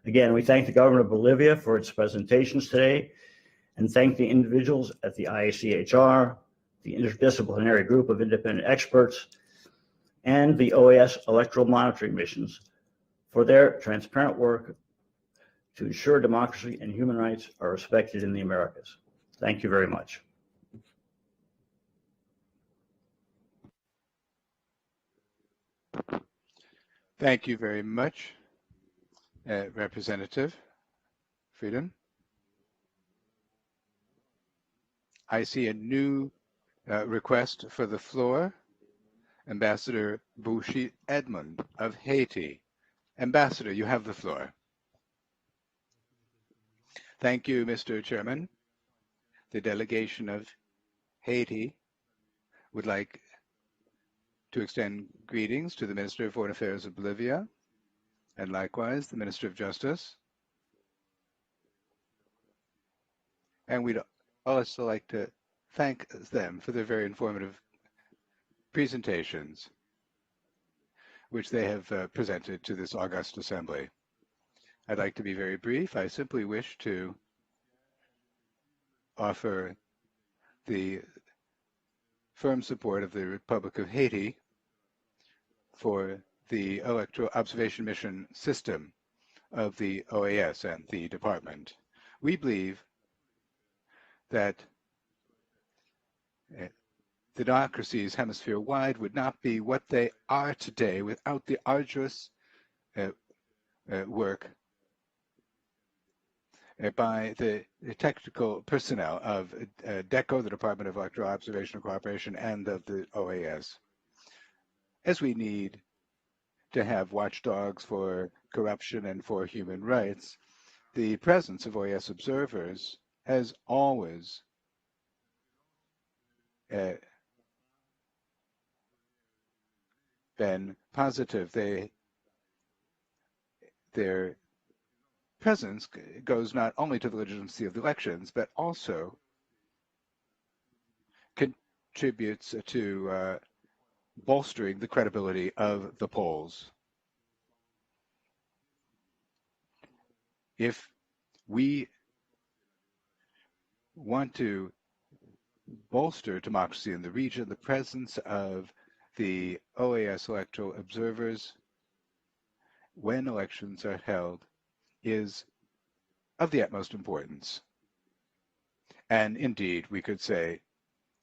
Again, we thank the government of Bolivia for its presentations today and thank the individuals at the IACHR, the Interdisciplinary Group of Independent Experts, and the OAS electoral monitoring missions for their transparent work to ensure democracy and human rights are respected in the Americas. Thank you very much. Thank you very much, Representative Frieden. I see a new request for the floor. Ambassador Bouchy Edmond of Haiti. Ambassador, you have the floor. Thank you, Mr. Chairman. The delegation of Haiti would like to extend greetings to the Minister of Foreign Affairs of Bolivia, and likewise the Minister of Justice. And we'd also like to thank them for their very informative presentations, which they have presented to this august assembly. I'd like to be very brief. I simply wish to offer the firm support of the Republic of Haiti for the electoral observation mission system of the OAS and the department. We believe that the democracies hemisphere-wide would not be what they are today without the arduous work by the technical personnel of DECO, the Department of Electoral Observation and Cooperation, and of the OAS. As we need to have watchdogs for corruption and for human rights, the presence of OAS observers has always been positive. Their presence goes not only to the legitimacy of the elections, but also contributes to bolstering the credibility of the polls. If we want to bolster democracy in the region, the presence of the OAS electoral observers when elections are held is of the utmost importance. And indeed, we could say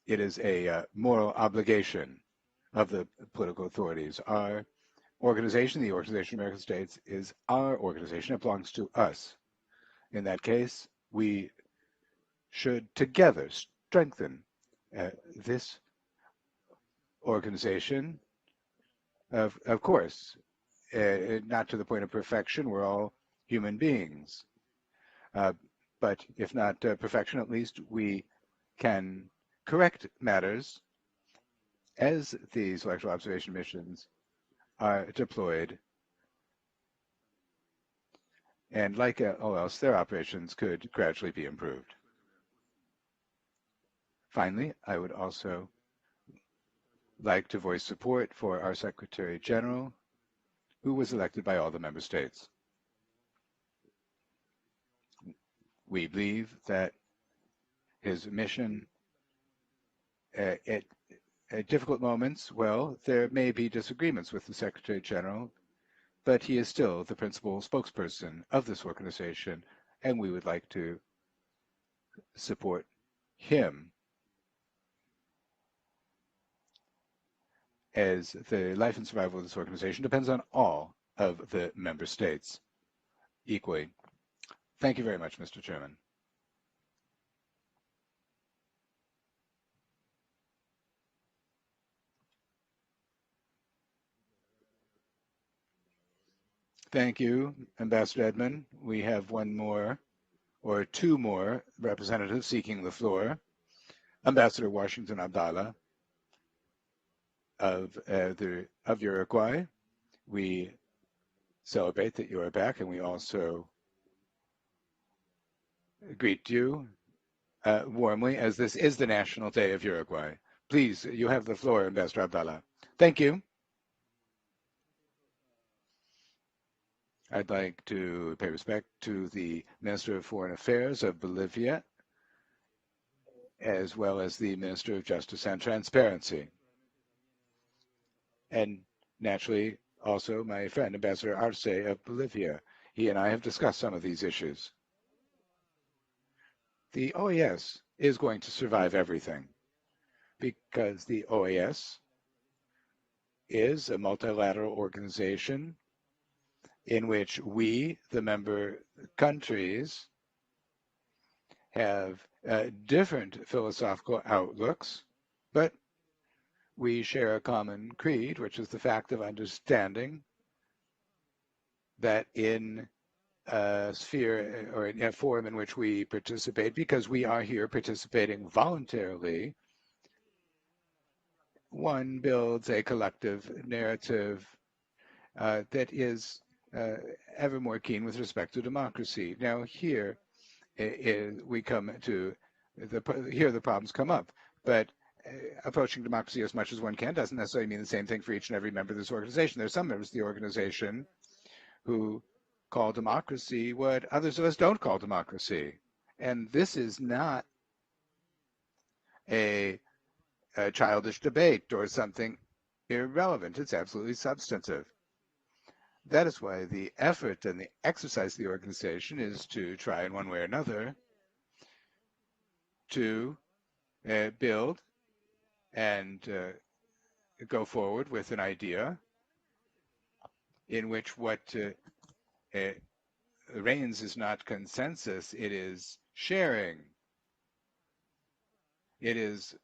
it is a moral obligation of the political authorities. Our organization, the Organization of American States, is our organization. It belongs to us. In that case, we should together strengthen this organization. Of course, not to the point of perfection. We're all human beings. But if not perfection, at least we can correct matters as these electoral observation missions are deployed. And like all else, their operations could gradually be improved. Finally, I would also like to voice support for our Secretary General, who was elected by all the member states. We believe that his mission at difficult moments, well, there may be disagreements with the Secretary General, but he is still the principal spokesperson of this organization, and we would like to support him as the life and survival of this organization depends on all of the member states equally. Thank you very much, Mr. Chairman. Thank you, Ambassador Edmond. We have one more or two more representatives seeking the floor. Ambassador Washington Abdallah of Uruguay. We celebrate that you are back, and we also greet you warmly, as this is the National Day of Uruguay. Please, you have the floor, Ambassador Abdallah. Thank you. I'd like to pay respect to the Minister of Foreign Affairs of Bolivia, as well as the Minister of Justice and Transparency. And naturally, also my friend, Ambassador Arce of Bolivia. He and I have discussed some of these issues. The OAS is going to survive everything because the OAS is a multilateral organization in which we, the member countries, have different philosophical outlooks, but we share a common creed, which is the fact of understanding that in a sphere or in a forum in which we participate, because we are here participating voluntarily, one builds a collective narrative that is ever more keen with respect to democracy. Now here we come to here the problems come up, but approaching democracy as much as one can doesn't necessarily mean the same thing for each and every member of this organization. There are some members of the organization who call democracy what others of us don't call democracy. And this is not a childish debate or something irrelevant. It's absolutely substantive. That is why the effort and the exercise of the organization is to try in one way or another to build and go forward with an idea in which what reigns is not consensus, it is sharing. It is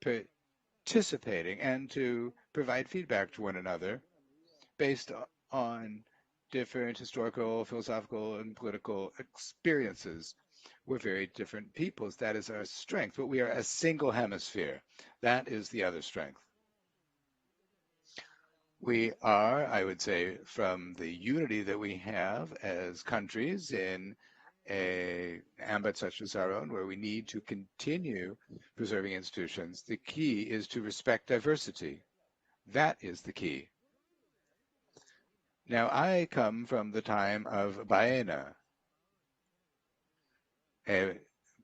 participating and to provide feedback to one another based on different historical, philosophical, and political experiences. We're very different peoples. That is our strength, but we are a single hemisphere. That is the other strength. We are, I would say, from the unity that we have as countries in an ambit such as our own, where we need to continue preserving institutions, the key is to respect diversity. That is the key. Now, I come from the time of Baena. I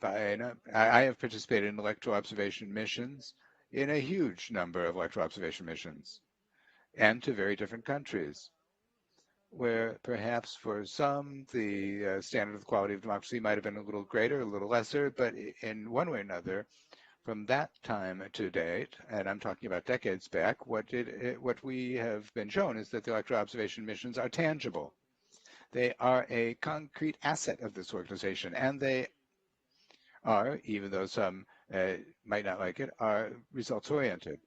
have participated in electoral observation missions, in a huge number of electoral observation missions, and to very different countries, where perhaps for some the standard of quality of democracy might have been a little greater, a little lesser, but in one way or another, from that time to date, and I'm talking about decades back, what we have been shown is that the electoral observation missions are tangible. They are a concrete asset of this organization, and they are, even though some might not like it, are results-oriented.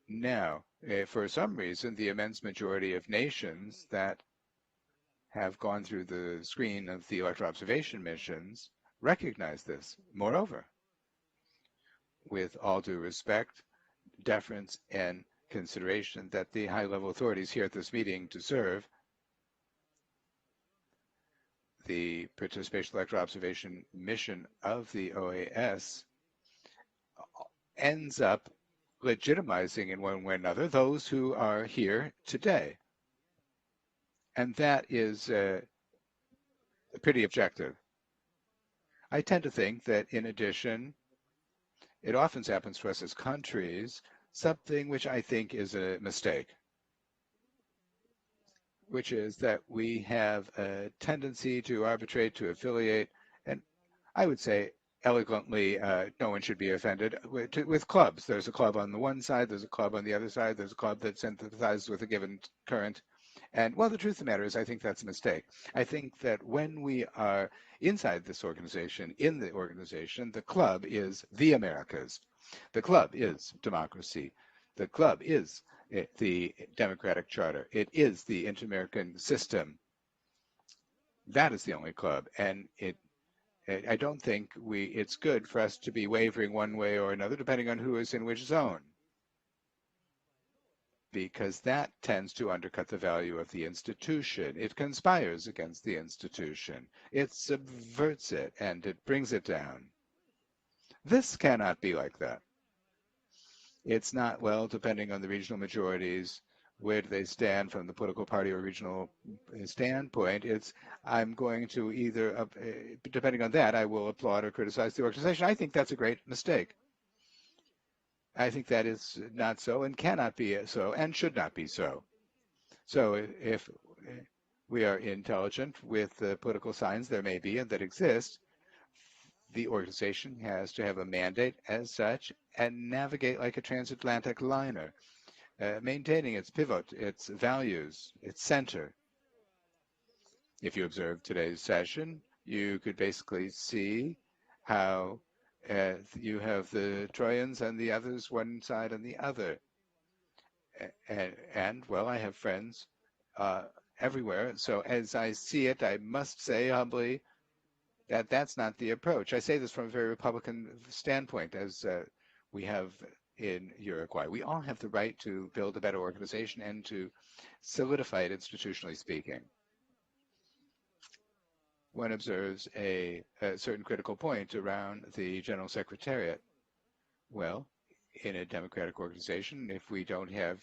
Now, for some reason, the immense majority of nations that have gone through the screen of the electoral observation missions recognize this. Moreover, with all due respect, deference, and consideration that the high-level authorities here at this meeting deserve, the participation electoral observation mission of the OAS ends up legitimizing in one way or another those who are here today. And that is pretty objective. I tend to think that in addition, it often happens for us as countries, something which I think is a mistake, which is that we have a tendency to arbitrate, to affiliate, and I would say elegantly, no one should be offended, with clubs. There's a club on the one side, there's a club on the other side, there's a club that sympathizes with a given current. And, well, the truth of the matter is I think that's a mistake. I think that when we are inside this organization, in the organization, the club is the Americas. The club is democracy. The club is the Democratic Charter. It is the Inter-American system. That is the only club. And I don't think it's good for us to be wavering one way or another, depending on who is in which zone, because that tends to undercut the value of the institution. It conspires against the institution. It subverts it, and it brings it down. This cannot be like that. It's not, well, depending on the regional majorities, where do they stand from the political party or regional standpoint? It's, I'm going to either, depending on that, I will applaud or criticize the organization. I think that's a great mistake. I think that is not so and cannot be so and should not be so. So if we are intelligent with the political signs there may be and that exist, the organization has to have a mandate as such and navigate like a transatlantic liner, maintaining its pivot, its values, its center. If you observe today's session, you could basically see how you have the Troyans and the others one side and the other. And well, I have friends everywhere. So as I see it, I must say humbly that that's not the approach. I say this from a very Republican standpoint, as we have in Uruguay. We all have the right to build a better organization and to solidify it institutionally speaking. One observes a certain critical point around the General Secretariat. Well, in a democratic organization, if we don't have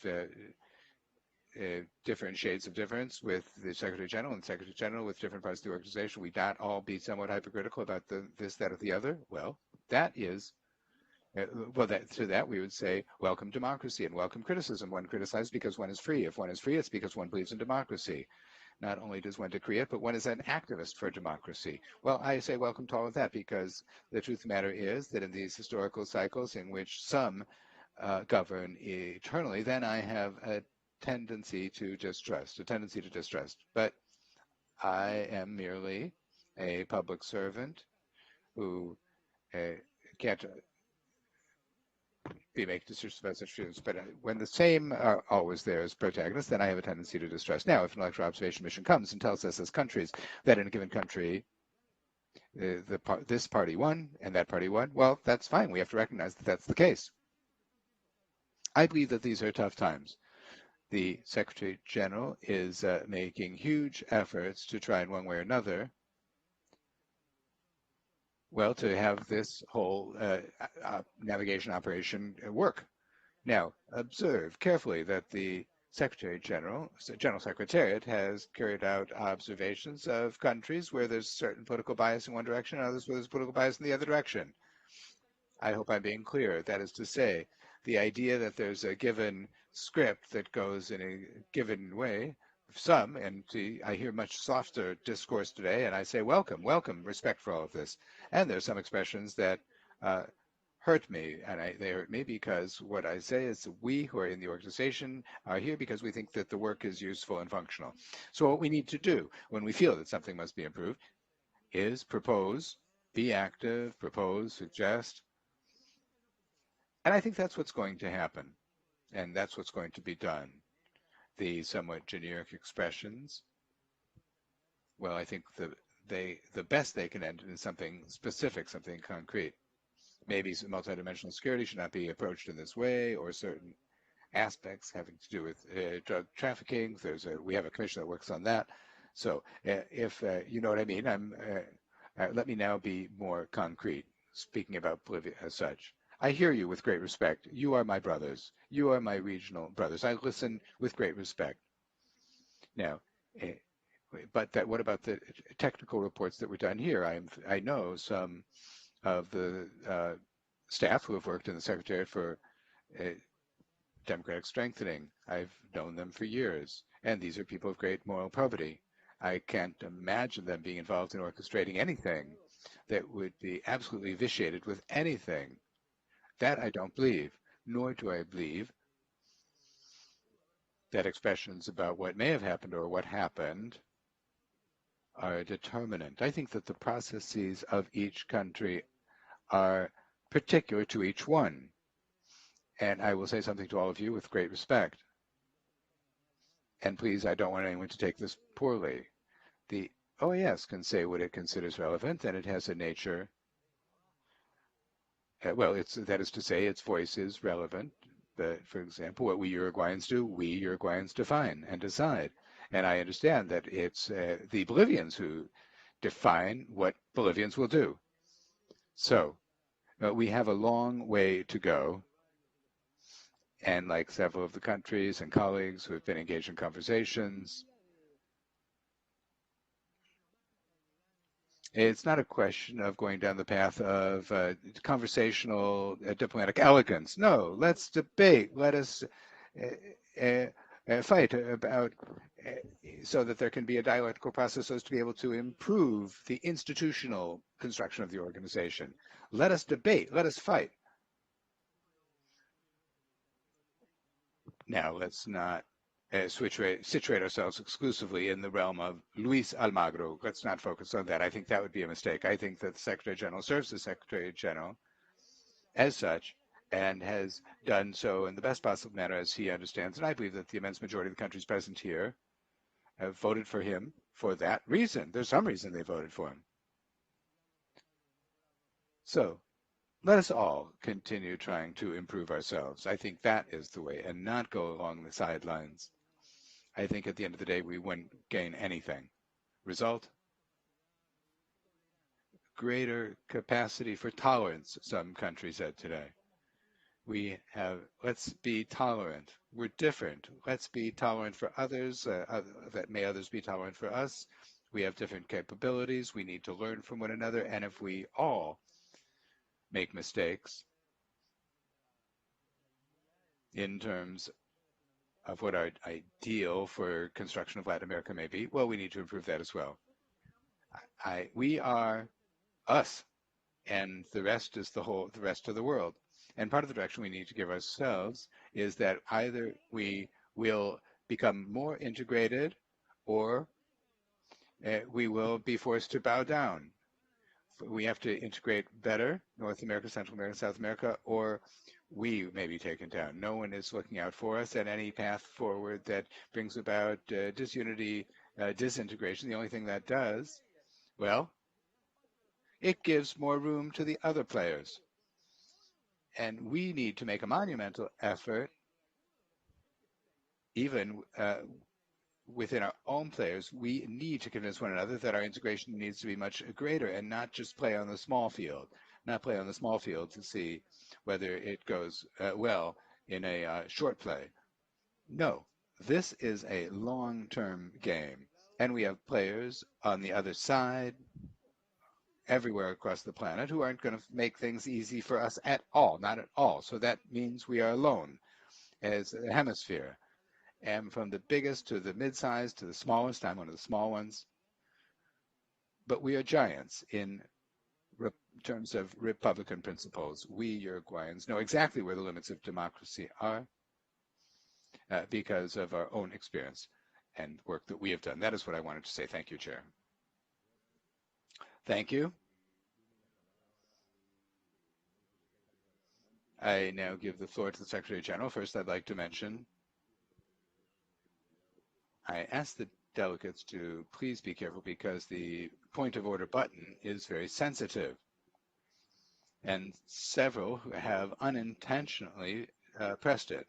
different shades of difference with the Secretary General and Secretary General with different parts of the organization, we not all be somewhat hypocritical about this, that, or the other. Well, that is, to that we would say, welcome democracy and welcome criticism. One criticizes because one is free. If one is free, it's because one believes in democracy. Not only does one decree it, but one is an activist for democracy. Well, I say welcome to all of that because the truth of the matter is that in these historical cycles in which some govern eternally, then I have a tendency to distrust, But I am merely a public servant who can't be making decisions about such students. But when the same are always there as protagonists, then I have a tendency to distrust. Now, if an electoral observation mission comes and tells us as countries that in a given country this party won and that party won, well, that's fine. We have to recognize that that's the case. I believe that these are tough times. The Secretary General is making huge efforts to try in one way or another, well, to have this whole navigation operation work. Now, observe carefully that the General Secretariat has carried out observations of countries where there's certain political bias in one direction and others where there's political bias in the other direction. I hope I'm being clear. That is to say, the idea that there's a given script that goes in a given way, some, and I hear much softer discourse today, and I say, welcome, welcome, respect for all of this. And there's some expressions that hurt me, and they hurt me because what I say is we who are in the organization are here because we think that the work is useful and functional. So what we need to do when we feel that something must be improved is propose, be active, propose, suggest. And I think that's what's going to happen, and that's what's going to be done. The somewhat generic expressions, well, I think the best they can end in something specific, something concrete. Maybe multidimensional security should not be approached in this way, or certain aspects having to do with drug trafficking. We have a commission that works on that. So if you know what I mean, let me now be more concrete, speaking about Bolivia as such. I hear you with great respect. You are my brothers. You are my regional brothers. I listen with great respect. Now, but what about the technical reports that were done here? I know some of the staff who have worked in the Secretariat for democratic strengthening. I've known them for years, and these are people of great moral probity. I can't imagine them being involved in orchestrating anything that would be absolutely vitiated with anything. That I don't believe, nor do I believe that expressions about what may have happened or what happened are a determinant. I think that the processes of each country are particular to each one. And I will say something to all of you with great respect. And please, I don't want anyone to take this poorly. The OAS can say what it considers relevant, and it has a nature. Well, that is to say, its voice is relevant. But, for example, what we Uruguayans do, we Uruguayans define and decide. And I understand that it's the Bolivians who define what Bolivians will do. So we have a long way to go. And like several of the countries and colleagues who have been engaged in conversations, it's not a question of going down the path of conversational diplomatic elegance. No, let's debate. Let us fight about so that there can be a dialectical process so as to be able to improve the institutional construction of the organization. Let us debate. Let us fight. Now, let's not situate ourselves exclusively in the realm of Luis Almagro. Let's not focus on that. I think that would be a mistake. I think that the Secretary General serves as Secretary General as such and has done so in the best possible manner as he understands. And I believe that the immense majority of the countries present here have voted for him for that reason. There's some reason they voted for him. So let us all continue trying to improve ourselves. I think that is the way, and not go along the sidelines. I think at the end of the day, we wouldn't gain anything. Result? Greater capacity for tolerance, some countries said today. Let's be tolerant. We're different. Let's be tolerant for others, that may others be tolerant for us. We have different capabilities. We need to learn from one another. And if we all make mistakes in terms of what our ideal for construction of Latin America may be, well, we need to improve that as well. We are us, and the rest is the rest of the world. And part of the direction we need to give ourselves is that either we will become more integrated, or we will be forced to bow down. We have to integrate better North America, Central America, South America, or we may be taken down. No one is looking out for us, and any path forward that brings about disunity, disintegration, the only thing that does, well, it gives more room to the other players. And we need to make a monumental effort, even within our own players. We need to convince one another that our integration needs to be much greater and not just play on the small field, to see whether it goes well in a short play. No, this is a long-term game, and we have players on the other side everywhere across the planet who aren't going to make things easy for us at all, not at all. So that means we are alone as a hemisphere. And from the biggest to the mid-sized to the smallest, I'm one of the small ones. But we are giants in terms of Republican principles. We Uruguayans know exactly where the limits of democracy are because of our own experience and work that we have done. That is what I wanted to say. Thank you, Chair. Thank you. I now give the floor to the Secretary General. First, I'd like to mention, I asked the delegates to please be careful because the point of order button is very sensitive. And several have unintentionally pressed it.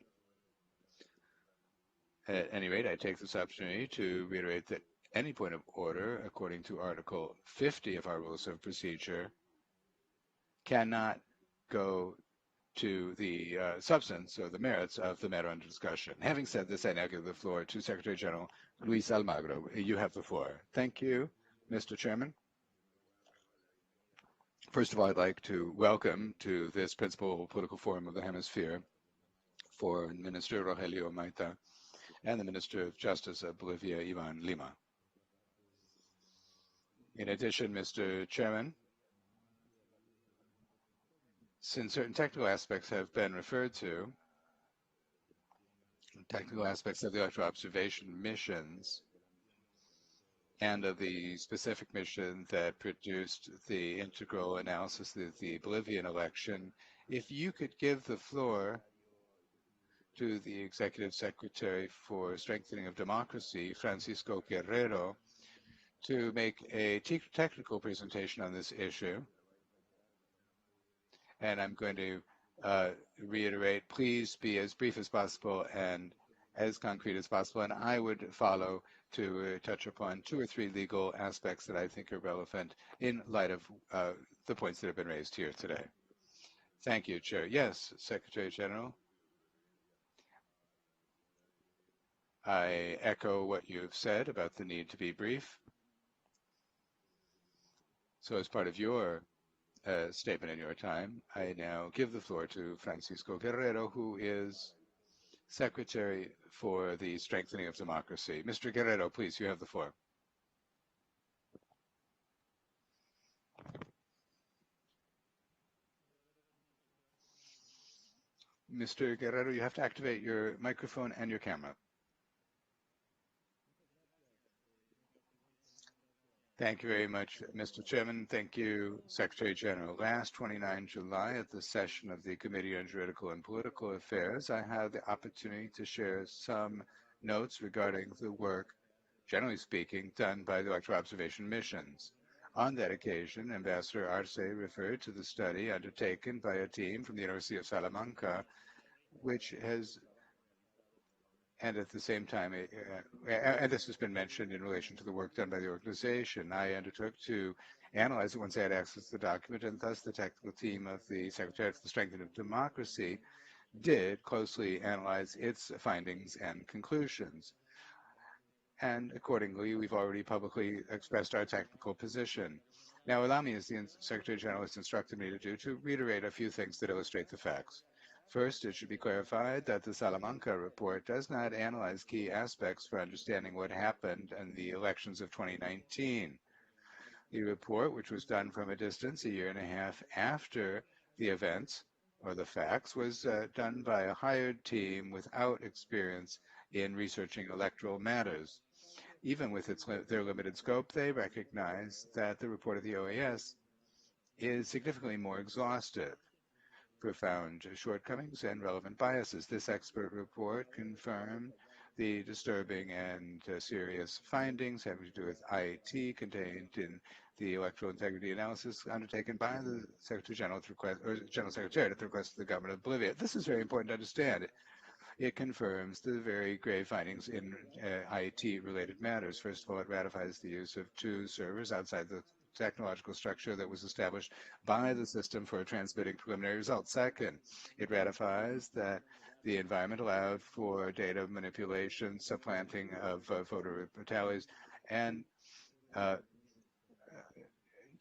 At any rate, I take this opportunity to reiterate that any point of order, according to Article 50 of our Rules of Procedure, cannot go to the substance or the merits of the matter under discussion. Having said this, I now give the floor to Secretary General Luis Almagro. You have the floor. Thank you, Mr. Chairman. First of all, I'd like to welcome to this principal political forum of the hemisphere Foreign Minister Rogelio Maita and the Minister of Justice of Bolivia, Ivan Lima. In addition, Mr. Chairman, since certain technical aspects have been referred to, technical aspects of the electoral observation missions and of the specific mission that produced the integral analysis of the Bolivian election, if you could give the floor to the Executive Secretary for Strengthening of Democracy, Francisco Guerrero, to make a technical presentation on this issue. And I'm going to reiterate, please be as brief as possible and as concrete as possible. And I would follow to touch upon 2 or 3 legal aspects that I think are relevant in light of the points that have been raised here today. Thank you, Chair. Yes, Secretary General. I echo what you've said about the need to be brief. So as part of your statement in your time, I now give the floor to Francisco Guerrero, who is Secretary for the Strengthening of Democracy. Mr. Guerrero, please, you have the floor. Mr. Guerrero, you have to activate your microphone and your camera. Thank you very much, Mr. Chairman. Thank you, Secretary General. Last 29 July, at the session of the Committee on Juridical and Political Affairs, I had the opportunity to share some notes regarding the work, generally speaking, done by the electoral observation missions. On that occasion, Ambassador Arce referred to the study undertaken by a team from the University of Salamanca, which has, and at the same time, and this has been mentioned in relation to the work done by the organization, I undertook to analyze it once I had access to the document, and thus the technical team of the Secretariat for the Strengthening of Democracy did closely analyze its findings and conclusions. And accordingly, we've already publicly expressed our technical position. Now, allow me, as the Secretary General has instructed me to do, to reiterate a few things that illustrate the facts. First, it should be clarified that the Salamanca report does not analyze key aspects for understanding what happened in the elections of 2019. The report, which was done from a distance, 1.5 years after the events or the facts, was done by a hired team without experience in researching electoral matters. even with their limited scope, they recognize that the report of the OAS is significantly more exhaustive, profound shortcomings, and relevant biases. This expert report confirmed the disturbing and serious findings having to do with IT contained in the electoral integrity analysis undertaken by the Secretary General at the request, or General Secretary at the request of the government of Bolivia. This is very important to understand. It confirms the very grave findings in IT-related matters. First of all, it ratifies the use of 2 servers outside the technological structure that was established by the system for transmitting preliminary results. Second, it ratifies that the environment allowed for data manipulation, supplanting of voter tallies, and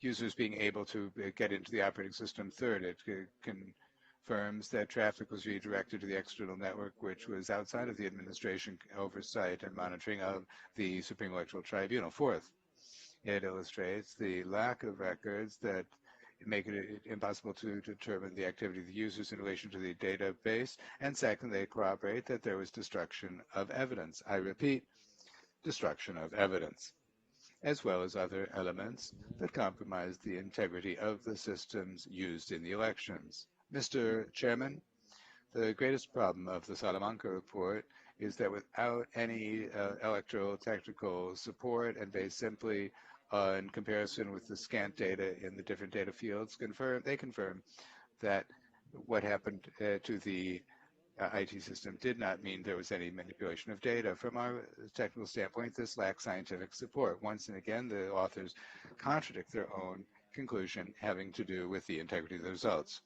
users being able to get into the operating system. Third, it confirms that traffic was redirected to the external network, which was outside of the administration oversight and monitoring of the Supreme Electoral Tribunal. Fourth, it illustrates the lack of records that make it impossible to determine the activity of the users in relation to the database. And second, they corroborate that there was destruction of evidence. I repeat, destruction of evidence, as well as other elements that compromise the integrity of the systems used in the elections. Mr. Chairman, the greatest problem of the Salamanca report is that without any electoral technical support and based simply in comparison with the scant data in the different data fields, they confirm that what happened to the IT system did not mean there was any manipulation of data. From our technical standpoint, this lacks scientific support. Once and again, the authors contradict their own conclusion having to do with the integrity of the results.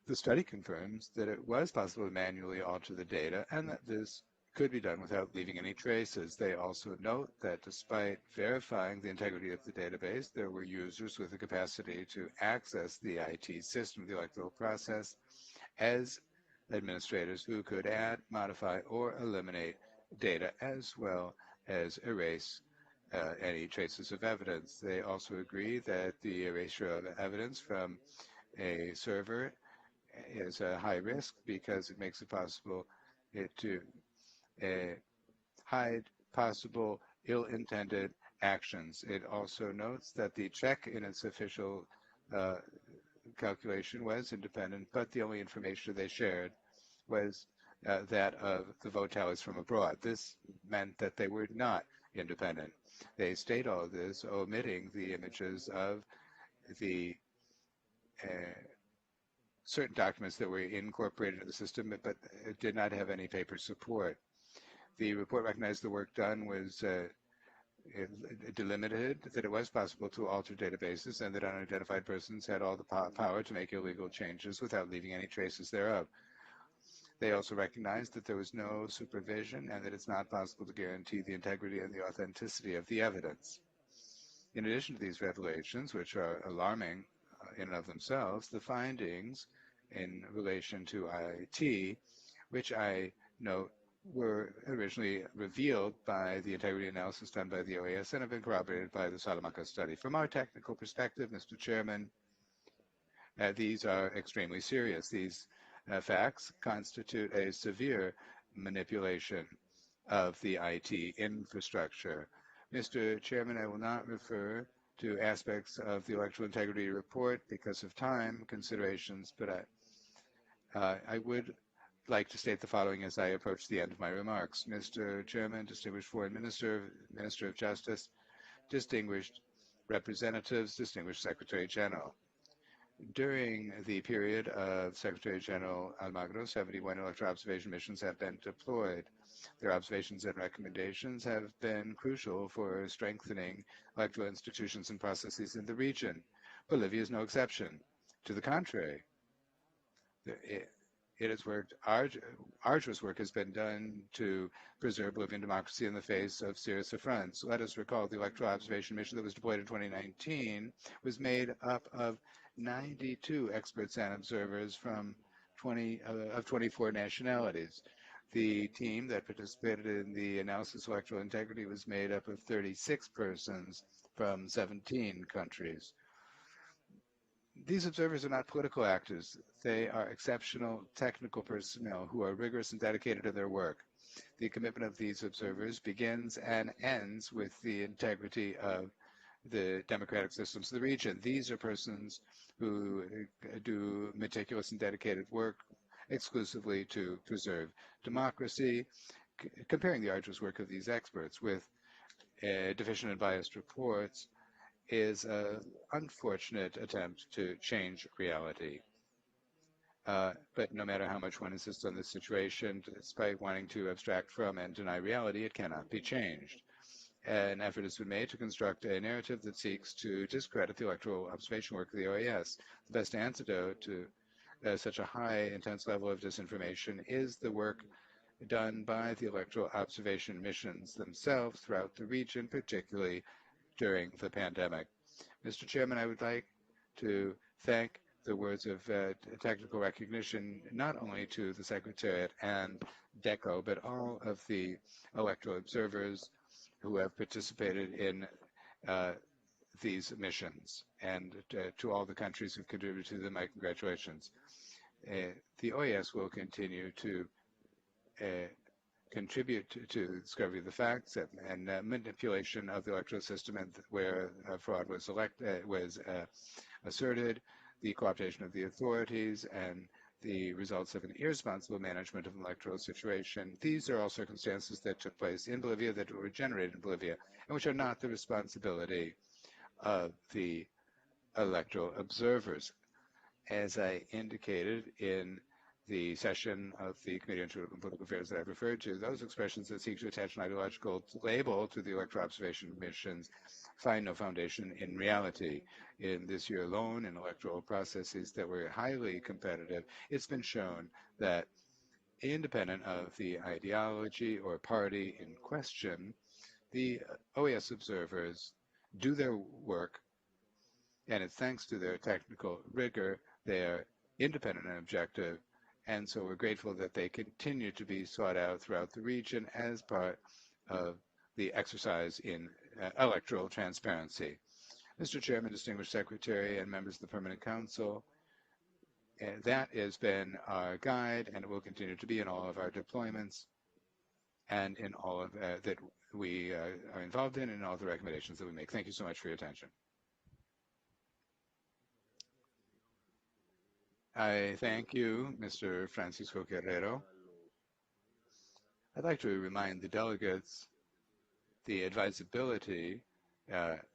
The study confirms that it was possible to manually alter the data and that this could be done without leaving any traces. They also note that despite verifying the integrity of the database, there were users with the capacity to access the IT system, the electoral process, as administrators who could add, modify, or eliminate data as well as erase any traces of evidence. They also agree that the erasure of evidence from a server is a high risk because it makes it possible to hide possible ill-intended actions. It also notes that the check in its official calculation was independent, but the only information they shared was that of the vote tallies from abroad. This meant that they were not independent. They state all this, omitting the images of the certain documents that were incorporated into the system, but it did not have any paper support. The report recognized the work done was delimited, that it was possible to alter databases, and that unidentified persons had all the power to make illegal changes without leaving any traces thereof. They also recognized that there was no supervision and that it's not possible to guarantee the integrity and the authenticity of the evidence. In addition to these revelations, which are alarming in and of themselves, the findings in relation to IT, which I note were originally revealed by the integrity analysis done by the OAS and have been corroborated by the Salamanca study. From our technical perspective, Mr. Chairman, these are extremely serious. These facts constitute a severe manipulation of the IT infrastructure. Mr. Chairman, I will not refer to aspects of the electoral integrity report because of time considerations, but I would like to state the following as I approach the end of my remarks. Mr. Chairman, distinguished foreign minister, Minister of Justice, distinguished representatives, distinguished Secretary General. During the period of Secretary General Almagro, 71 electoral observation missions have been deployed. Their observations and recommendations have been crucial for strengthening electoral institutions and processes in the region. Bolivia is no exception. To the contrary, it has worked, arduous work has been done to preserve Bolivian democracy in the face of serious affronts. Let us recall the electoral observation mission that was deployed in 2019 was made up of 92 experts and observers from 24 nationalities. The team that participated in the analysis of electoral integrity was made up of 36 persons from 17 countries. These observers are not political actors. They are exceptional technical personnel who are rigorous and dedicated to their work. The commitment of these observers begins and ends with the integrity of the democratic systems of the region. These are persons who do meticulous and dedicated work exclusively to preserve democracy. Comparing the arduous work of these experts with deficient and biased reports is an unfortunate attempt to change reality. But no matter how much one insists on this situation, despite wanting to abstract from and deny reality, it cannot be changed. An effort has been made to construct a narrative that seeks to discredit the electoral observation work of the OAS. The best antidote to such a high, intense level of disinformation is the work done by the electoral observation missions themselves throughout the region, particularly during the pandemic. Mr. Chairman, I would like to thank the words of technical recognition, not only to the Secretariat and DECO, but all of the electoral observers who have participated in these missions, and to all the countries who've contributed to them, my congratulations. The OAS will continue to contribute to the discovery of the facts and manipulation of the electoral system, and where fraud was asserted, the cooperation of the authorities, and the results of an irresponsible management of an electoral situation. These are all circumstances that took place in Bolivia, that were generated in Bolivia, and which are not the responsibility of the electoral observers. As I indicated in the session of the Committee on Political Affairs that I've referred to, those expressions that seek to attach an ideological label to the electoral observation missions find no foundation in reality. In this year alone, in electoral processes that were highly competitive, it's been shown that independent of the ideology or party in question, the OAS observers do their work, and it's thanks to their technical rigor, they are independent and objective, and so we're grateful that they continue to be sought out throughout the region as part of the exercise in electoral transparency. Mr. Chairman, distinguished Secretary, and members of the Permanent Council, that has been our guide, and it will continue to be in all of our deployments and in all of that we are involved in, and all the recommendations that we make. Thank you so much for your attention. I thank you, Mr. Francisco Guerrero. I'd like to remind the delegates the advisability that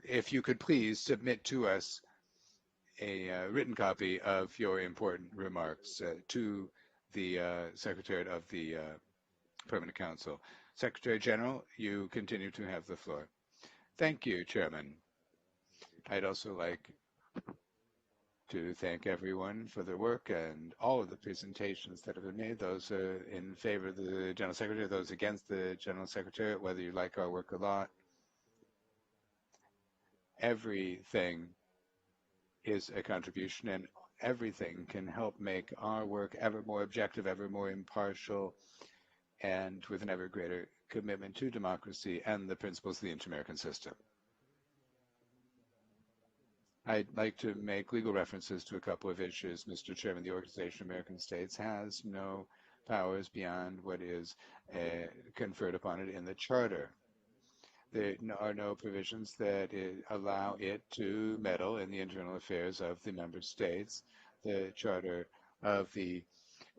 if you could please submit to us a written copy of your important remarks to the Secretariat of the Permanent Council. Secretary General, you continue to have the floor. Thank you, Chairman. I'd also like to thank everyone for their work and all of the presentations that have been made, those in favor of the General Secretary, those against the General Secretary, whether you like our work or not. Everything is a contribution, and everything can help make our work ever more objective, ever more impartial, and with an ever greater commitment to democracy and the principles of the inter-American system. I'd like to make legal references to a couple of issues. Mr. Chairman, the Organization of American States has no powers beyond what is conferred upon it in the Charter. There are no provisions that allow it to meddle in the internal affairs of the member states. The Charter of the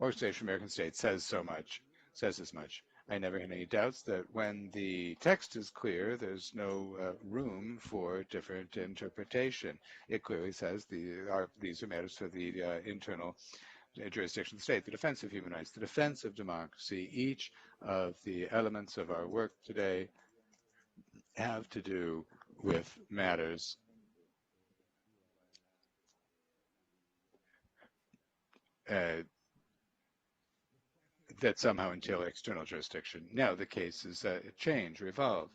Organization of American States says as much. I never had any doubts that when the text is clear, there's no room for different interpretation. It clearly says these are matters for the internal jurisdiction of the state, the defense of human rights, the defense of democracy. Each of the elements of our work today have to do with matters that somehow entail external jurisdiction. Now the cases change, revolve,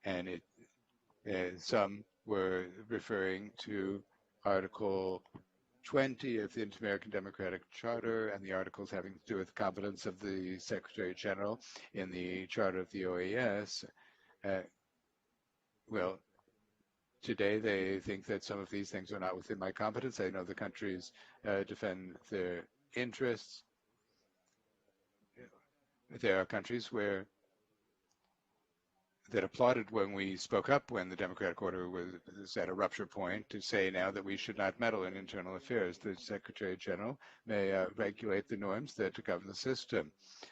and some were referring to Article 20 of the Inter-American Democratic Charter and the articles having to do with competence of the Secretary General in the Charter of the OAS. Well, today they think that some of these things are not within my competence. I know the countries defend their interests. There are countries that applauded when we spoke up when the democratic order was at a rupture point to say now that we should not meddle in internal affairs. The Secretary General may regulate the norms that govern the system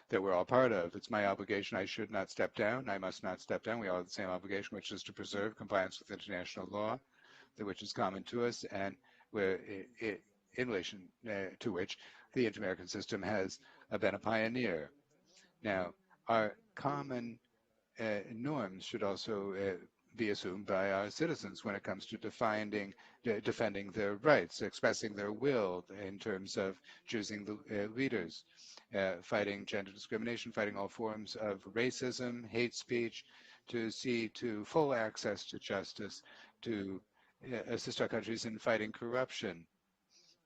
that we're all part of. It's my obligation. I should not step down. I must not step down. We all have the same obligation, which is to preserve compliance with international law, which is common to us, and in relation to which the inter-American system has been a pioneer. Now, our common norms should also be assumed by our citizens when it comes to defending their rights, expressing their will in terms of choosing the leaders, fighting gender discrimination, fighting all forms of racism, hate speech, to see to full access to justice, to assist our countries in fighting corruption,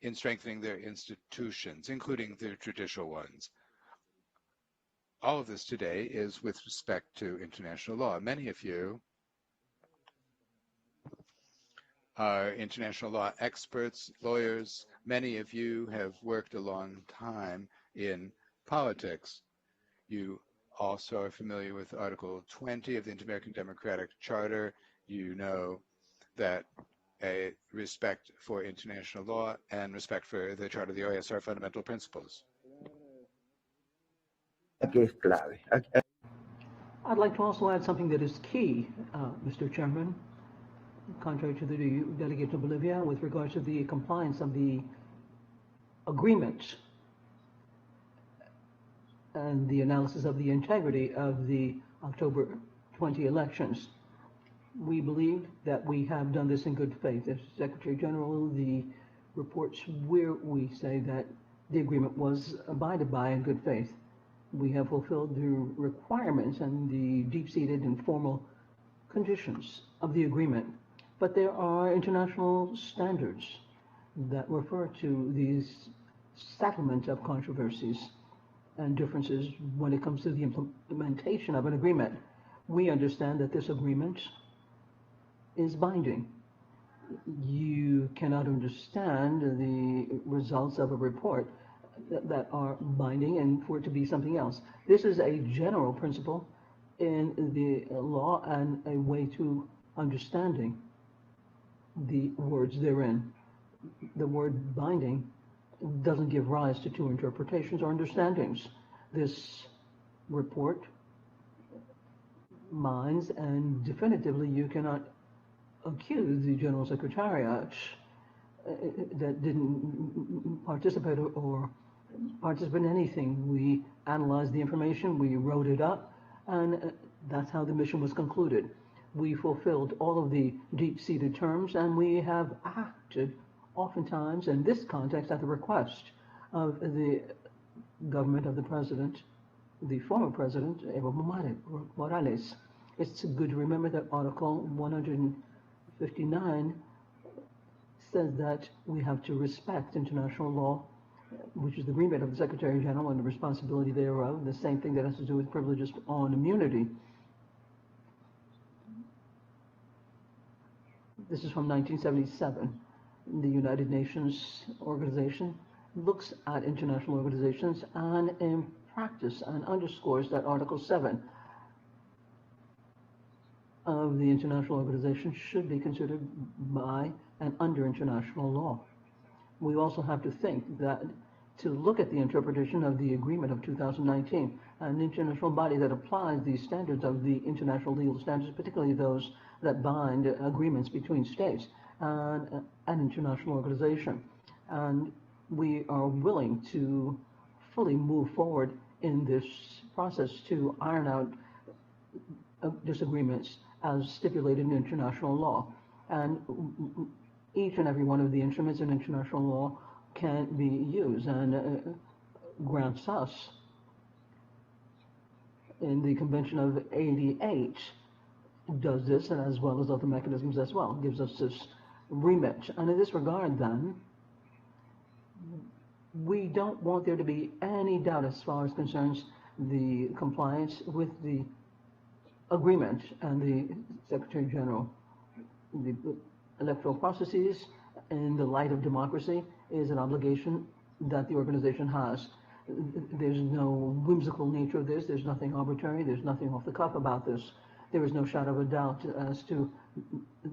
in strengthening their institutions, including their judicial ones. All of this today is with respect to international law. Many of you are international law experts, lawyers. Many of you have worked a long time in politics. You also are familiar with Article 20 of the Inter-American Democratic Charter. You know that a respect for international law and respect for the Charter of the OAS are fundamental principles. I'd like to also add something that is key, Mr. Chairman, contrary to the delegate to Bolivia, with regards to the compliance of the agreement and the analysis of the integrity of the October 20 elections. We believe that we have done this in good faith. As Secretary General, the reports where we say that the agreement was abided by in good faith. We have fulfilled the requirements and the deep-seated and formal conditions of the agreement. But there are international standards that refer to these settlement of controversies and differences when it comes to the implementation of an agreement. We understand that this agreement is binding. You cannot understand the results of a report that are binding and for it to be something else. This is a general principle in the law and a way to understanding the words therein. The word binding doesn't give rise to two interpretations or understandings. This report binds, and definitively you cannot accuse the General Secretariat that didn't participate or participate in anything. We analyzed the information, we wrote it up, and that's how the mission was concluded. We fulfilled all of the deep-seated terms, and we have acted oftentimes in this context at the request of the government of the president, the former president, Evo Morales. It's good to remember that Article 159 says that we have to respect international law, which is the agreement of the Secretary General and the responsibility thereof, the same thing that has to do with privileges on immunity. This is from 1977. The United Nations organization looks at international organizations and in practice and underscores that Article 7 of the international organization should be considered by and under international law. We also have to think that to look at the interpretation of the agreement of 2019, an international body that applies the standards of the international legal standards, particularly those that bind agreements between states and an international organization. And we are willing to fully move forward in this process to iron out disagreements as stipulated in international law. And each and every one of the instruments in international law can be used, and grants us in the Convention of 88 does this, and as well as other mechanisms as well, gives us this remit. And in this regard then, we don't want there to be any doubt as far as concerns the compliance with the agreement and the Secretary General. The electoral processes in the light of democracy is an obligation that the organization has. There's no whimsical nature of this. There's nothing arbitrary. There's nothing off the cuff about this. There is no shadow of a doubt as to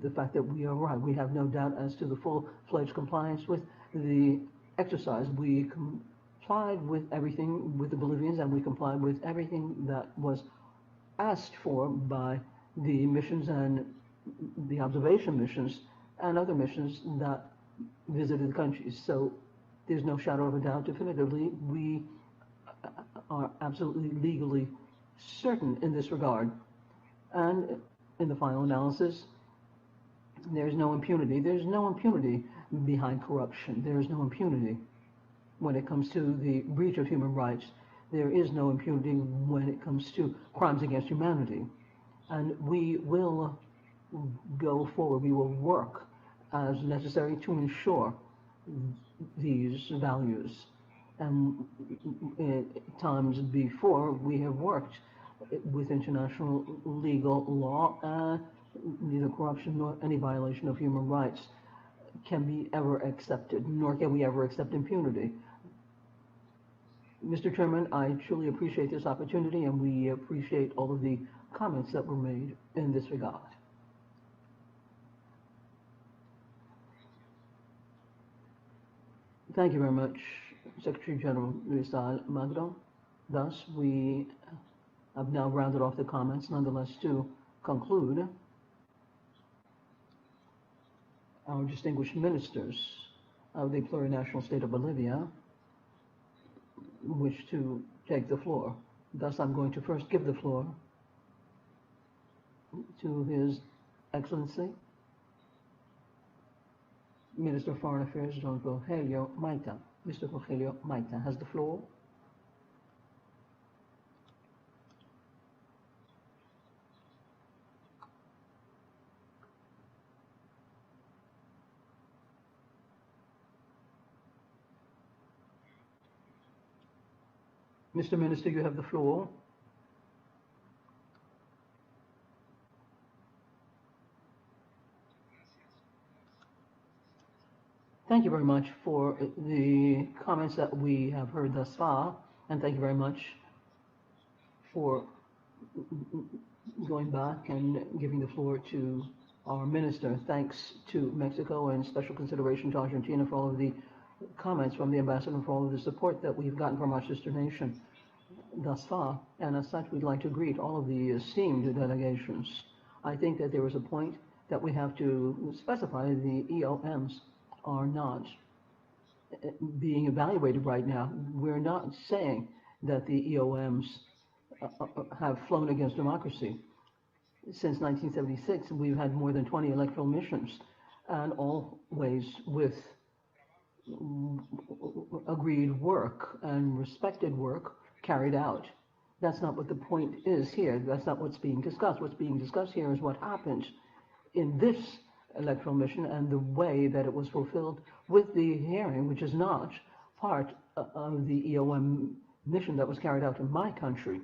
the fact that we are right. We have no doubt as to the full-fledged compliance with the exercise. We complied with everything with the Bolivians, and we complied with everything that was asked for by the missions and the observation missions and other missions that visited the countries. So there's no shadow of a doubt. Definitively, we are absolutely legally certain in this regard. And in the final analysis, there's no impunity. There's no impunity behind corruption. There is no impunity when it comes to the breach of human rights. There is no impunity when it comes to crimes against humanity. And we will go forward. We will work as necessary to ensure these values. And times before, we have worked with international legal law, and neither corruption nor any violation of human rights can be ever accepted, nor can we ever accept impunity. Mr. Chairman, I truly appreciate this opportunity, and we appreciate all of the comments that were made in this regard. Thank you very much, Secretary General Luis Almagro. Thus, we have now rounded off the comments. Nonetheless, to conclude, our distinguished ministers of the plurinational state of Bolivia wish to take the floor. Thus, I'm going to first give the floor to His Excellency, Minister of Foreign Affairs, Don Rogelio Maita. Mr. Rogelio Maita has the floor. Mr. Minister, you have the floor. Thank you very much for the comments that we have heard thus far, and thank you very much for going back and giving the floor to our minister. Thanks to Mexico, and special consideration to Argentina for all of the comments from the ambassador, for all of the support that we've gotten from our sister nation thus far. And as such, we'd like to greet all of the esteemed delegations. I think that there is a point that we have to specify. The EOMs are not being evaluated right now. We're not saying that the EOMs have flown against democracy. Since 1976, we've had more than 20 electoral missions, and always with agreed work and respected work carried out. That's not what the point is here. That's not what's being discussed. What's being discussed here is what happened in this electoral mission and the way that it was fulfilled with the hearing, which is not part of the EOM mission that was carried out in my country.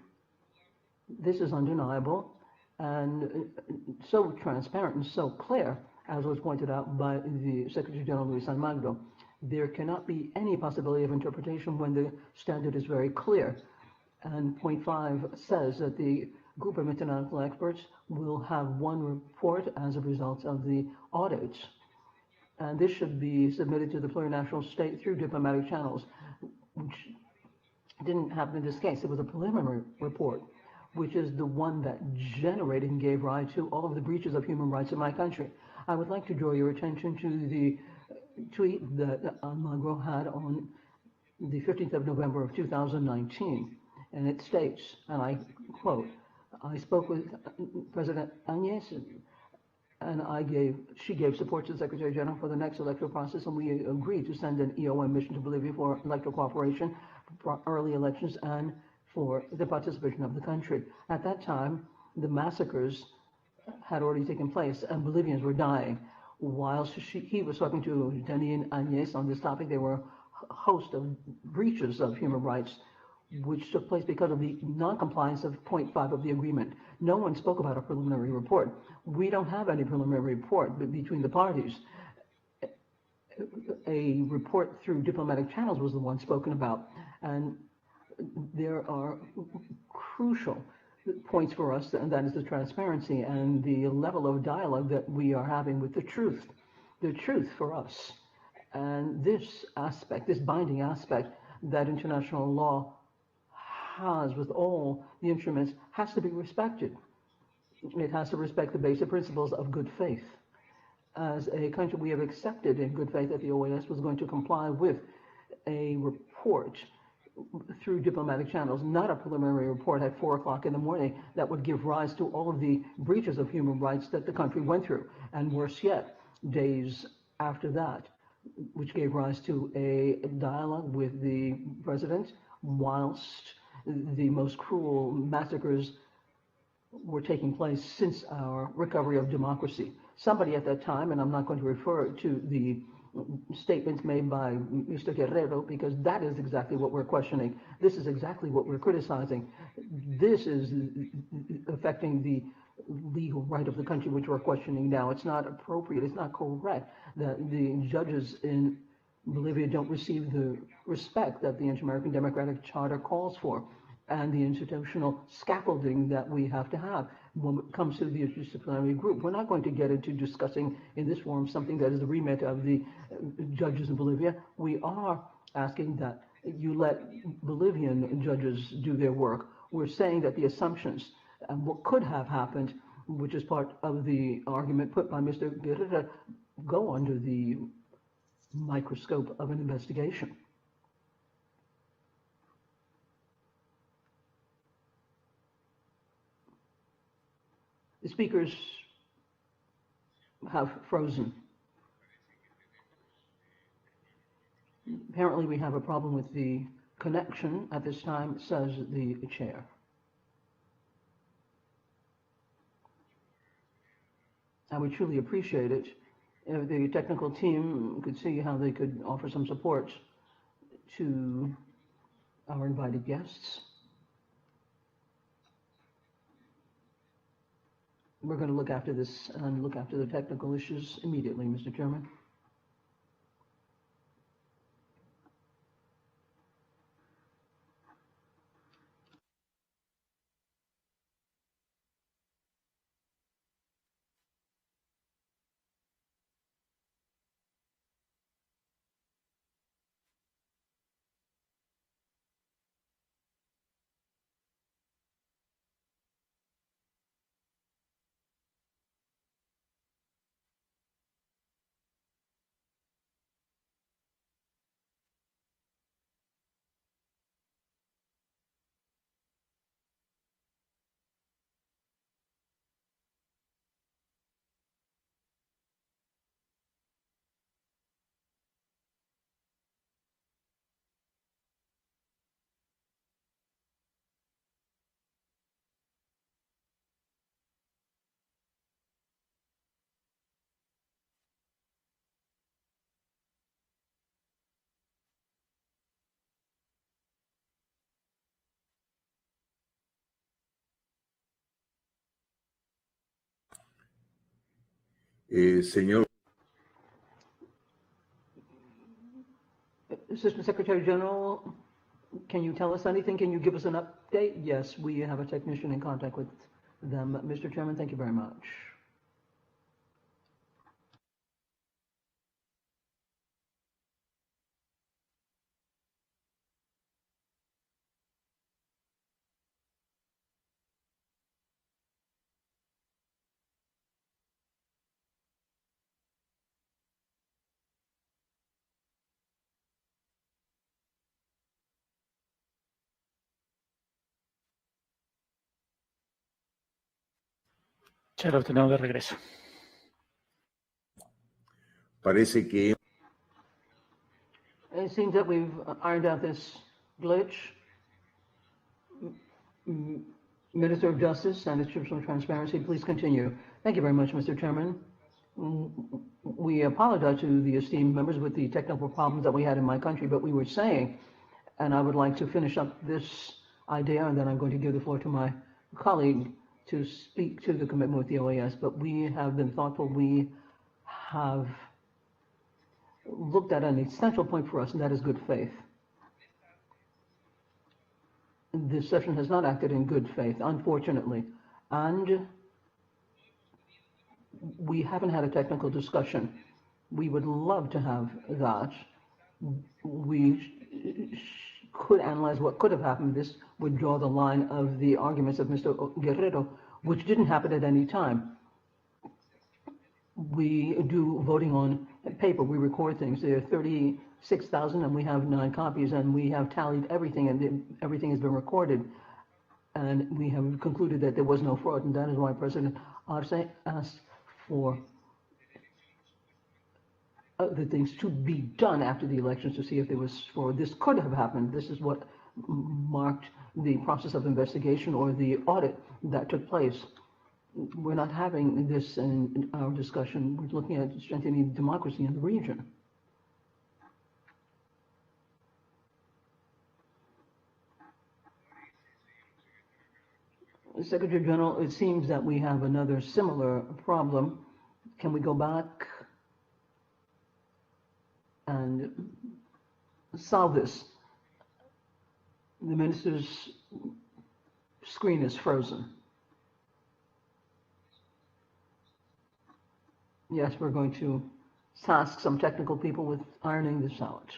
This is undeniable and so transparent and so clear, as was pointed out by the Secretary General Luis Almagro. There cannot be any possibility of interpretation when the standard is very clear. And point 5 says that the group of international experts will have one report as a result of the audits. And this should be submitted to the plurinational state through diplomatic channels, which didn't happen in this case. It was a preliminary report, which is the one that generated and gave rise to all of the breaches of human rights in my country. I would like to draw your attention to the tweet that Almagro had on the 15th of November of 2019. And it states, and I quote, "I spoke with President Agnes, and she gave support to the Secretary General for the next electoral process, and we agreed to send an EOM mission to Bolivia for electoral cooperation, for early elections, and for the participation of the country." At that time, the massacres had already taken place, and Bolivians were dying. Whilst he was talking to Janine Agnes on this topic, there were host of breaches of human rights which took place because of the non-compliance of point 5 of the agreement. No one spoke about a preliminary report. We don't have any preliminary report between the parties. A report through diplomatic channels was the one spoken about, and there are crucial points for us, and that is the transparency and the level of dialogue that we are having with the truth for us. And this aspect, this binding aspect that international law has with all the instruments has to be respected. It has to respect the basic principles of good faith. As a country, we have accepted in good faith that the OAS was going to comply with a report through diplomatic channels, not a preliminary report at 4 o'clock in the morning that would give rise to all of the breaches of human rights that the country went through, and worse yet, days after that, which gave rise to a dialogue with the president whilst the most cruel massacres were taking place since our recovery of democracy. Somebody at that time, and I'm not going to refer to the statements made by Mr. Guerrero, because that is exactly what we're questioning. This is exactly what we're criticizing. This is affecting the legal right of the country, which we're questioning now. It's not appropriate, it's not correct that the judges in Bolivia don't receive the respect that the Inter-American Democratic Charter calls for, and the institutional scaffolding that we have to have when it comes to the interdisciplinary group. We're not going to get into discussing in this forum something that is the remit of the judges in Bolivia. We are asking that you let Bolivian judges do their work. We're saying that the assumptions and what could have happened, which is part of the argument put by Mr. Guerrero, go under the microscope of an investigation. The speakers have frozen. Apparently we have a problem with the connection at this time, says the chair. I would truly appreciate it if the technical team could see how they could offer some support to our invited guests. We're going to look after this and look after the technical issues immediately, Mr. Chairman. Señor. Assistant Secretary General, can you tell us anything? Can you give us an update? Yes, we have a technician in contact with them. Mr. Chairman, thank you very much. Ya lo tenemos de regreso. Parece que It seems that we've ironed out this glitch. Minister of Justice and Institutional Transparency, please continue. Thank you very much, Mr. Chairman. we apologize to the esteemed members with the technical problems that we had in my country, but we were saying, and I would like to finish up this idea, and then I'm going to give the floor to my colleague to speak to the commitment with the OAS, but we have been thoughtful. We have looked at an essential point for us, and that is good faith. This session has not acted in good faith, unfortunately, and we haven't had a technical discussion. We would love to have that. We could analyze what could have happened. This would draw the line of the arguments of Mr. Guerrero, which didn't happen at any time. We do voting on paper. We record things. There are 36,000 and we have 9 copies, and we have tallied everything, and everything has been recorded. And we have concluded that there was no fraud, and that is why President Arce asked for the things to be done after the elections to see if there was fraud. This could have happened. This is what marked the process of investigation or the audit that took place. We're not having this in our discussion. We're looking at strengthening democracy in the region. Secretary General, it seems that we have another similar problem. Can we go back and solve this? The minister's screen is frozen. Yes, we're going to task some technical people with ironing this out.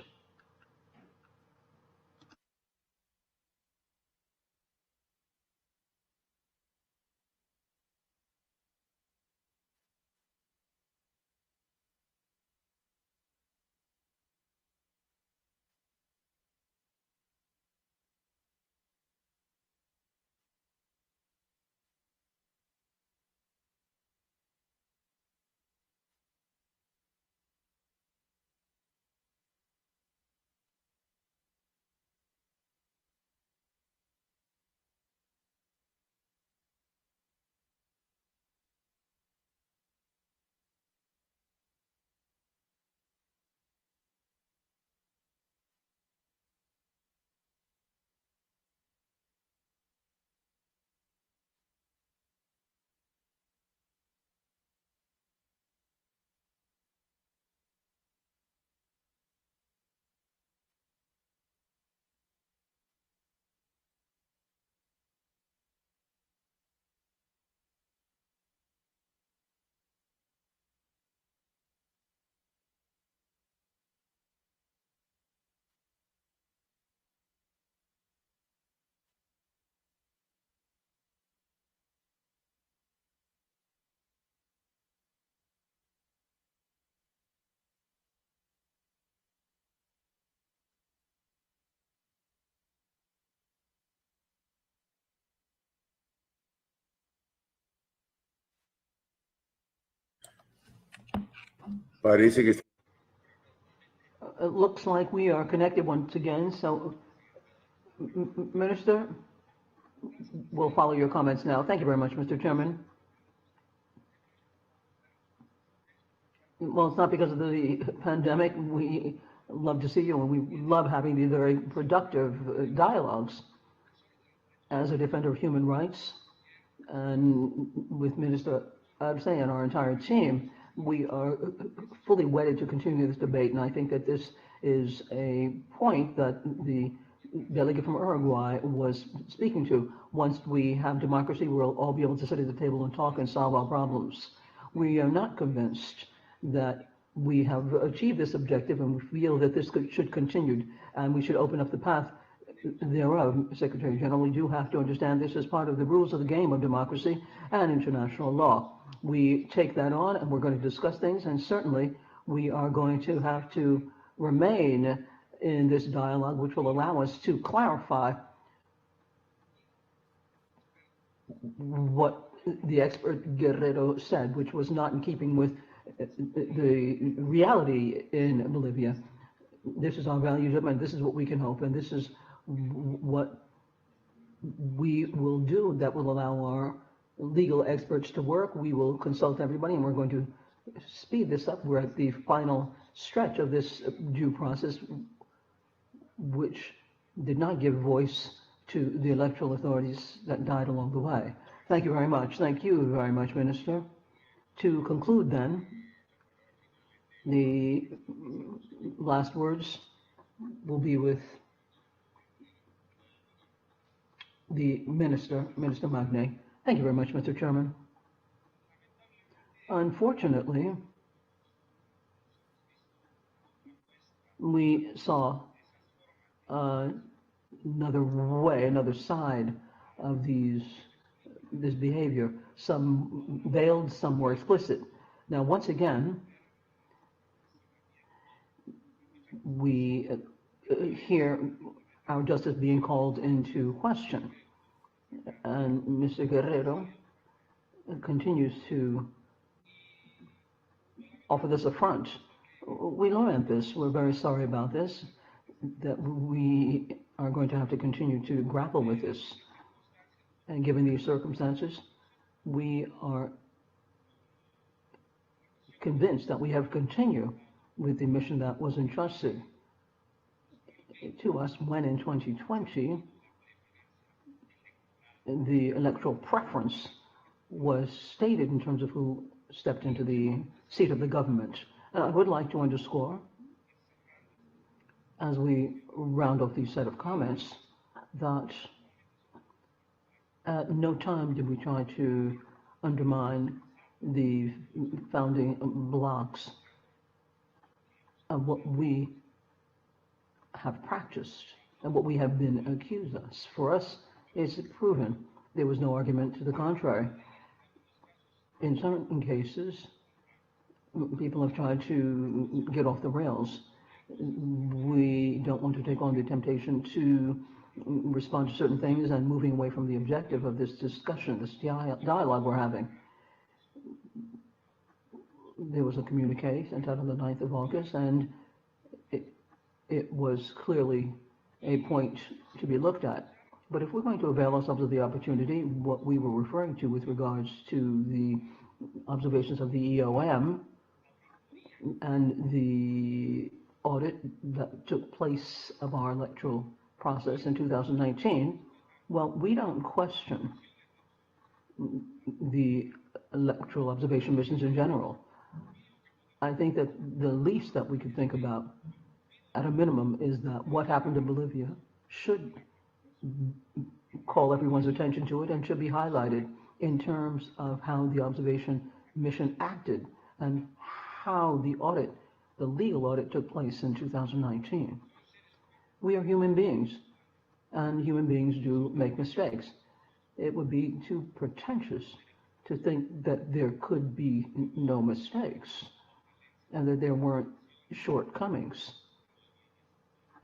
Parece que... It looks like we are connected once again, so Minister, we'll follow your comments now. Thank you very much, Mr. Chairman. Well, it's not because of the pandemic. We love to see you, and we love having these very productive dialogues. As a defender of human rights, and with Minister Arce and our entire team, we are fully wedded to continue this debate, and I think that this is a point that the delegate from Uruguay was speaking to. Once we have democracy, we'll all be able to sit at the table and talk and solve our problems. We are not convinced that we have achieved this objective, and we feel that this should continue, and we should open up the path thereof. Secretary General, we do have to understand this as part of the rules of the game of democracy and international law. We take that on, and we're going to discuss things, and certainly we are going to have to remain in this dialogue, which will allow us to clarify what the expert Guerrero said, which was not in keeping with the reality in Bolivia. This is our values, and this is what we can hope, and this is what we will do that will allow our legal experts to work. We will consult everybody, and we're going to speed this up. We're at the final stretch of this due process, which did not give voice to the electoral authorities that died along the way. Thank you very much. Thank you very much, Minister. To conclude then, the last words will be with the Minister, Minister Magne. Thank you very much, Mr. Chairman. Unfortunately, we saw another way, another side of this behavior. Some veiled, some more explicit. Now, once again, we hear our justice being called into question. And Mr. Guerrero continues to offer this affront. We lament this. We're very sorry about this, that we are going to have to continue to grapple with this. And given these circumstances, we are convinced that we have to continue with the mission that was entrusted to us when in 2020 the electoral preference was stated in terms of who stepped into the seat of the government. And I would like to underscore, as we round off these set of comments, that at no time did we try to undermine the founding blocks of what we have practiced and what we have been accused of. For us, it's proven there was no argument to the contrary. In certain cases, people have tried to get off the rails. We don't want to take on the temptation to respond to certain things and moving away from the objective of this discussion, this dialogue we're having. There was a communique sent out on the 9th of August, and it was clearly a point to be looked at. But if we're going to avail ourselves of the opportunity, what we were referring to with regards to the observations of the EOM and the audit that took place of our electoral process in 2019, well, we don't question the electoral observation missions in general. I think that the least that we could think about, at a minimum, is that what happened in Bolivia should call everyone's attention to it and should be highlighted in terms of how the observation mission acted and how the audit, the legal audit, took place in 2019. We are human beings, and human beings do make mistakes. It would be too pretentious to think that there could be no mistakes and that there weren't shortcomings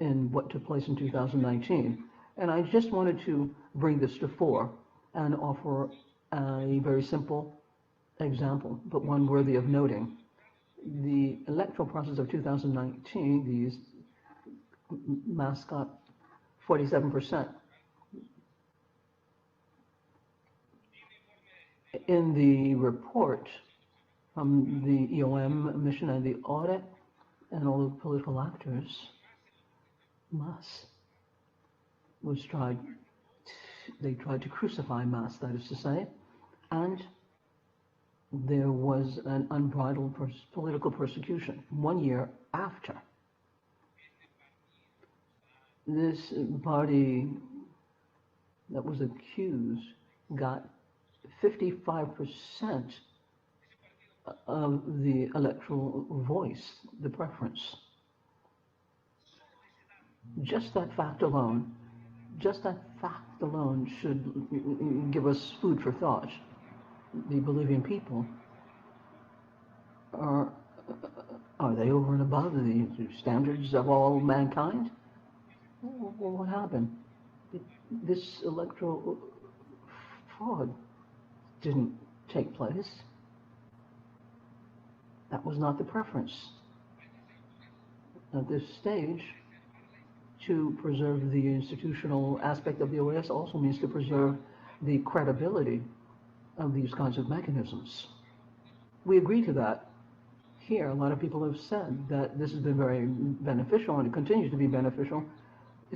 in what took place in 2019. And I just wanted to bring this to fore and offer a very simple example, but one worthy of noting. The electoral process of 2019, these mascot 47%. In the report from the EOM mission and the audit and all the political actors, Mas was they tried to crucify Mas, that is to say, and there was an unbridled political persecution 1 year after. This party that was accused got 55% of the electoral voice, the preference. Just that fact alone should give us food for thought. The Bolivian people, are they over and above the standards of all mankind? Well, what happened? This electoral fraud didn't take place. That was not the preference. At this stage, to preserve the institutional aspect of the OAS also means to preserve the credibility of these kinds of mechanisms. We agree to that, here, a lot of people have said that this has been very beneficial, and it continues to be beneficial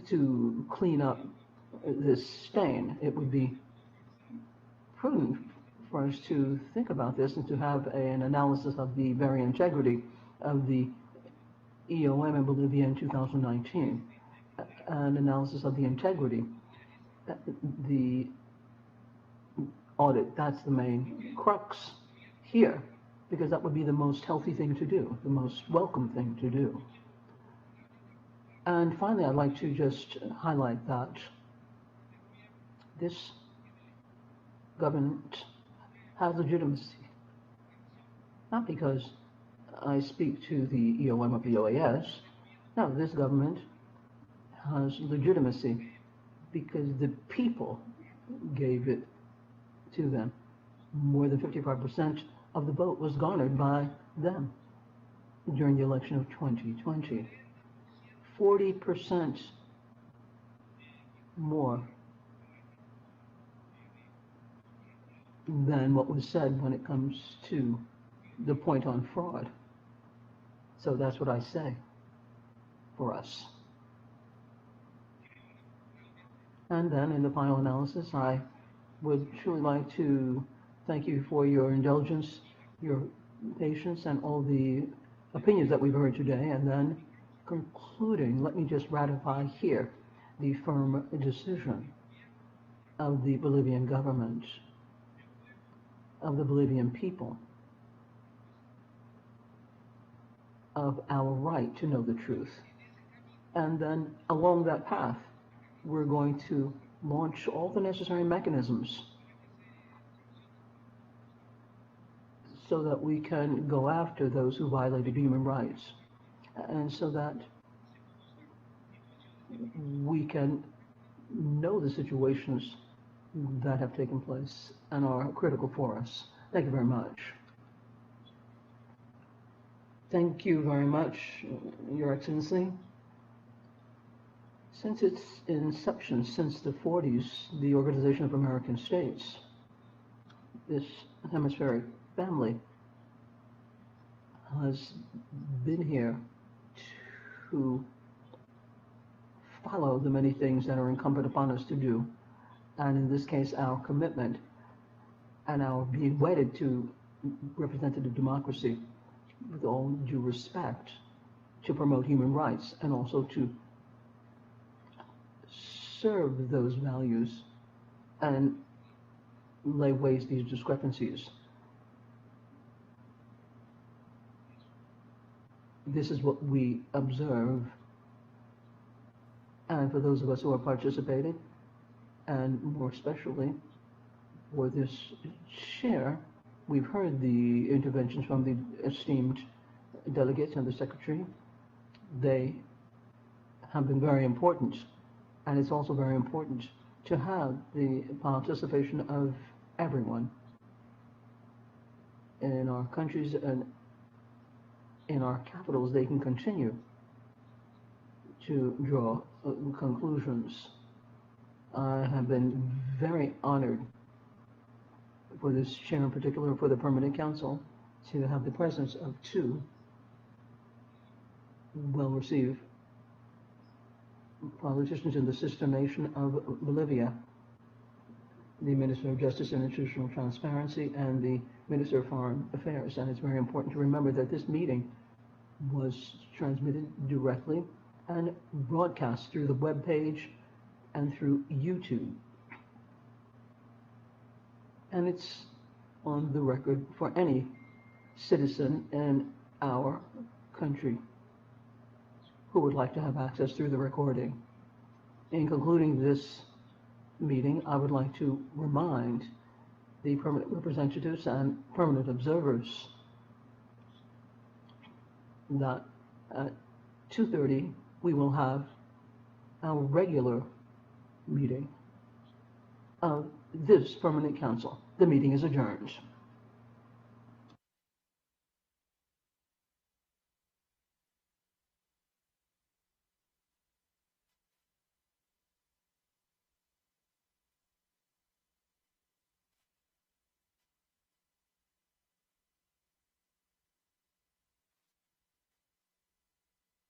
to clean up this stain. It would be prudent for us to think about this and to have an analysis of the very integrity of the EOM in Bolivia in 2019, an analysis of the integrity, the audit. That's the main crux here, because that would be the most healthy thing to do, the most welcome thing to do. And finally, I'd like to just highlight that this government has legitimacy, not because I speak to the EOM of the OAS. No, this government has legitimacy because the people gave it to them. More than 55% of the vote was garnered by them during the election of 2020. 40% more than what was said when it comes to the point on fraud. So that's what I say for us. And then in the final analysis, I would truly like to thank you for your indulgence, your patience, and all the opinions that we've heard today. And then concluding, let me just ratify here the firm decision of the Bolivian government, of the Bolivian people, of our right to know the truth. And then along that path, we're going to launch all the necessary mechanisms so that we can go after those who violated human rights, and so that we can know the situations that have taken place and are critical for us. Thank you very much. Thank you very much, Your Excellency. Since its inception, since the 40s, the Organization of American States, this hemispheric family, has been here to follow the many things that are incumbent upon us to do, and in this case, our commitment and our being wedded to representative democracy with all due respect, to promote human rights and also to serve those values and lay waste these discrepancies. This is what we observe, and for those of us who are participating, and more especially for this chair, we've heard the interventions from the esteemed delegates and the secretary. They have been very important, and it's also very important to have the participation of everyone in our countries and in our capitals. They can continue to draw conclusions. I have been very honored for this chair in particular, for the Permanent Council, to have the presence of two well-received politicians in the sister nation of Bolivia, the Minister of Justice and Institutional Transparency and the Minister of Foreign Affairs. And it's very important to remember that this meeting was transmitted directly and broadcast through the web page and through YouTube. And it's on the record for any citizen in our country who would like to have access through the recording. In concluding this meeting, I would like to remind the permanent representatives and permanent observers that at 2:30 we will have our regular meeting of this Permanent Council. The meeting is adjourned.